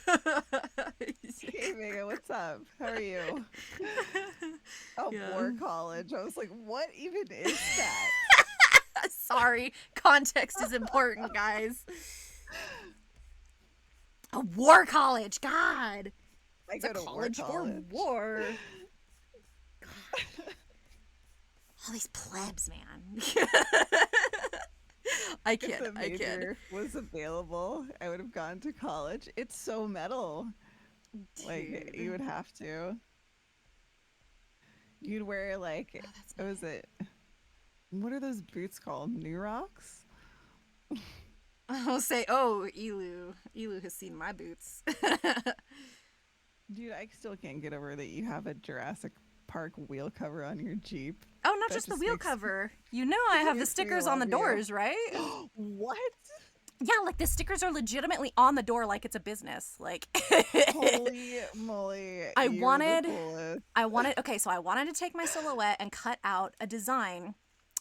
Hey, Megan, what's up? How are you? A Yeah. war college. I was like, what even is that? Sorry, context is important, guys. A war college, God. I It's a go to war college for college. war. All these plebs, man. I If kid. the I kid. major was available, I would have gone to college. It's so metal. Like, you would have to. You'd wear, like, Oh, that's what was it? What are those boots called? New Rocks? I'll say, oh, Elu. Elu has seen my boots. Dude, I still can't get over that you have a Jurassic Park wheel cover on your Jeep. Oh, not That just the just wheel makes- cover. You know I have the makes me stickers on the love you. doors, right? What? Yeah, like the stickers are legitimately on the door like it's a business. Like Holy moly. I you're the wanted- coolest. okay, so I wanted to take my silhouette and cut out a design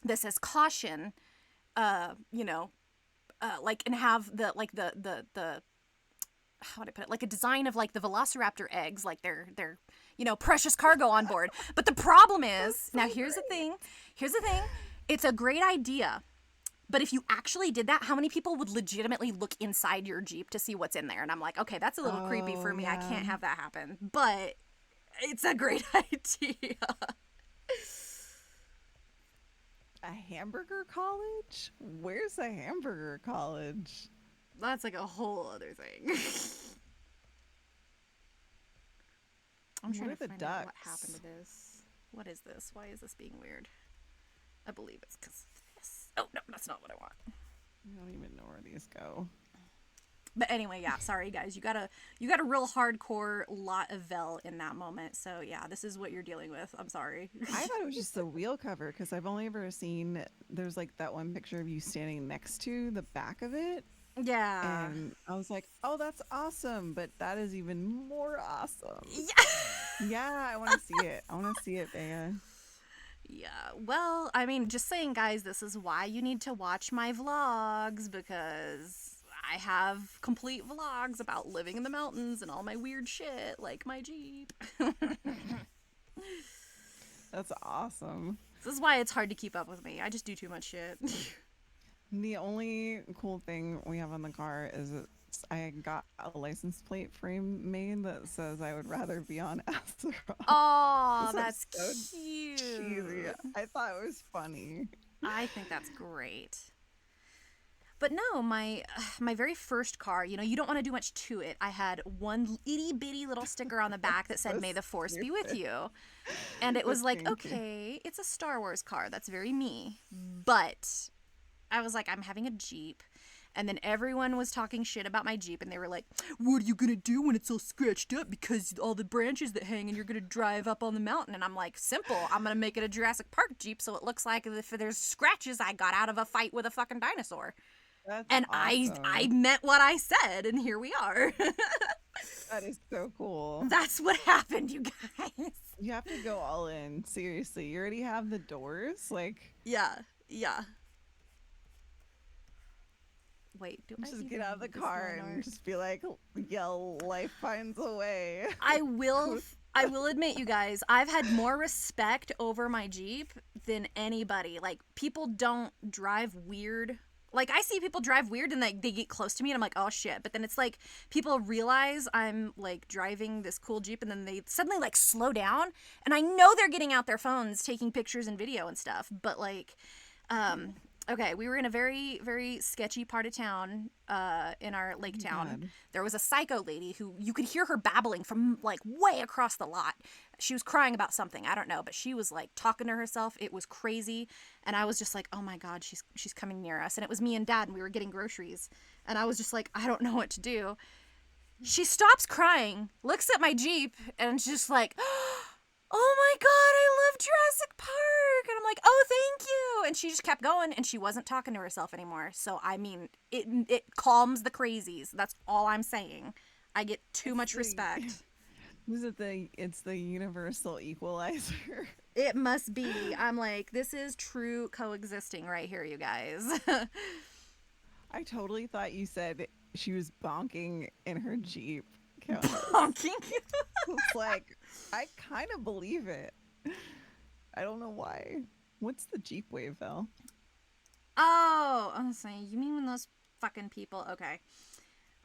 that says caution, like, and have the how would I put it? Like a design of like the Velociraptor eggs, like they're precious cargo on board. But the problem is, now here's the thing. It's a great idea. But if you actually did that, how many people would legitimately look inside your Jeep to see what's in there? And I'm like, okay, that's a little creepy for me. I yeah. can't have that happen. But it's a great idea. A hamburger college? Where's a hamburger college? That's like a whole other thing. I'm What trying are to the find out what ducks? happened to this. What is this? Why is this being weird? I believe it's because of this. Oh, no, that's not what I want. I don't even know where these go. But anyway, yeah, sorry guys. You got a real hardcore lot of Vel in that moment. So yeah, this is what you're dealing with. I'm sorry. I thought it was just the wheel cover because I've only ever seen there's like that one picture of you standing next to the back of it. Yeah. And I was like, oh, that's awesome. But that is even more awesome. Yeah. Yeah, I want to see it. I want to see it, Bea. Yeah. Well, I mean, just saying, guys, this is why you need to watch my vlogs, because I have complete vlogs about living in the mountains and all my weird shit, like my Jeep. That's awesome. This is why it's hard to keep up with me. I just do too much shit. The only cool thing we have on the car is I got a license plate frame made that says I would rather be on Azeroth. Oh, This is that's so cute. cheesy. I thought it was funny. I think that's great. But no, my very first car, you don't want to do much to it. I had one itty bitty little sticker on the back that said, So "May the Force be with stupid. you." And it was That's like, kinky. okay, it's a Star Wars car. That's very me. But I was like, I'm having a Jeep. And then everyone was talking shit about my Jeep, and they were like, "What are you gonna do when it's all scratched up because all the branches that hang and you're gonna drive up on the mountain?" And I'm like, simple. I'm gonna make it a Jurassic Park Jeep so it looks like if there's scratches, I got out of a fight with a fucking dinosaur. That's And I awesome. meant what I said, and here we are. That is so cool. That's what happened, you guys. You have to go all in. Seriously. You already have the doors. Like, Yeah, yeah. Wait, do I just even get out of the need this car line and art? just be like, yell, life finds a way. I will I will admit, you guys, I've had more respect over my Jeep than anybody. Like, people don't drive weird. Like, I see people drive weird and they get close to me and I'm like, oh shit. But then it's like people realize I'm like driving this cool Jeep and then they suddenly like slow down and I know they're getting out their phones, taking pictures and video and stuff. But like, okay, we were in a very, very sketchy part of town, in our lake town. God. There was a psycho lady who you could hear her babbling from like way across the lot. She was crying about something, I don't know, but she was like talking to herself. It was crazy, and I was just like, oh my god, she's coming near us. And it was me and Dad, and we were getting groceries, and I was just like, I don't know what to do. She stops crying, looks at my Jeep, and just like, oh my god, I love Jurassic Park. And I'm like, oh, thank you. And she just kept going, and she wasn't talking to herself anymore. So, I mean, it calms the crazies. That's all I'm saying. I get too It's much the respect. it's the universal equalizer. It must be. I'm like, this is true coexisting right here, you guys. I totally thought you said she was bonking in her Jeep. Honking. It's like, I kind of believe it. I don't know why. What's the Jeep wave, though? Oh, I'm saying, you mean when those fucking people, okay.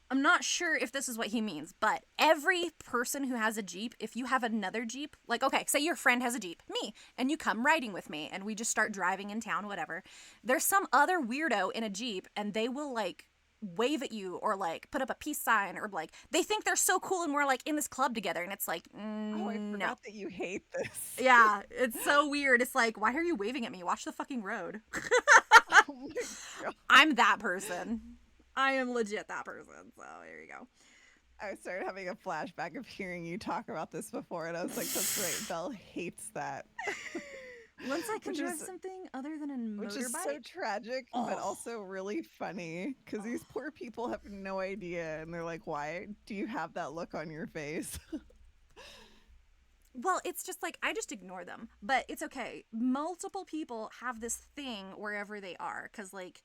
I'm not sure if this is what he means, but every person who has a Jeep, if you have another Jeep, like, okay, say your friend has a Jeep, me, and you come riding with me, and we just start driving in town, whatever. There's some other weirdo in a Jeep, and they will, like, wave at you or, like, put up a peace sign, or, like, they think they're so cool and we're, like, in this club together, and it's like, Oh, I no. forgot that you hate this. Yeah, it's so weird. It's like, why are you waving at me? Watch the fucking road. Oh my god. I'm that person. I am legit that person. So there you go. I started having a flashback of hearing you talk about this before, and I was like, that's right, Belle hates that. Once I can Which drive is something other than a which is so motorbike. tragic, but Oh. also really funny because these poor people have no idea, and they're like, "Why do you have that look on your face?" Well, it's just like, I just ignore them. But it's okay. Multiple people have this thing wherever they are. Because, like,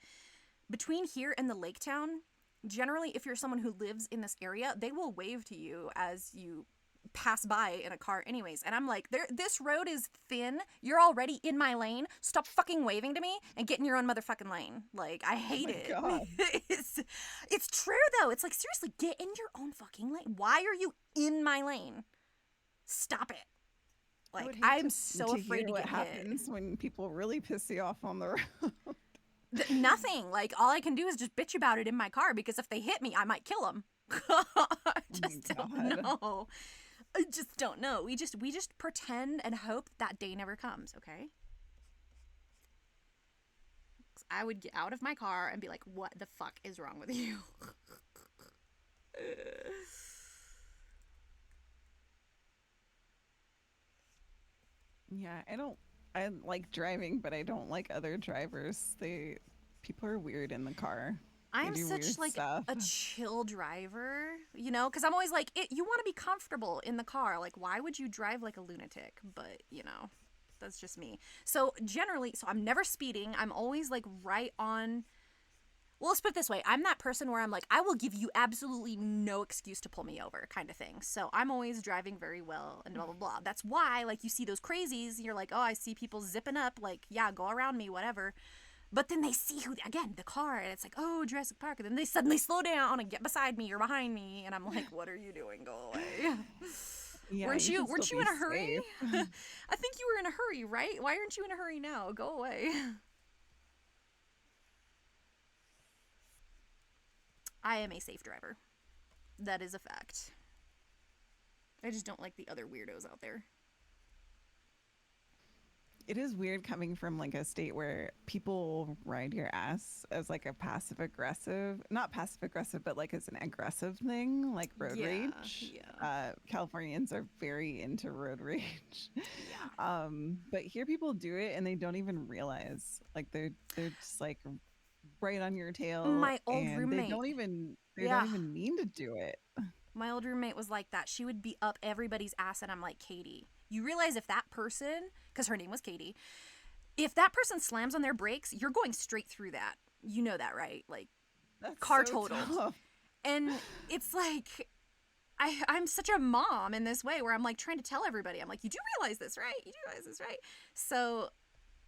between here and the lake town, generally, if you're someone who lives in this area, they will wave to you as you pass by in a car anyways. And I'm like, this road is thin. You're already in my lane. Stop fucking waving to me and get in your own motherfucking lane. Like, I hate my it. God. It's true, though. It's like, seriously, get in your own fucking lane. Why are you in my lane? Stop it. I would Like, hate I'm to so afraid hear to what get hit. happens when people really piss you off on the road. Nothing. Like, all I can do is just bitch about it in my car, because if they hit me, I might kill them. I just don't God. know. I just don't know. We just pretend and hope that day never comes, okay? 'Cause I would get out of my car and be like, what the fuck is wrong with you? Yeah, I like driving, but I don't like other drivers. People are weird in the car. They I'm do such weird like stuff. a chill driver, because I'm always like, you want to be comfortable in the car. Like, why would you drive like a lunatic? But, that's just me. So generally, I'm never speeding. I'm always like right on. Well, let's put it this way. I'm that person where I'm like, I will give you absolutely no excuse to pull me over, kind of thing. So I'm always driving very well and blah, blah, blah. That's why, like, you see those crazies, you're like, oh, I see people zipping up, like, yeah, go around me, whatever. But then they see who, again, the car, and it's like, oh, Jurassic Park. And then they suddenly slow down and get beside me or behind me. And I'm like, what are you doing? Go away. Yeah, weren't you you can still weren't you be in a hurry? safe. I think you were in a hurry, right? Why aren't you in a hurry now? Go away. I am a safe driver. That is a fact. I just don't like the other weirdos out there. It is weird coming from like a state where people ride your ass as like a passive aggressive, not passive aggressive, but like as an aggressive thing, like road Yeah, rage. yeah, Californians are very into road rage. yeah. But here people do it and they don't even realize, like they're just like right on your tail, My old and they roommate. don't even Yeah, mean to do it. my old roommate was like that. She would be up everybody's ass, and I'm like, Katie, you realize if that person, because her name was Katie, if that person slams on their brakes, you're going straight through that. You know that, right? Like, That's car so totaled. tough. And it's like, I'm such a mom in this way where I'm like trying to tell everybody, I'm like, you do realize this, right? You do realize this, right? So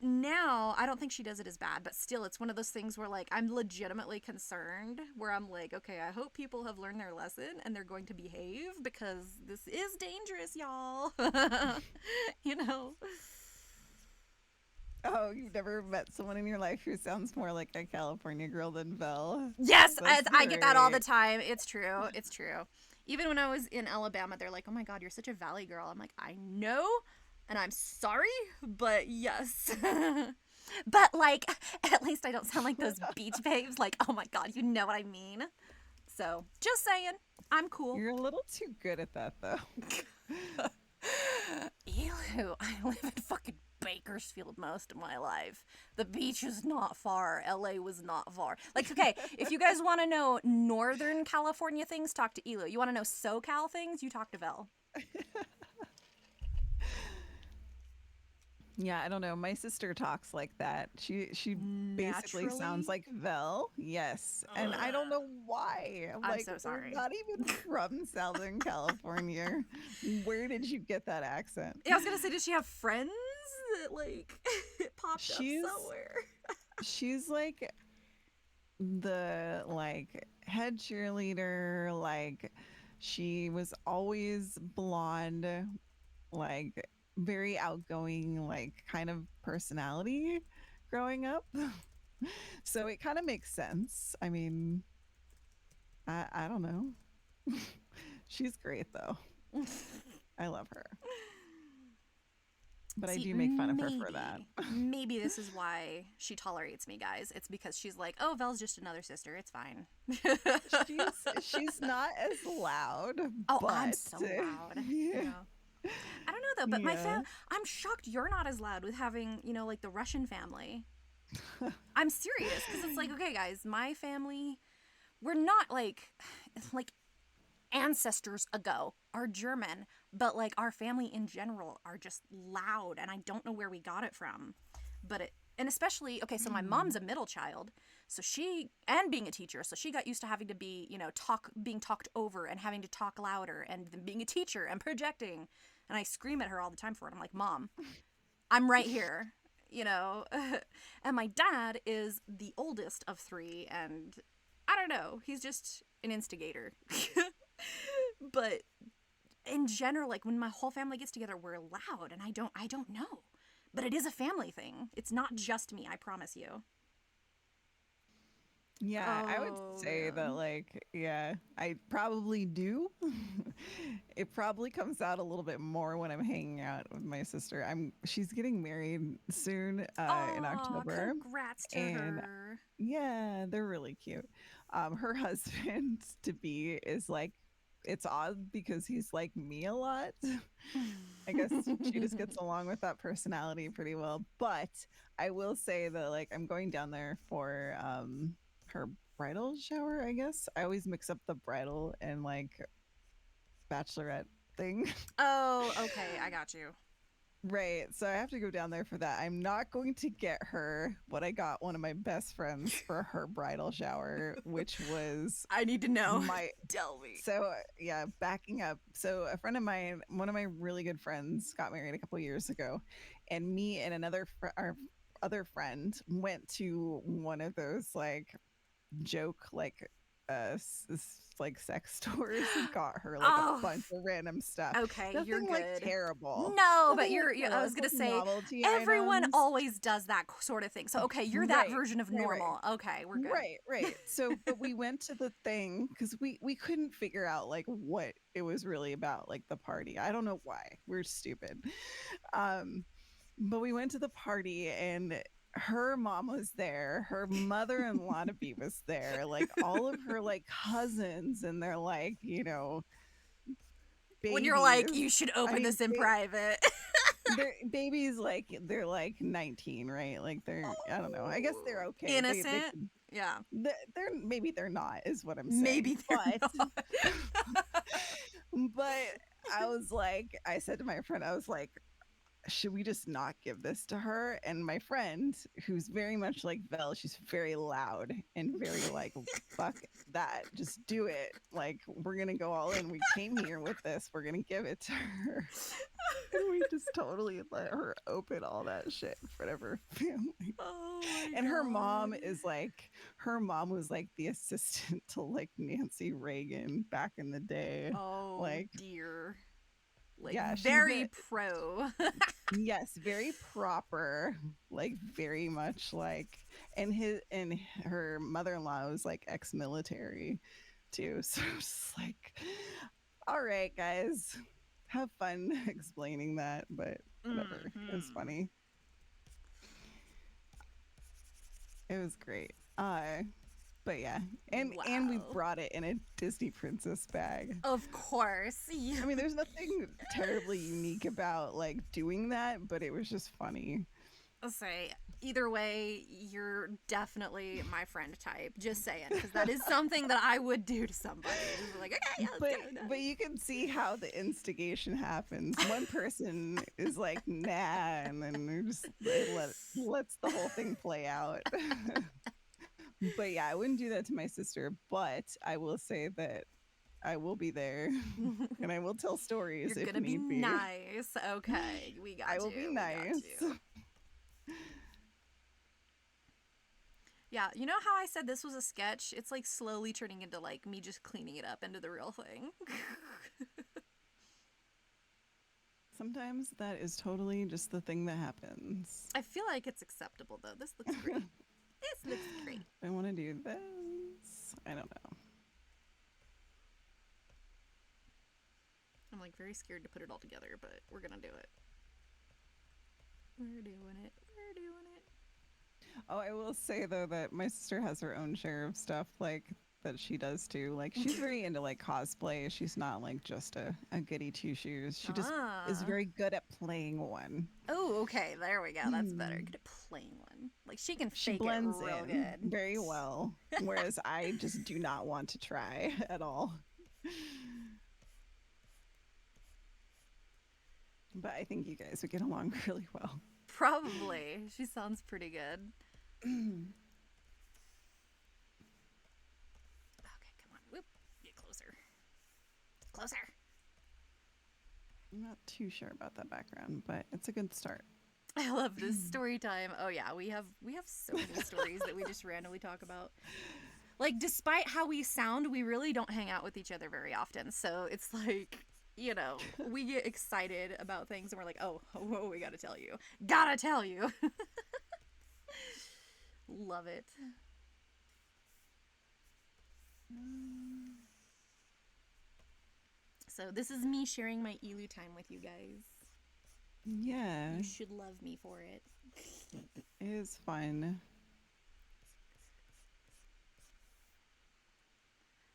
now I don't think she does it as bad, but still it's one of those things where like I'm legitimately concerned where I'm like, okay, I hope people have learned their lesson and they're going to behave because this is dangerous, y'all. you know. Oh, you've never met someone in your life who sounds more like a California girl than Vel. Yes, That's I get that all the great. time. It's true. It's true. Even when I was in Alabama, they're like, "Oh my God, you're such a Valley girl." I'm like, "I know, and I'm sorry, but yes." but like, at least I don't sound like those beach babes. Like, oh my God, you know what I mean. So, just saying, I'm cool. You're a little too good at that, though. Ew, I live in fucking Bakersfield most of my life. The beach is not far. LA was not far. Like, okay, if you guys want to know Northern California things, talk to Elu. You want to know SoCal things, you talk to Vel. Yeah, I don't know. My sister talks like that. She basically sounds Naturally? like Vel. Yes. And I don't Ugh. know why. I'm I'm like, so we're sorry. not even from Southern California. Where did you get that accent? Yeah, I was gonna say, did she have friends that, like, it popped up She's somewhere? she's like the like head cheerleader, like she was always blonde, like very outgoing, like kind of personality growing up. So it kind of makes sense. I mean, I don't know. She's great though. I love her. But I See, do make fun of her for that. maybe this is why she tolerates me, guys. It's because she's like, oh, Vel's just another sister. It's fine. She's not as loud, Oh, I'm but so loud. yeah. Yeah. I don't know though, but Yeah. I'm shocked you're not as loud with having, like the Russian family. I'm serious because it's like, okay, guys, my family, we're not like ancestors ago are German, but like our family in general are just loud, and I don't know where we got it from. But and especially, okay, so my Hmm. mom's a middle child, so and being a teacher, so she got used to having to be, being talked over and having to talk louder, and then being a teacher and projecting. And I scream at her all the time for it. I'm like, Mom, I'm right here, you know? And my dad is the oldest of three, and I don't know, he's just an instigator. But in general, like when my whole family gets together, we're loud, and I don't know. But it is a family thing. It's not just me, I promise you. Yeah, I would Oh say that, man. like, yeah, I probably do. It probably comes out a little bit more when I'm hanging out with my sister. She's getting married soon, in Aw, October, congrats to and her. yeah, they're really cute. Her husband to be is like, it's odd because he's like me a lot. I guess she just gets along with that personality pretty well. But I will say that like I'm going down there for her bridal shower, I guess. I always mix up the bridal and like bachelorette thing. Oh, okay, I got you. Right. So I have to go down there for that. I'm not going to get her what I got one of my best friends for her bridal shower, which was I need to know. my Tell me. so yeah, backing up. So a friend of mine, one of my really good friends, got married a couple years ago, and me and our other friend went to one of those like joke like like sex stores and got her like a Oh, bunch of random stuff. okay, you're Nothing like good. terrible. No, but Nothing like I terrible. was It's gonna like say novelty everyone items. always does that sort of thing. So okay, you're that Right. version of Right. normal. Okay, we're good. Right, right. So, but we went to the thing because we couldn't figure out like what it was really about, like the party. I don't know why. We're stupid. Um, but we went to the party and her mom was there, her mother-in-law to be was there, like all of her like cousins and they're like, When you're like, babies. you should I open mean, this in private. they're babies like they're like 19, right? Like they're I don't know. I guess they're okay. They Innocent. Yeah. they're maybe they're not is what I'm saying. Maybe they're not. But I was like I said to my friend I was like should we just not give this to her? And my friend, who's very much like Vel, she's very loud and very like, fuck that, just do it. Like, we're gonna go all in. We came here with this, we're gonna give it to her. And we just totally let her open all that shit in front of her family. Oh And her mom God. is like, her mom was like the assistant to like Nancy Reagan back in the day. Oh Like, dear. Like yeah, she's very pro. yes, very proper, like very much like and her mother-in-law was like ex-military too. So it's like, all right, guys, have fun explaining that, but whatever. It was funny. It was great. But yeah, and we Wow. brought it in a Disney princess bag. Of course. I mean, there's nothing terribly unique about like doing that, but it was just funny. I'll say either way, you're definitely my friend type. Just saying, because that is something that I would do to somebody. Just be like, okay, yeah, let's go. But you can see how the instigation happens. One person is like, nah, and then they're just lets the whole thing play out. But yeah, I wouldn't do that to my sister. But I will say that I will be there and I will tell stories You're if gonna be need be. nice. Okay, we got you. I will be nice. Yeah, you know how I said this was a sketch? It's like slowly turning into like me just cleaning it up into the real thing. Sometimes that is totally just the thing that happens. I feel like it's acceptable though. This looks great. This looks great. I want to do this. I don't know. I'm like very scared to put it all together, but we're gonna do it. We're doing it. We're doing it. Oh, I will say though that my sister has her own share of stuff like that she does too. Like she's very into like cosplay. She's not like just a goody two shoes. She just is very good at playing one. Oh, okay. There we go. That's better. Good at playing one. Like she can She fake blends it real in good. very well, whereas I just do not want to try at all. But I think you guys would get along really well. Probably. She sounds pretty good. Okay, come on. Whoop. Get closer. Closer. I'm not too sure about that background, but it's a good start. I love this story time. Oh yeah, we have so many stories that we just randomly talk about. Like despite how we sound, we really don't hang out with each other very often. So it's like, you know, we get excited about things and we're like, oh, we gotta tell you. Gotta tell you. Love it. So this is me sharing my elu time with you guys. Yeah, You should love me for it. it is fun.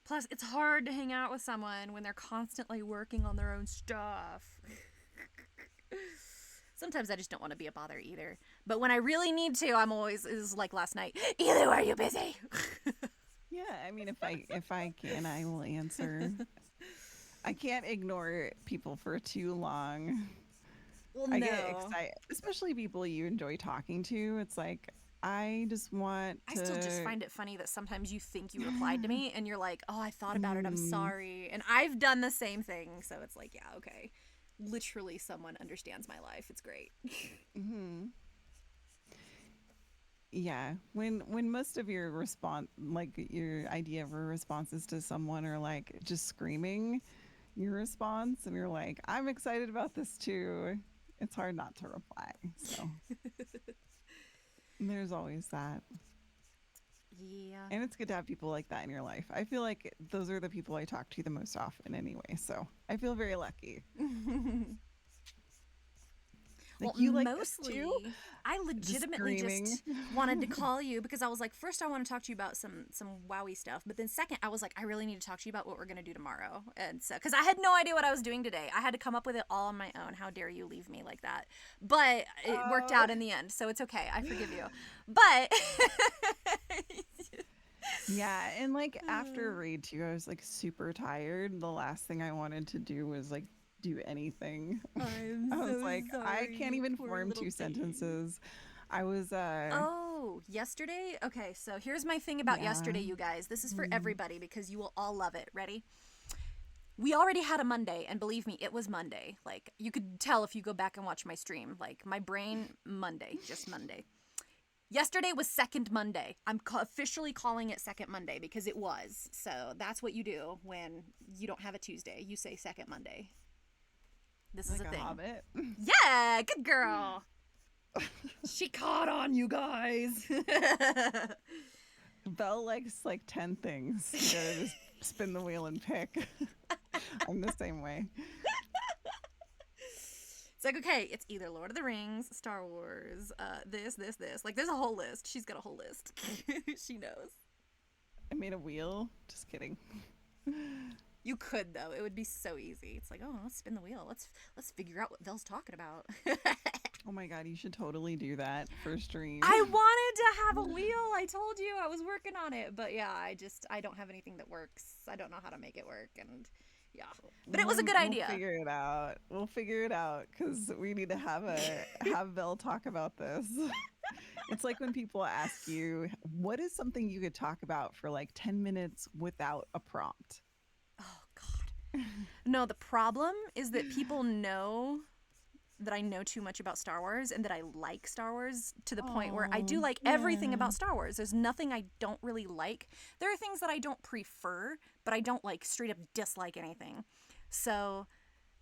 Plus, it's hard to hang out with someone when they're constantly working on their own stuff. Sometimes I just don't want to be a bother either. But when I really need to, I'm always, is like last night, Elu, are you busy? Yeah, I mean, if I can, I will answer. I can't ignore people for too long. Well, I get no. excited, especially people you enjoy talking to. It's like, I just want I still just to. find it funny that sometimes you think you replied to me and you're like, oh, I thought about it. I'm Mm, sorry. And I've done the same thing. So it's like, yeah, okay. Literally, someone understands my life. It's great. hmm. Yeah, when most of your response, like your idea of a response is to someone or like just screaming your response, and you're like, I'm excited about this too. It's hard not to reply. So there's always that. Yeah. And it's good to have people like that in your life. I feel like those are the people I talk to the most often anyway. So I feel very lucky. Well, Like, you like this too? mostly, I Just legitimately screaming. just wanted to call you because I was like, first, I want to talk to you about some wowie stuff, but then second, I was like, I really need to talk to you about what we're gonna do tomorrow, and so because I had no idea what I was doing today, I had to come up with it all on my own. How dare you leave me like that? But it worked Oh. out in the end, so it's okay. I forgive you. But Yeah, and like after raid 2, I was like super tired. The last thing I wanted to do was like do anything. I'm I was so like, I sorry, can't you even poor form little two thing. sentences. I was Oh, yesterday? Okay, so here's my thing about yeah. yesterday, you guys. This is for Mm. everybody because you will all love it. Ready? We already had a Monday, and believe me, it was Monday. Like, you could tell if you go back and watch my stream. Like, my brain, Monday, just Monday. Yesterday was second Monday. I'm officially calling it second Monday because it was. So that's what you do when you don't have a Tuesday. You say second Monday. This is Like a a thing. hobbit. Yeah, good girl. She caught on, you guys. Belle likes like 10 things. You gotta just spin the wheel and pick. I'm the same way. It's like, okay, it's either Lord of the Rings, Star Wars, this. Like, there's a whole list. She's got a whole list. She knows. I made a wheel. Just kidding. You could though. It would be so easy. It's like, oh, let's spin the wheel. Let's figure out what Vel's talking about. Oh my god, you should totally do that for stream. I wanted to have a wheel. I told you I was working on it, but yeah, I don't have anything that works. I don't know how to make it work, and yeah. But it was a good We'll idea. figure it out. We'll figure it out because we need to have Belle talk about this. It's like when people ask you, what is something you could talk about for like 10 minutes without a prompt? Oh God. No, the problem is that people know that I know too much about Star Wars and that I like Star Wars to the point where I do Oh, like everything yeah. about Star Wars. There's nothing I don't really like. There are things that I don't prefer, but I don't like straight up dislike anything. So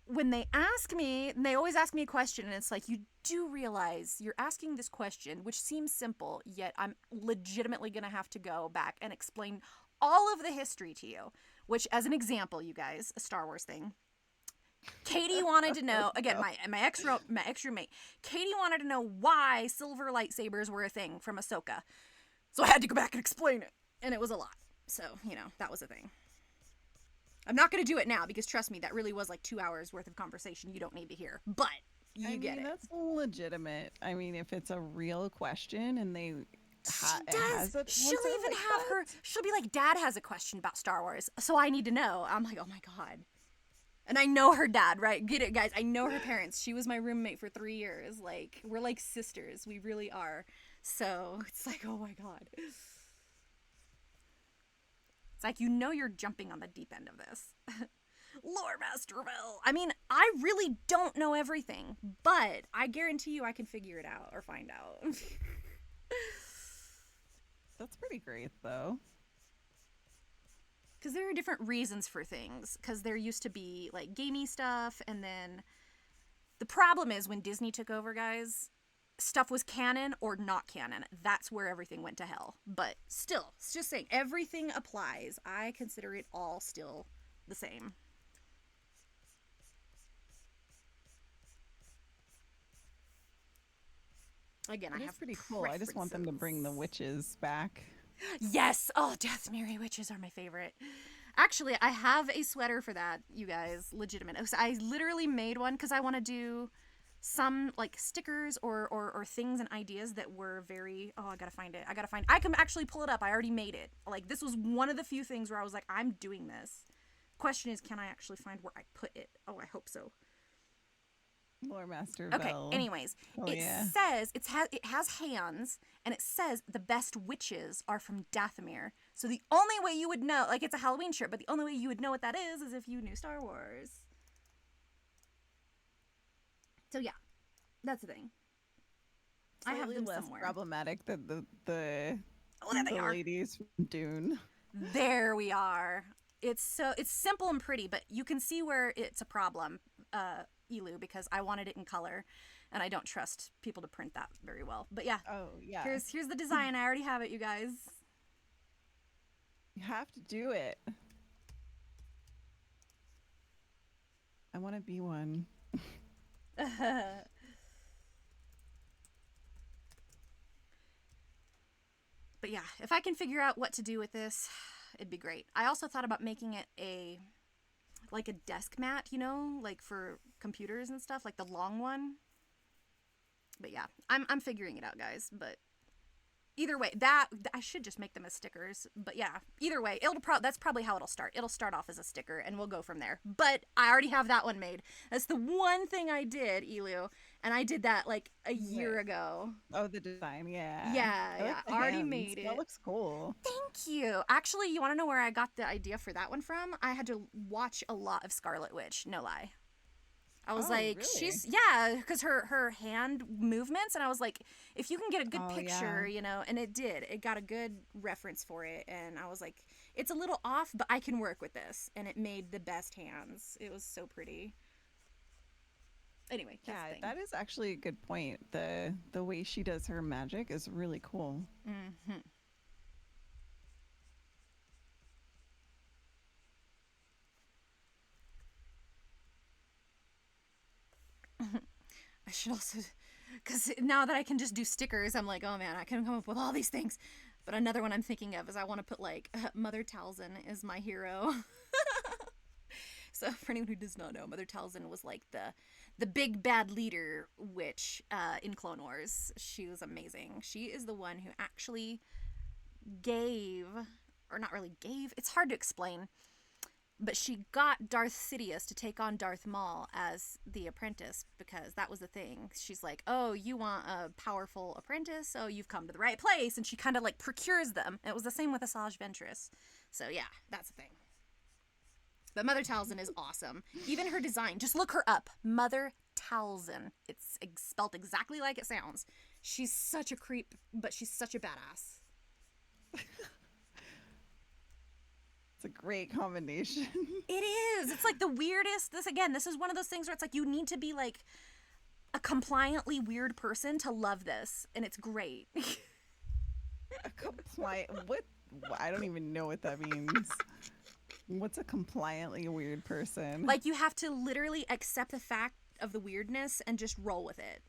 when they ask me, they always ask me a question, and it's like, you do realize you're asking this question, which seems simple, yet I'm legitimately going to have to go back and explain all of the history to you. Which, as an example, you guys, a Star Wars thing. Katie wanted to know again. No. My ex roommate. Katie wanted to know why silver lightsabers were a thing from Ahsoka, so I had to go back and explain it, and it was a lot. So that was a thing. I'm not gonna do it now because trust me, that really was like 2 hours worth of conversation you don't need to hear. But I you get mean, it. that's legitimate. I mean, if it's a real question and She it does. has an She'll answer even like have her. that. She'll be like, "Dad has a question about Star Wars, so I need to know." I'm like, "Oh my god." And I know her dad, right? Get it, guys. I know her parents. She was my roommate for 3 years. Like, we're like sisters. We really are. So it's like, oh my God. It's like, you're jumping on the deep end of this. Lore Masterville. I mean, I really don't know everything, but I guarantee you I can figure it out or find out. That's pretty great, though. Because there are different reasons for things. Because there used to be like gamey stuff, and then the problem is when Disney took over, guys, stuff was canon or not canon. That's where everything went to hell. But still, it's just saying everything applies. I consider it all still the same. Again, I It is have pretty cool. I just want them to bring the preferences. witches back. Yes! Oh, Death Mary witches are my favorite. Actually, I have a sweater for that, you guys. Legitimate. I literally made one because I want to do some like stickers or things and ideas that were very, oh, I gotta find it. I can actually pull it up. I already made it. Like, this was one of the few things where I was like, I'm doing this. Question is, can I actually find where I put it? Oh, I hope so. Lore Master Okay, Bell. anyways, Oh, it yeah. says it has hands, and it says the best witches are from Dathomir. So the only way you would know, like, it's a Halloween shirt, but the only way you would know what that is if you knew Star Wars. So yeah, that's the thing. I have Slightly them less somewhere. problematic than the Oh, there they are. ladies from Dune. There we are. It's simple and pretty, but you can see where it's a problem, 𝐒𝐿, because I wanted it in color, and I don't trust people to print that very well. But yeah, Oh, yeah. here's the design. I already have it, you guys. You have to do it. I want to be one. But yeah, if I can figure out what to do with this, it'd be great. I also thought about making it like a desk mat, you know, like for computers and stuff, like the long one. But yeah, I'm figuring it out, guys. But either way, that I should just make them as stickers. But yeah, either way, that's probably how it'll start. It'll start off as a sticker, and we'll go from there. But I already have that one made. That's the one thing I did, 𝐒𝐿, and I did that like a year ago. Oh, the design, yeah. Yeah, I already hands. made it. That looks cool. Thank you. Actually, you want to know where I got the idea for that one from? I had to watch a lot of Scarlet Witch, no lie. I was like, really? yeah, because her hand movements, and I was like, if you can get a good picture, yeah. you know, and it did. It got a good reference for it, and I was like, it's a little off, but I can work with this, and it made the best hands. It was so pretty. Anyway, Yeah, that's the thing. that is actually a good point. The way she does her magic is really cool. Mm-hmm. I should also, because now that I can just do stickers, I'm like, oh man, I can come up with all these things. But another one I'm thinking of is I want to put like Mother Talzin is my hero. So for anyone who does not know, Mother Talzin was like the big bad leader witch in Clone Wars. She was amazing. She is the one who actually gave, or not really gave, it's hard to explain, but she got Darth Sidious to take on Darth Maul as the apprentice, because that was the thing. She's like, oh, you want a powerful apprentice? Oh, you've come to the right place. And she kind of like procures them. It was the same with Asajj Ventress. So yeah, that's the thing. But Mother Talzin is awesome. Even her design, just look her up. Mother Talzin. It's spelled exactly like it sounds. She's such a creep, but she's such a badass. It's a great combination. It is. It's like the weirdest. This is one of those things where it's like you need to be like a compliantly weird person to love this, and it's great. A compliant. What? I don't even know what that means. What's a compliantly weird person? Like you have to literally accept the fact of the weirdness and just roll with it.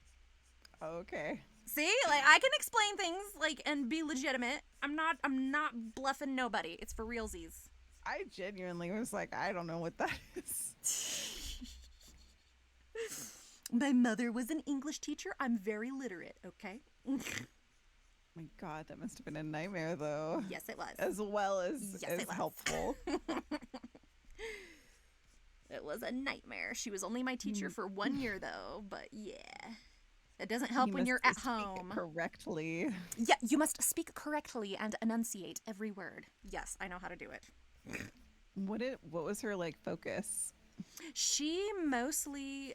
Okay. See, like I can explain things like and be legitimate. I'm not bluffing nobody. It's for realsies. I genuinely was like, I don't know what that is. My mother was an English teacher. I'm very literate, okay? My God, that must have been a nightmare, though. Yes, it was. As well as, Yes, it was. helpful. It was a nightmare. She was only my teacher for 1 year, though. But yeah, it doesn't help when you're at home. Correctly. Yeah, you must speak correctly and enunciate every word. Yes, I know how to do it. What was her like focus? She mostly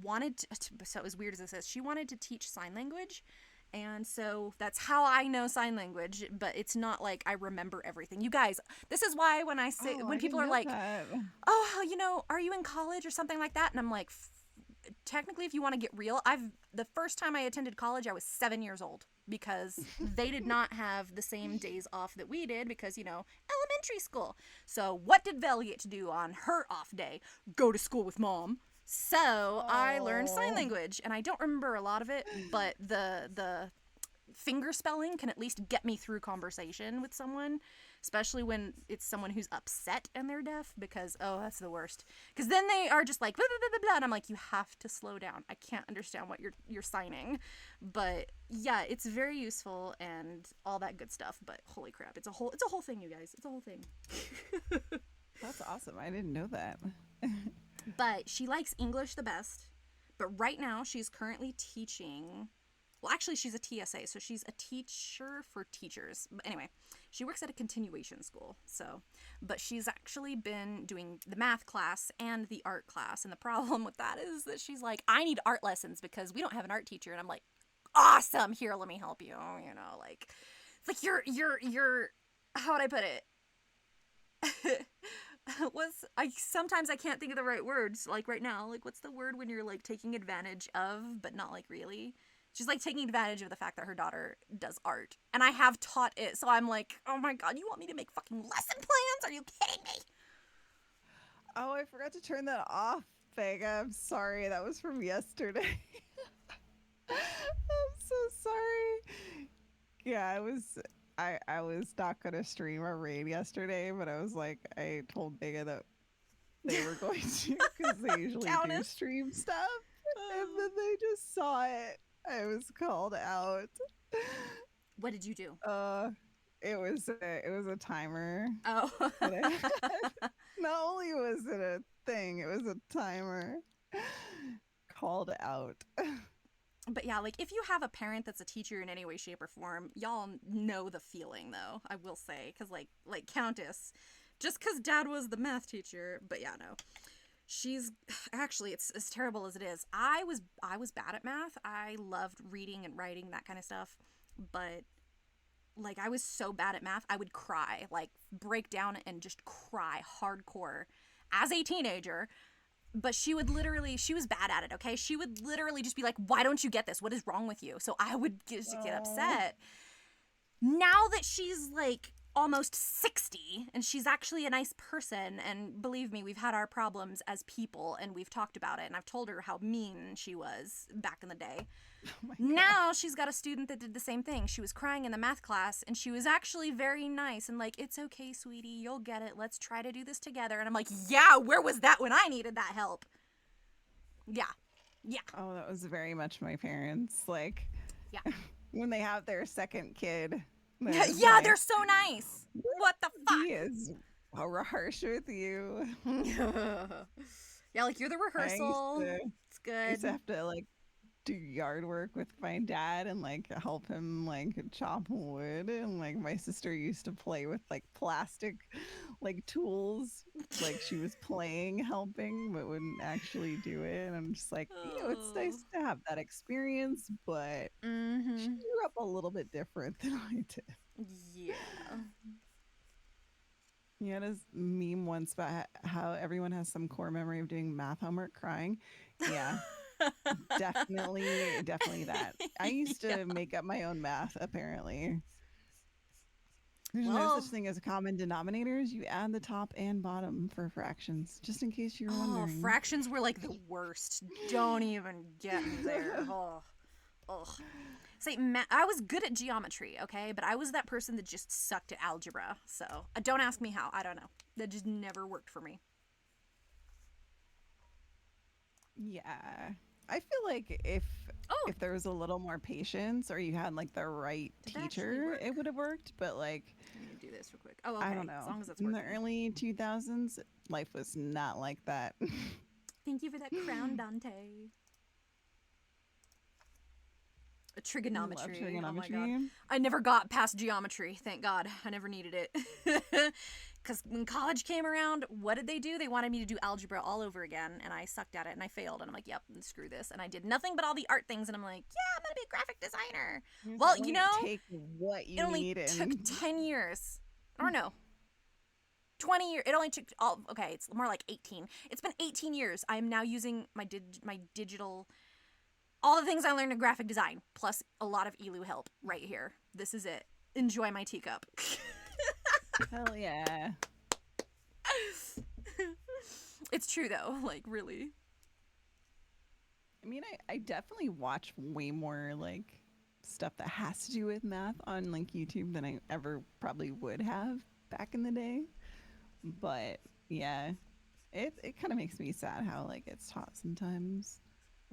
wanted to, so as weird as this is, she wanted to teach sign language. And so that's how I know sign language, but it's not like I remember everything. You guys, this is why when I say, when people are like, oh, you know, are you in college or something like that? And I'm like, technically, if you want to get real, the first time I attended college, I was 7 years old, because they did not have the same days off that we did, because, you know, elementary school. So what did Vel get to do on her off day? Go to school with mom. So I learned sign language, and I don't remember a lot of it, but the finger spelling can at least get me through conversation with someone, especially when it's someone who's upset and they're deaf, because, oh, that's the worst. Because then they are just like, blah, blah, blah, blah, and I'm like, you have to slow down. I can't understand what you're signing. But yeah, it's very useful and all that good stuff, but holy crap, it's a whole thing, you guys. It's a whole thing. That's awesome. I didn't know that. But she likes English the best, But right now, she's currently teaching. Well, actually, she's a TSA, so she's a teacher for teachers. But anyway, she works at a continuation school. So, but she's actually been doing the math class and the art class. And the problem with that is that she's like, I need art lessons because we don't have an art teacher. And I'm like, awesome. Here, let me help you. You know, like, it's like you're. How would I put it? Sometimes I can't think of the right words. Like right now, like what's the word when you're like taking advantage of, but not like really? She's like taking advantage of the fact that her daughter does art. And I have taught it. So I'm like, oh my God, you want me to make fucking lesson plans? Are you kidding me? Oh, I forgot to turn that off, Vega. I'm sorry. That was from yesterday. I'm so sorry. Yeah, I was not gonna stream our raid yesterday, but I was like, I told Vega that they were going to because they usually do stream stuff, and then they just saw it. I was called out. What did you do? It was a timer. Oh. Not only was it a thing, it was a timer. Called out. But yeah, like if you have a parent that's a teacher in any way, shape, or form, y'all know the feeling though, I will say. Because like Countess, just because dad was the math teacher, but yeah, no. She's actually, it's as terrible as it is. I was bad at math. I loved reading and writing, that kind of stuff. But like I was so bad at math, I would cry, like break down and just cry hardcore as a teenager. But she was bad at it, okay? She would literally just be like, why don't you get this? What is wrong with you? So I would just get upset. Now that she's like almost 60 and she's actually a nice person, and believe me, we've had our problems as people and we've talked about it, and I've told her how mean she was back in the day. Now she's got a student that did the same thing. She was crying in the math class and she was actually very nice and like, it's okay, sweetie, you'll get it. Let's try to do this together. And I'm like, yeah, where was that when I needed that help? Yeah. Yeah. Oh, that was very much my parents. Like, yeah. When they have their second kid. Yeah, they're so nice. What the fuck? He is harsh with you. Yeah, like you're the rehearsal. It's good. I used to have to like do yard work with my dad and like help him like chop wood, and like my sister used to play with like plastic like tools, like she was playing helping but wouldn't actually do it, and I'm just like, it's nice to have that experience, but she grew up a little bit different than I did. Yeah. Yeah, this meme once about how everyone has some core memory of doing math homework crying. Yeah. definitely that. I used to make up my own math, apparently. There's no such thing as common denominators. You add the top and bottom for fractions, just in case you're wondering. Fractions were like the worst. Don't even get me there. Say, I was good at geometry, okay? But I was that person that just sucked at algebra. So don't ask me how. I don't know. That just never worked for me. Yeah. I feel like if there was a little more patience or you had like the right teacher, it would have worked. But like, let me do this real quick. Oh, okay. I don't know. As long as it's working. In the early 2000s, life was not like that. Thank you for that crown, Dante. Trigonometry. Trigonometry. Oh my God. I never got past geometry. Thank God. I never needed it. Because when college came around, what did they do? They wanted me to do algebra all over again, and I sucked at it, and I failed, and I'm like, yep, screw this. And I did nothing but all the art things, and I'm like, yeah, I'm going to be a graphic designer. Well, you know, take what you it only took 10 years. Or no. 20 years. It only took, okay, it's more like 18. It's been 18 years. I am now using my digital, all the things I learned in graphic design, plus a lot of 𝐒𝐿u help right here. This is it. Enjoy my teacup. Hell yeah. It's true though, like really. I mean, I definitely watch way more like stuff that has to do with math on like YouTube than I ever probably would have back in the day. But yeah, it kind of makes me sad how like it's taught sometimes.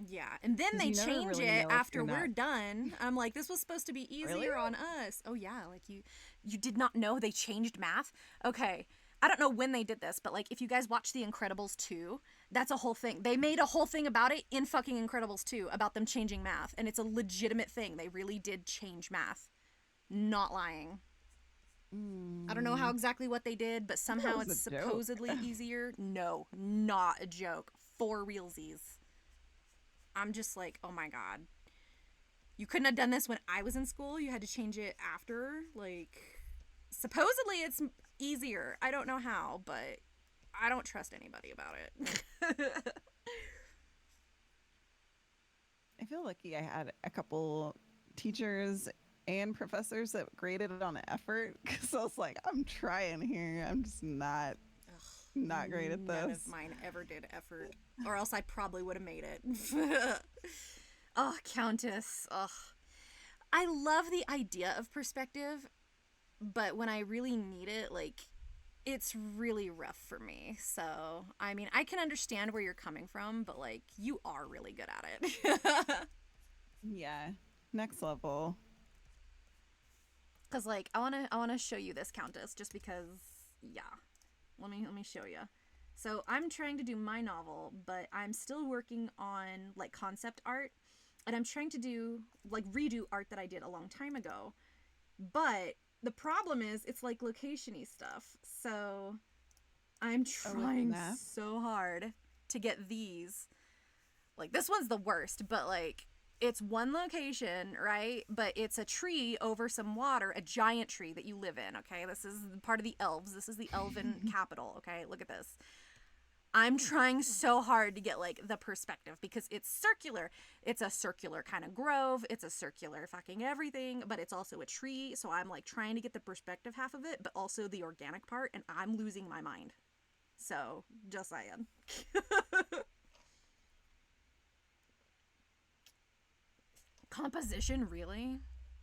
Yeah, and then they change it after we're done. I'm like, this was supposed to be easier on us. Oh yeah, like you did not know they changed math? Okay, I don't know when they did this, but like if you guys watch The Incredibles 2, that's a whole thing. They made a whole thing about it in fucking Incredibles 2 about them changing math, and it's a legitimate thing. They really did change math. Not lying. I don't know how exactly what they did, but That somehow was it's a joke. supposedly easier. No, not a joke. For realsies. I'm just like, oh my god. You couldn't have done this when I was in school. You had to change it after. Like, supposedly it's easier. I don't know how, but I don't trust anybody about it. I feel lucky I had a couple teachers and professors that graded it on effort because I was like, I'm trying here. I'm just not great at None this. of mine ever did effort, or else I probably would have made it. Oh, Countess. Ugh. I love the idea of perspective, but when I really need it, like, it's really rough for me. So, I mean, I can understand where you're coming from, but like, you are really good at it. Yeah, next level. Cause like, I wanna show you this, Countess, just because. Yeah, let me show you. So I'm trying to do my novel, but I'm still working on like concept art, and I'm trying to do like redo art that I did a long time ago. But the problem is it's like location-y stuff. So I'm Oh, with the trying map. so hard to get these. Like this one's the worst, but like it's one location, right? But it's a tree over some water, a giant tree that you live in, okay? This is part of the elves. This is the elven capital, okay? Look at this. I'm trying so hard to get like the perspective because it's circular. It's a circular kind of grove. It's a circular fucking everything, but it's also a tree. So I'm like trying to get the perspective half of it, but also the organic part, and I'm losing my mind. So just saying. Composition, really?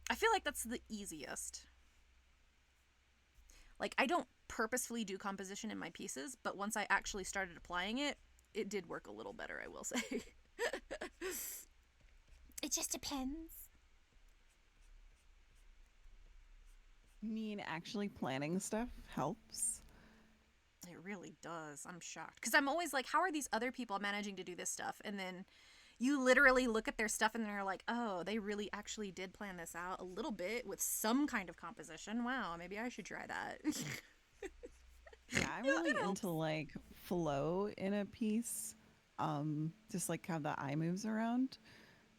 I feel like that's the easiest. Like, I don't purposefully do composition in my pieces, but once I actually started applying it, it did work a little better, I will say. It just depends. I mean, actually planning stuff helps. It really does. I'm shocked. Because I'm always like, how are these other people managing to do this stuff? And then you literally look at their stuff and they're like, oh, they really actually did plan this out a little bit with some kind of composition. Wow, maybe I should try that. Yeah, I'm Yeah, really it helps. into like flow in a piece. Just like how the eye moves around.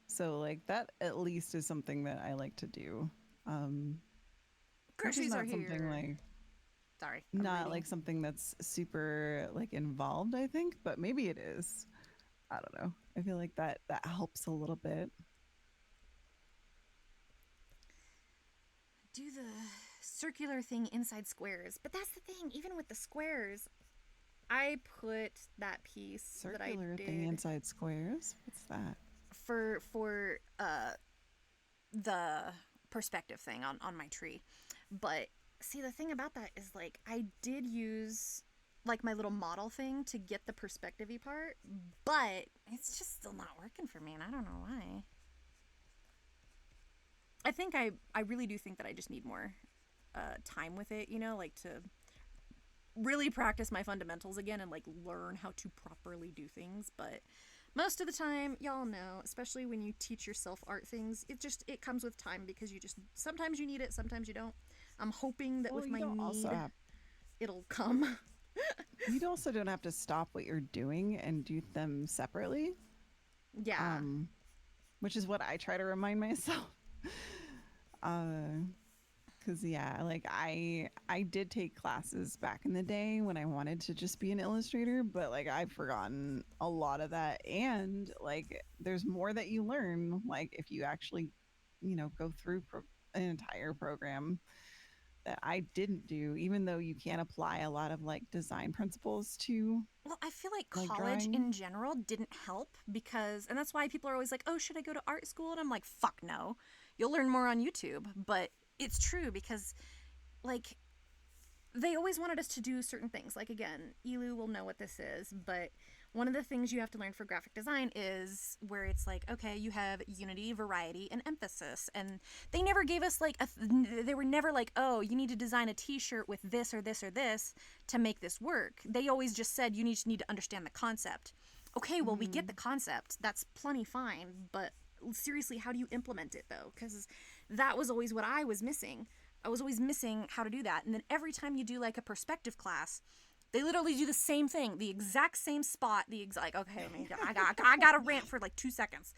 So like that at least is something that I like to do. Um, which is Groceries are not something here. like Sorry, I'm not reading. like something that's super like involved, I think, but maybe it is. I don't know. I feel like that helps a little bit. Do the circular thing inside squares. But that's the thing, even with the squares, I put that piece that I Circular thing did inside squares. What's that? for the perspective thing on my tree. But see, the thing about that is like I did use like my little model thing to get the perspective-y part, but it's just still not working for me, and I don't know why. I think I really do think that I just need more time with it, you know, like to really practice my fundamentals again and like learn how to properly do things. But most of the time, y'all know, especially when you teach yourself art things, it comes with time because you just sometimes you need it, sometimes you don't. I'm hoping that Well, with you my don't also need, have it'll come. you also don't have to stop what you're doing and do them separately. Yeah. Um, which is what I try to remind myself. Uh, cuz yeah, like I did take classes back in the day when I wanted to just be an illustrator, but like I've forgotten a lot of that, and like there's more that you learn like if you actually, go through an entire program that I didn't do, even though you can apply a lot of like design principles to Well, I feel like like college drawing. in general didn't help because, and that's why people are always like, oh, should I go to art school? And I'm like, fuck no. You'll learn more on YouTube. But it's true because, like, they always wanted us to do certain things. Like, again, Elu will know what this is, but one of the things you have to learn for graphic design is where it's like, okay, you have unity, variety, and emphasis. And they never gave us like, they were never like, oh, you need to design a t-shirt with this or this or this to make this work. They always just said, you need to understand the concept. Okay, well, we get the concept. That's plenty fine. But seriously, how do you implement it, though? Because that was always what I was missing. I was always missing how to do that. And then every time you do like a perspective class, they literally do the same thing, the exact same spot, like, okay, I got to rant for like 2 seconds.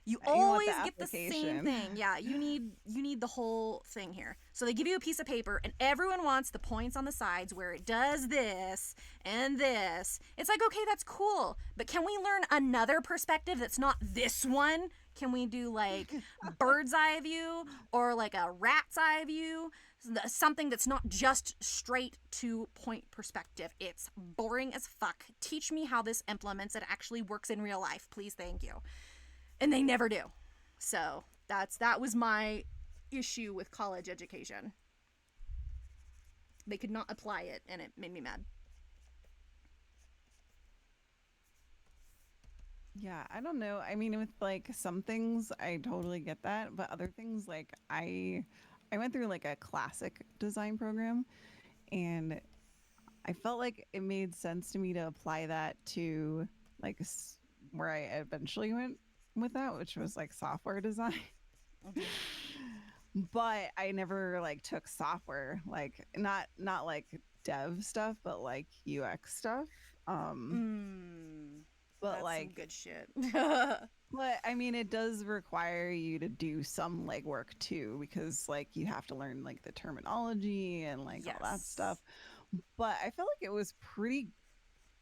You always get the same thing. Yeah, you need the whole thing here. So they give you a piece of paper, and everyone wants the points on the sides where it does this and this. It's like, okay, that's cool, but can we learn another perspective that's not this one? Can we do like bird's eye view or like a rat's eye view? Something that's not just straight to point perspective. It's boring as fuck. Teach me how this implements and actually works in real life, please, thank you. And they never do. So that was my issue with college education. They could not apply it, and it made me mad. Yeah, I don't know. I mean, with like some things, I totally get that, but other things, like I went through like a classic design program, and I felt like it made sense to me to apply that to like where I eventually went with that, which was like software design. But I never like took software, like not like dev stuff, but like UX stuff. But That's like some good shit. but I mean, it does require you to do some legwork too, because like you have to learn like the terminology and like all that stuff. But I felt like it was pretty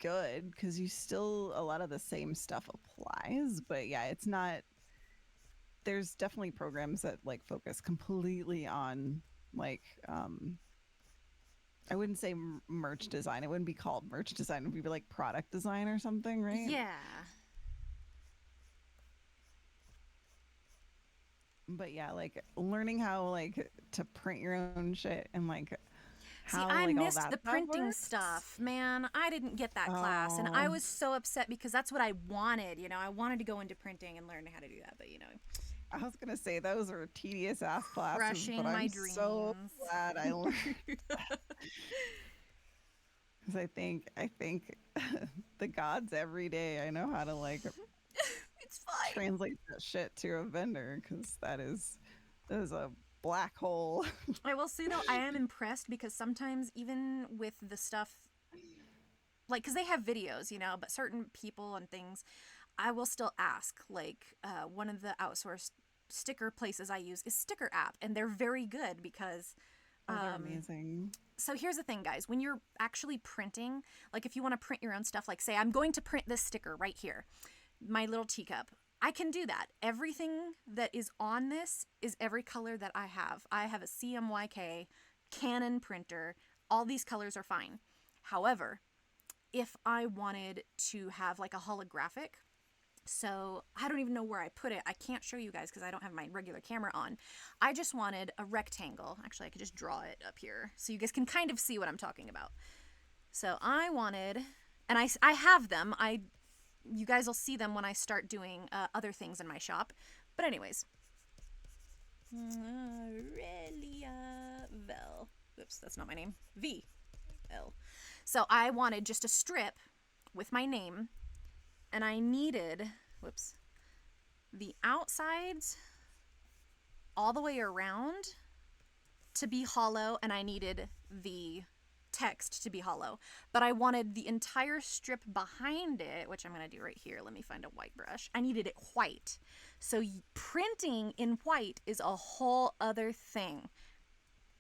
good because you still, a lot of the same stuff applies. But yeah, it's not, there's definitely programs that like focus completely on like I wouldn't say merch design. It wouldn't be called merch design. It would be like product design or something, right? Yeah. But yeah, like learning how like to print your own shit and like See, how I like all missed that the stuff printing works. stuff. Man, I didn't get that class, and I Oh, was so upset because that's what I wanted. You know, I wanted to go into printing and learn how to do that, but I was gonna say those are tedious ass classes, but crushing my I'm dreams. so glad I learned because I think the gods every day I know how to like It's fine. translate that shit to a vendor because that is a black hole. I will say though, I am impressed because sometimes even with the stuff, like, because they have videos, but certain people and things, I will still ask. Like, one of the outsourced sticker places I use is Sticker App, and they're very good because. Oh, they're amazing. So here's the thing, guys. When you're actually printing, like if you want to print your own stuff, like say I'm going to print this sticker right here, my little teacup, I can do that. Everything that is on this is every color that I have. I have a 𝐒𝐭𝐢𝐜 Canon printer. All these colors are fine. However, if I wanted to have like a holographic, so I don't even know where I put it. I can't show you guys because I don't have my regular camera on. I just wanted a rectangle. Actually, I could just draw it up here so you guys can kind of see what I'm talking about. So I wanted, and I have them. You guys will see them when I start doing other things in my shop. But anyways. Aurelia Vel. Oops, that's not my name. V-L. So I wanted just a strip with my name. And I needed, the outsides all the way around to be hollow, and I needed the text to be hollow. But I wanted the entire strip behind it, which I'm going to do right here. Let me find a white brush. I needed it white. So printing in white is a whole other thing.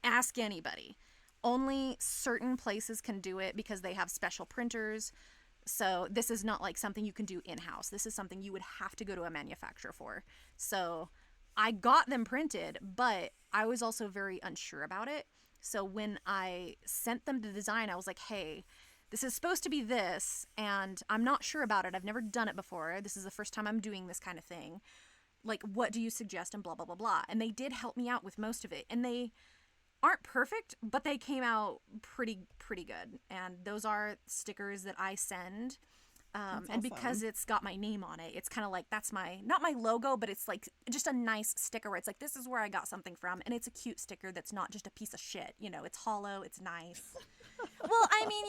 Ask anybody. Only certain places can do it because they have special printers. So this is not like something you can do in-house. This is something you would have to go to a manufacturer for. So I got them printed, but I was also very unsure about it. So when I sent them the design, I was like, hey, this is supposed to be this, and I'm not sure about it. I've never done it before. This is the first time I'm doing this kind of thing. Like, what do you suggest? And blah, blah, blah, blah. And they did help me out with most of it. And aren't perfect, but they came out pretty good. And those are stickers that I send. That's And because awesome. it's got my name on it, it's kind of like that's not my logo, but it's like just a nice sticker where it's like, this is where I got something from. And it's a cute sticker that's not just a piece of shit. You know, it's hollow, it's nice. Well, I mean,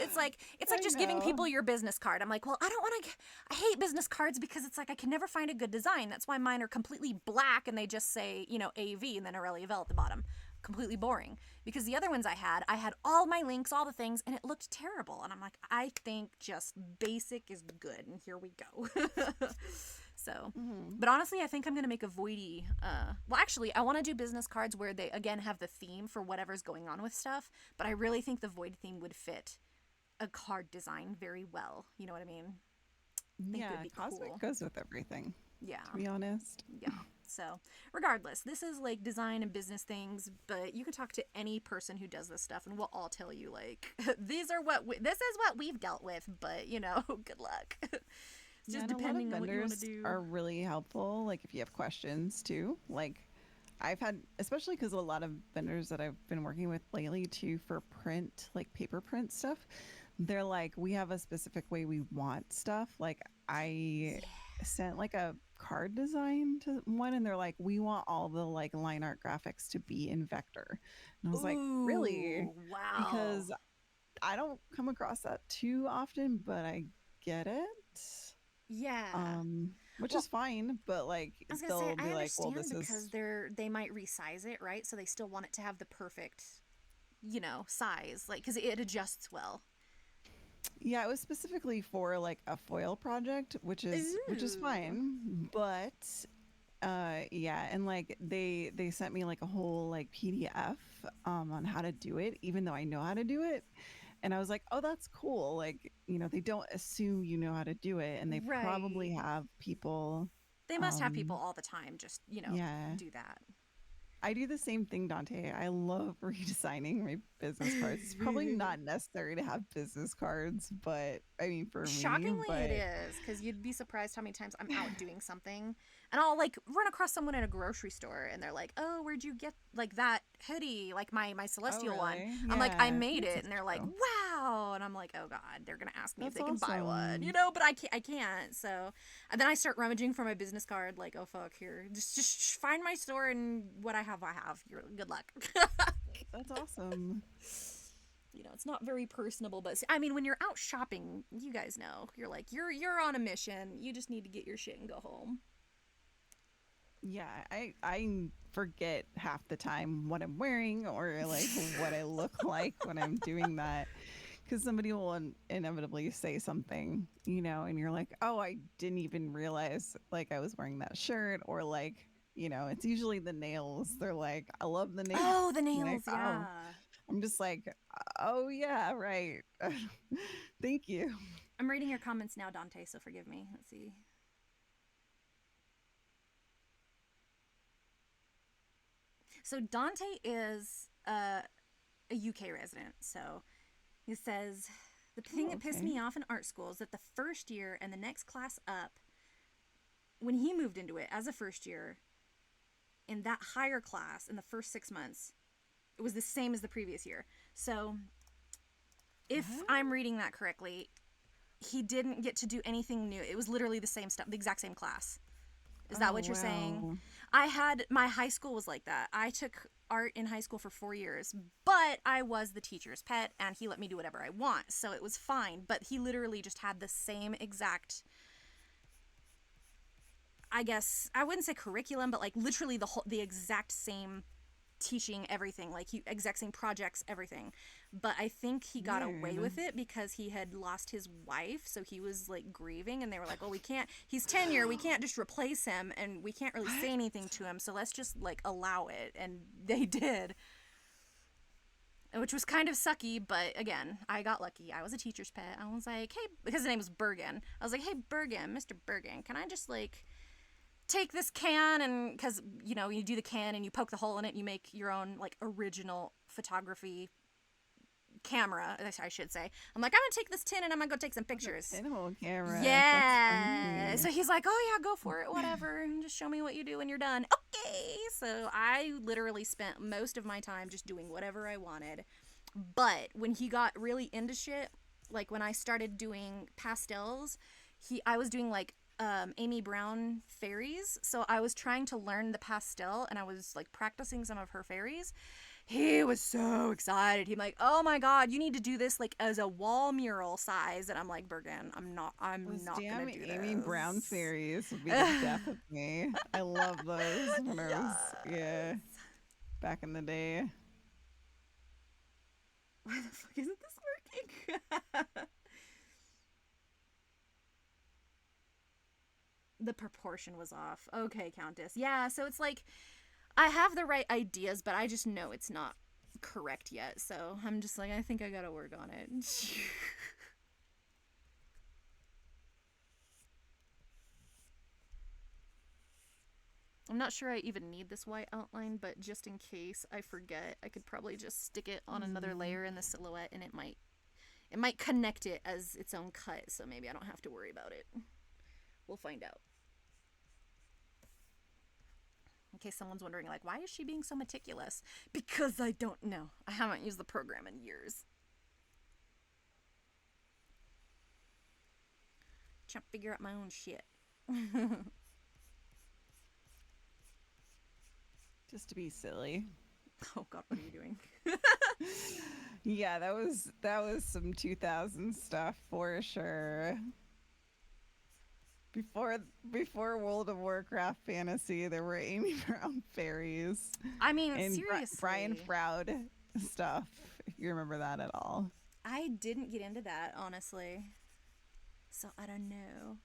it's like I just giving know. people your business card. I'm like, well, I don't want to. I hate business cards because it's like I can never find a good design. That's why mine are completely black and they just say AV and then Aurelia Vel at the bottom. Completely boring. Because the other ones I had all my links, all the things, and it looked terrible. And I'm like, I think just basic is good, and here we go. So, Hmm. but honestly, I think I'm gonna make a voidy. Well, actually, I want to do business cards where they again have the theme for whatever's going on with stuff. But I really think the void theme would fit a card design very well. You know what I mean? I think it would Yeah, be cosmic cool. goes with everything, Yeah, to be honest. yeah. So, regardless, this is like design and business things, but you can talk to any person who does this stuff, and we'll all tell you like this is what we've dealt with. But good luck. It's Yeah, just and a lot of depending on what you want to vendors do. are really helpful. Like if you have questions too. Like I've had, especially because a lot of vendors that I've been working with lately too for print, like paper print stuff, they're like, we have a specific way we want stuff. Like I sent like a card design to one and they're like, we want all the like line art graphics to be in vector. And I was like, really? Ooh, wow. Because I don't come across that too often, but I get it. Yeah. Which Well, is fine, but like I was gonna say they'll I be like, well, understand this because is they might resize it, right? So they still want it to have the perfect, size, like because it adjusts well. yeah, it was specifically for like a foil project, which is Ooh. fine, but yeah, and like they sent me like a whole like PDF on how to do it, even though I know how to do it. And I was like, oh, that's cool. Like, they don't assume you know how to do it, and they Right. probably have people They must have people all the time just, yeah. do that. I do the same thing, Dante. I love redesigning my business cards. It's probably not necessary to have business cards, but I mean, for me, Shockingly, it but is because you'd be surprised how many times I'm out doing something and I'll like run across someone in a grocery store and they're like, "Oh, where'd you get like that hoodie? Like my oh, celestial one?" really? I'm like, "I Yeah, made yours it," is and they're like, true. "Wow!" And I'm like, "Oh God, they're gonna ask me if That's they can buy one, awesome. But I can't. So, and then I start rummaging for my business card, like, "Oh fuck, here, just find my store and what I have, I have. You're good luck." That's awesome. It's not very personable, but I mean, when you're out shopping, you guys know, you're like, you're on a mission. You just need to get your shit and go home. Yeah, I forget half the time what I'm wearing or like what I look like when I'm doing that because somebody will inevitably say something, and you're like, oh, I didn't even realize like I was wearing that shirt or like, it's usually the nails. They're like, I love the nails. Oh, the Like, nails, oh, yeah. I'm just like, oh yeah, right. Thank you. I'm reading your comments now, Dante, so forgive me. Let's see. So Dante is a UK resident. So he says, the thing Oh, that pissed okay. me off in art school is that the first year and the next class up, when he moved into it as a first year, in that higher class in the first 6 months, it was the same as the previous year. So if What? I'm reading that correctly, he didn't get to do anything new. It was literally the same stuff, the exact same class. Is that Oh, what you're saying? wow. I had my high school was like that. I took art in high school for 4 years, but I was the teacher's pet and he let me do whatever I want. So it was fine, but he literally just had the same exact, I guess, I wouldn't say curriculum, but like literally the exact same teaching everything, like he exact same projects, everything. But I think he got away Weird. with it because he had lost his wife, so he was like grieving, and they were like, "Well, we can't. He's tenure. We can't just replace him, and we can't really say What? anything to him. So let's just like allow it." And they did, which was kind of sucky. But again, I got lucky. I was a teacher's pet. I was like, "Hey," because his name was Bergen. I was like, "Hey, Bergen, Mr. Bergen, can I just like take this can and because you do the can and you poke the hole in it and you make your own like original photography camera, I should say. I'm like, I'm gonna take this tin and I'm gonna go take some pictures. Pinhole camera. Yeah. That's So funny. he's like, oh yeah, go for it, whatever. Just show me what you do when you're done. Okay. So I literally spent most of my time just doing whatever I wanted. But when he got really into shit, like when I started doing pastels, I was doing like Amy Brown fairies. So I was trying to learn the pastel and I was like practicing some of her fairies. He was so excited. He's like, "Oh my god, you need to do this like as a wall mural size." And I'm like, "Bergen, I'm not Those gonna damn do Amy Brown this." fairies would be the death of me. I love those when I was, Yes. yeah, back in the day. Why the fuck isn't this working? The proportion was off. Okay, Countess. Yeah, so it's like I have the right ideas, but I just know it's not correct yet. So I'm just like, I think I gotta work on it. I'm not sure I even need this white outline, but just in case I forget, I could probably just stick it on another layer in the silhouette and it might connect it as its own cut, so maybe I don't have to worry about it. We'll find out. In case someone's wondering, like, why is she being so meticulous? Because I don't know. I haven't used the program in years. Trying to figure out my own shit. Just to be silly. Oh god, what are you doing? Yeah, that was some 2000 stuff for sure. Before World of Warcraft fantasy, there were Amy Brown fairies I mean, and seriously. Brian Froud stuff. If you remember that at all. I didn't get into that, honestly. So I don't know.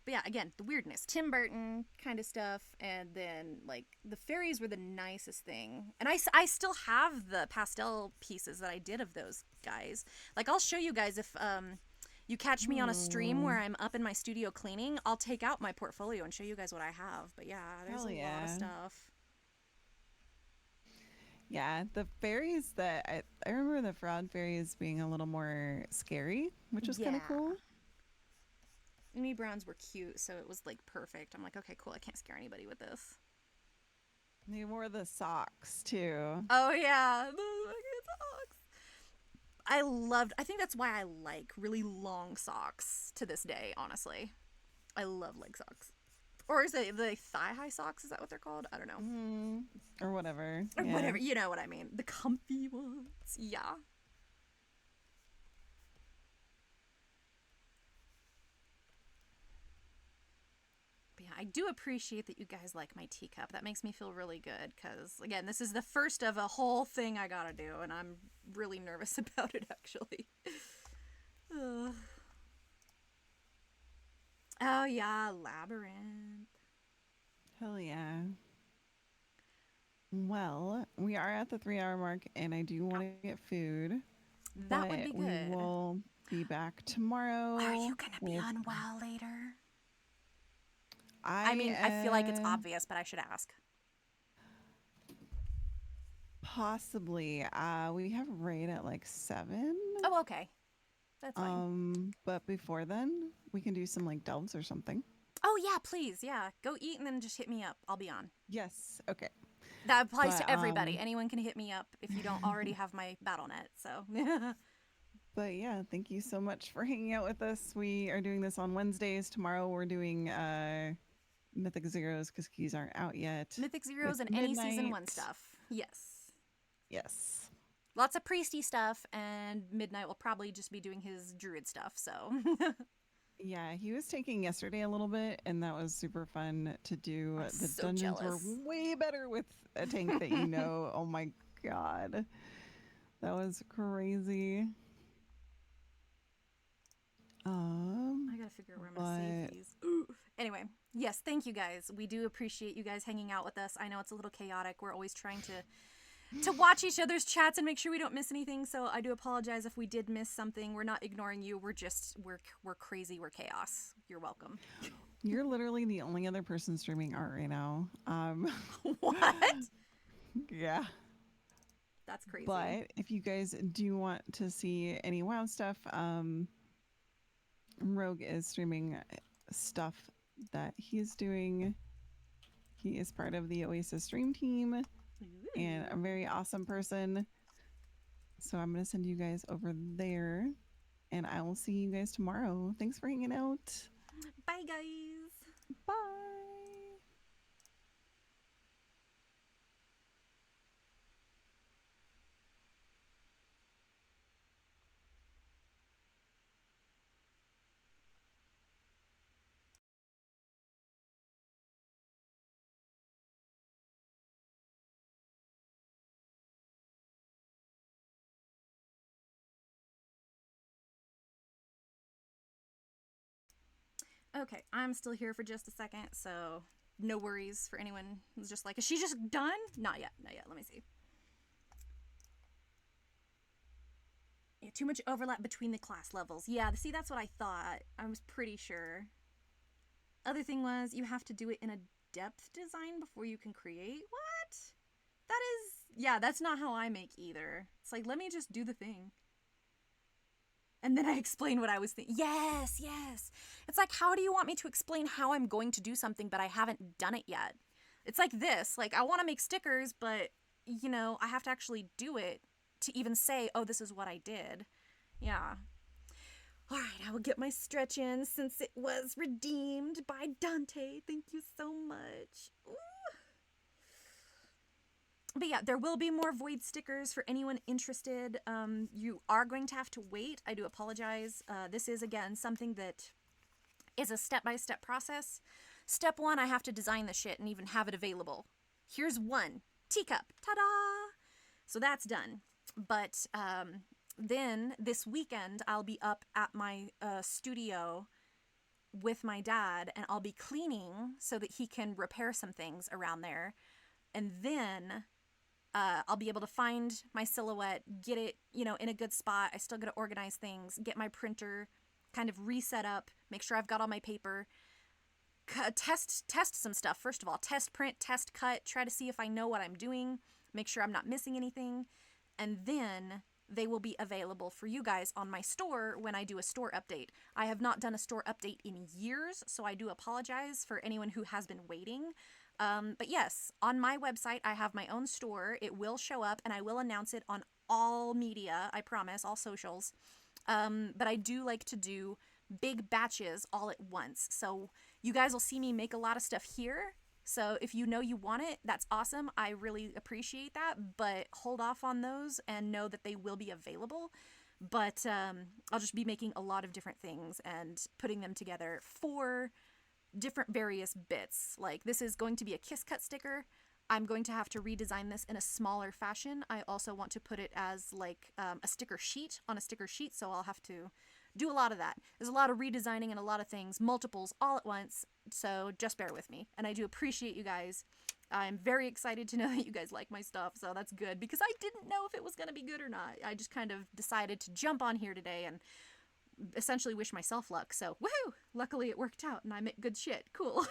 But yeah, again, the weirdness. Tim Burton kind of stuff. And then, like, the fairies were the nicest thing. And I still have the pastel pieces that I did of those guys. Like, I'll show you guys if you catch me on a stream where I'm up in my studio cleaning. I'll take out my portfolio and show you guys what I have. But yeah, there's Hell a lot of yeah. stuff. Yeah, the fairies that I remember the Froud fairies being a little more scary, which was kind Yeah. of cool. Amy Browns were cute, so it was, like, perfect. I'm like, okay, cool, I can't scare anybody with this. They wore the socks too. Oh, yeah. The fucking socks. I think that's why I like really long socks to this day, honestly. I love leg socks. Or is it the thigh-high socks? Is that what they're called? I don't know. Or whatever. Or Yeah. whatever, you know what I mean. The comfy ones. Yeah. But yeah, I do appreciate that you guys like my teacup. That makes me feel really good because, again, this is the first of a whole thing I gotta do, and I'm really nervous about it, actually. Ugh. Oh, yeah, Labyrinth. Hell yeah. Well, we are at the 3 hour mark and I do want to get food. That would be but good. We will be back tomorrow. Are you gonna be with- unwell later? I mean, I feel like it's obvious, but I should ask. Possibly. We have raid at like 7. Oh, okay. That's fine. But before then, we can do some like delves or something. Oh, yeah, please. Yeah. Go eat and then just hit me up. I'll be on. Yes. Okay. That applies But, to everybody. Anyone can hit me up if you don't already have my BattleNet. So, But yeah, thank you so much for hanging out with us. We are doing this on Wednesdays. Tomorrow we're doing Mythic Zeros because keys aren't out yet. Mythic Zeros With and any season 1 Midnight. stuff. Yes. Yes. Lots of priesty stuff, and Midnight will probably just be doing his druid stuff. So, Yeah, he was taking yesterday a little bit, and that was super fun to do. I'm The so dungeons jealous. were way better with a tank that you know. Oh my god. That was crazy. I gotta figure out where I'm gonna save these. Ooh. Anyway, yes, thank you guys. We do appreciate you guys hanging out with us. I know it's a little chaotic. We're always trying to watch each other's chats and make sure we don't miss anything. So I do apologize if we did miss something. We're not ignoring you. We're just we're crazy. We're chaos. You're welcome. You're literally the only other person streaming art right now. What? Yeah. That's crazy. But if you guys do want to see any WoW stuff, Rogue is streaming stuff that he's doing. He is part of the Oasis stream team and a very awesome person. So I'm going to send you guys over there, and I will see you guys tomorrow. Thanks for hanging out. Bye, guys. Bye. Okay, I'm still here for just a second, so no worries for anyone who's just like, is she just done? Not yet, not yet. Let me see. Yeah, too much overlap between the class levels. Yeah, see, that's what I thought. I was pretty sure. Other thing was, you have to do it in a depth design before you can create? What? That is... Yeah, that's not how I make either. It's like, let me just do the thing. And then I explain what I was thinking. Yes, yes. It's like, how do you want me to explain how I'm going to do something, but I haven't done it yet? It's like this. Like, I want to make stickers, but, you know, I have to actually do it to even say, oh, this is what I did. Yeah. All right, I will get my stretch in since it was redeemed by Dante. Thank you so much. Ooh. But yeah, there will be more void stickers for anyone interested. You are going to have to wait. I do apologize. This is, again, something that is a step-by-step process. Step 1, I have to design the shit and even have it available. Here's one. Teacup. Ta-da! So that's done. But then this weekend, I'll be up at my studio with my dad, and I'll be cleaning so that he can repair some things around there. And then... I'll be able to find my silhouette, get it, you know, in a good spot. I still got to organize things, get my printer kind of reset up, make sure I've got all my paper, test some stuff. First of all, test print, test cut, try to see if I know what I'm doing, make sure I'm not missing anything. And then they will be available for you guys on my store when I do a store update. I have not done a store update in years, so I do apologize for anyone who has been waiting. But yes, on my website, I have my own store. It will show up, and I will announce it on all media, I promise, all socials. But I do like to do big batches all at once. So you guys will see me make a lot of stuff here. So if you know you want it, that's awesome. I really appreciate that, but hold off on those and know that they will be available. But I'll just be making a lot of different things and putting them together for different various bits. Like, this is going to be a kiss cut sticker. I'm going to have to redesign this in a smaller fashion. I also want to put it as like a sticker sheet on a sticker sheet, so I'll have to do a lot of that. There's a lot of redesigning and a lot of things, multiples all at once, so just bear with me. And I do appreciate you guys. I'm very excited to know that you guys like my stuff, so that's good, because I didn't know if it was going to be good or not. I just kind of decided to jump on here today and essentially wish myself luck. So woohoo! Luckily it worked out and I make good shit. Cool.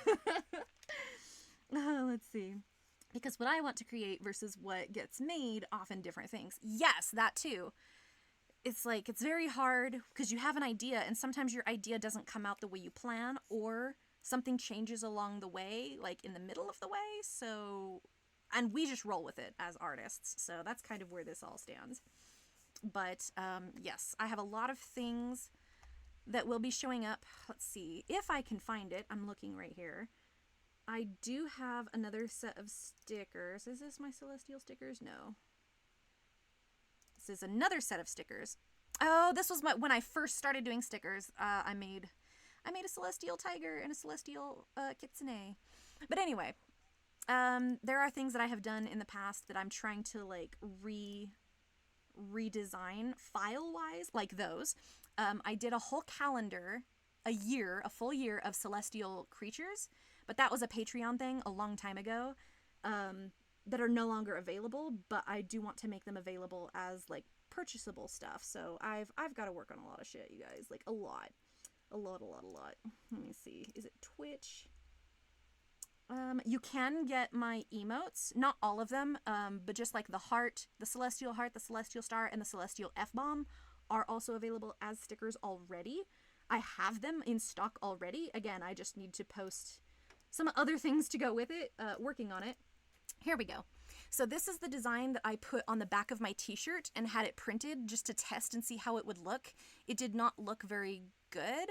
Let's see. Because what I want to create versus what gets made, often different things. Yes, that too. It's like, it's very hard because you have an idea and sometimes your idea doesn't come out the way you plan, or something changes along the way, like in the middle of the way. So, and we just roll with it as artists. So that's kind of where this all stands. But yes, I have a lot of things that will be showing up. Let's see if I can find it. I'm looking right here. I do have another set of stickers. Is this my Celestial stickers? No. This is another set of stickers. Oh, this was when I first started doing stickers. I made a Celestial Tiger and a Celestial Kitsune. But anyway, there are things that I have done in the past that I'm trying to like redesign file-wise, like those. I did a whole calendar, a full year of celestial creatures, but that was a Patreon thing a long time ago, that are no longer available, but I do want to make them available as like purchasable stuff. So I've got to work on a lot of shit, you guys, like a lot. Let me see. Is it Twitch? You can get my emotes, not all of them, but just like the heart, the celestial star, and the celestial F-bomb are also available as stickers already. I have them in stock already. Again, I just need to post some other things to go with it, working on it. Here we go. So this is the design that I put on the back of my t-shirt and had it printed just to test and see how it would look. It did not look very good,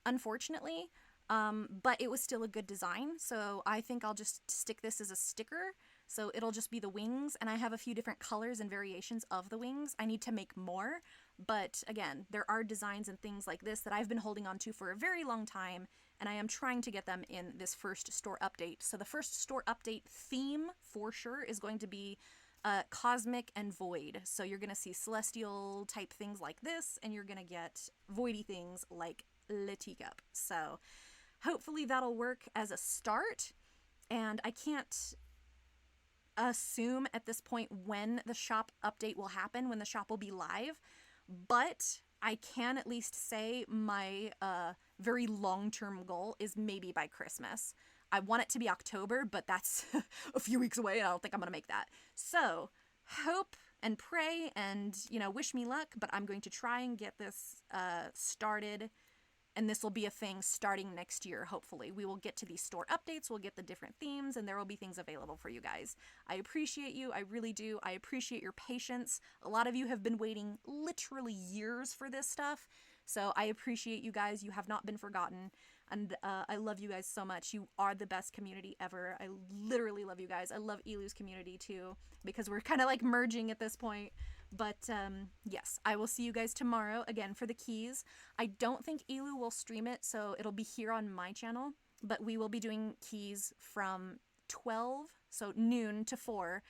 unfortunately, but it was still a good design. So I think I'll just stick this as a sticker. So it'll just be the wings, and I have a few different colors and variations of the wings. I need to make more, but again, there are designs and things like this that I've been holding on to for a very long time, and I am trying to get them in this first store update. So the first store update theme for sure is going to be cosmic and void. So you're going to see celestial type things like this, and you're going to get voidy things like Le Teacup. So hopefully that'll work as a start, and I can't assume at this point when the shop update will happen, when the shop will be live, but I can at least say my very long-term goal is maybe by Christmas. I want it to be October, but that's a few weeks away, and I don't think I'm going to make that. So, hope and pray and, wish me luck, but I'm going to try and get this started, and this will be a thing starting next year, hopefully. We will get to these store updates, we'll get the different themes, and there will be things available for you guys. I appreciate you, I really do. I appreciate your patience. A lot of you have been waiting literally years for this stuff, so I appreciate you guys. You have not been forgotten, and I love you guys so much. You are the best community ever. I literally love you guys. I love 𝐒𝐿𝐤's community too, because we're kind of like merging at this point. But yes, I will see you guys tomorrow again for the keys. I don't think 𝐒𝐿𝐤 will stream it, so it'll be here on my channel, but we will be doing keys from 12, so noon to 4,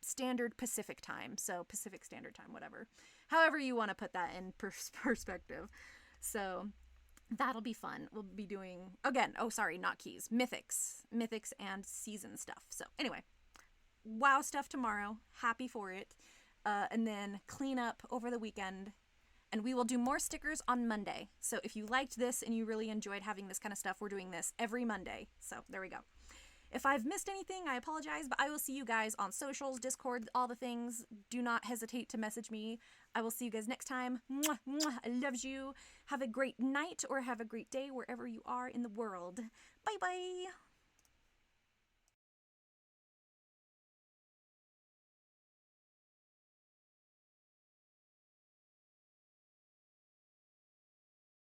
standard Pacific time, so Pacific Standard Time, whatever. However you want to put that in perspective. So that'll be fun. We'll be doing, again, oh sorry, not keys, mythics and season stuff. So anyway, WoW stuff tomorrow, happy for it. And then clean up over the weekend, and we will do more stickers on Monday. So if you liked this and you really enjoyed having this kind of stuff, we're doing this every Monday. So there we go. If I've missed anything, I apologize, but I will see you guys on socials, Discord, all the things. Do not hesitate to message me. I will see you guys next time. Mwah, mwah, I love you. Have a great night or have a great day wherever you are in the world. Bye-bye.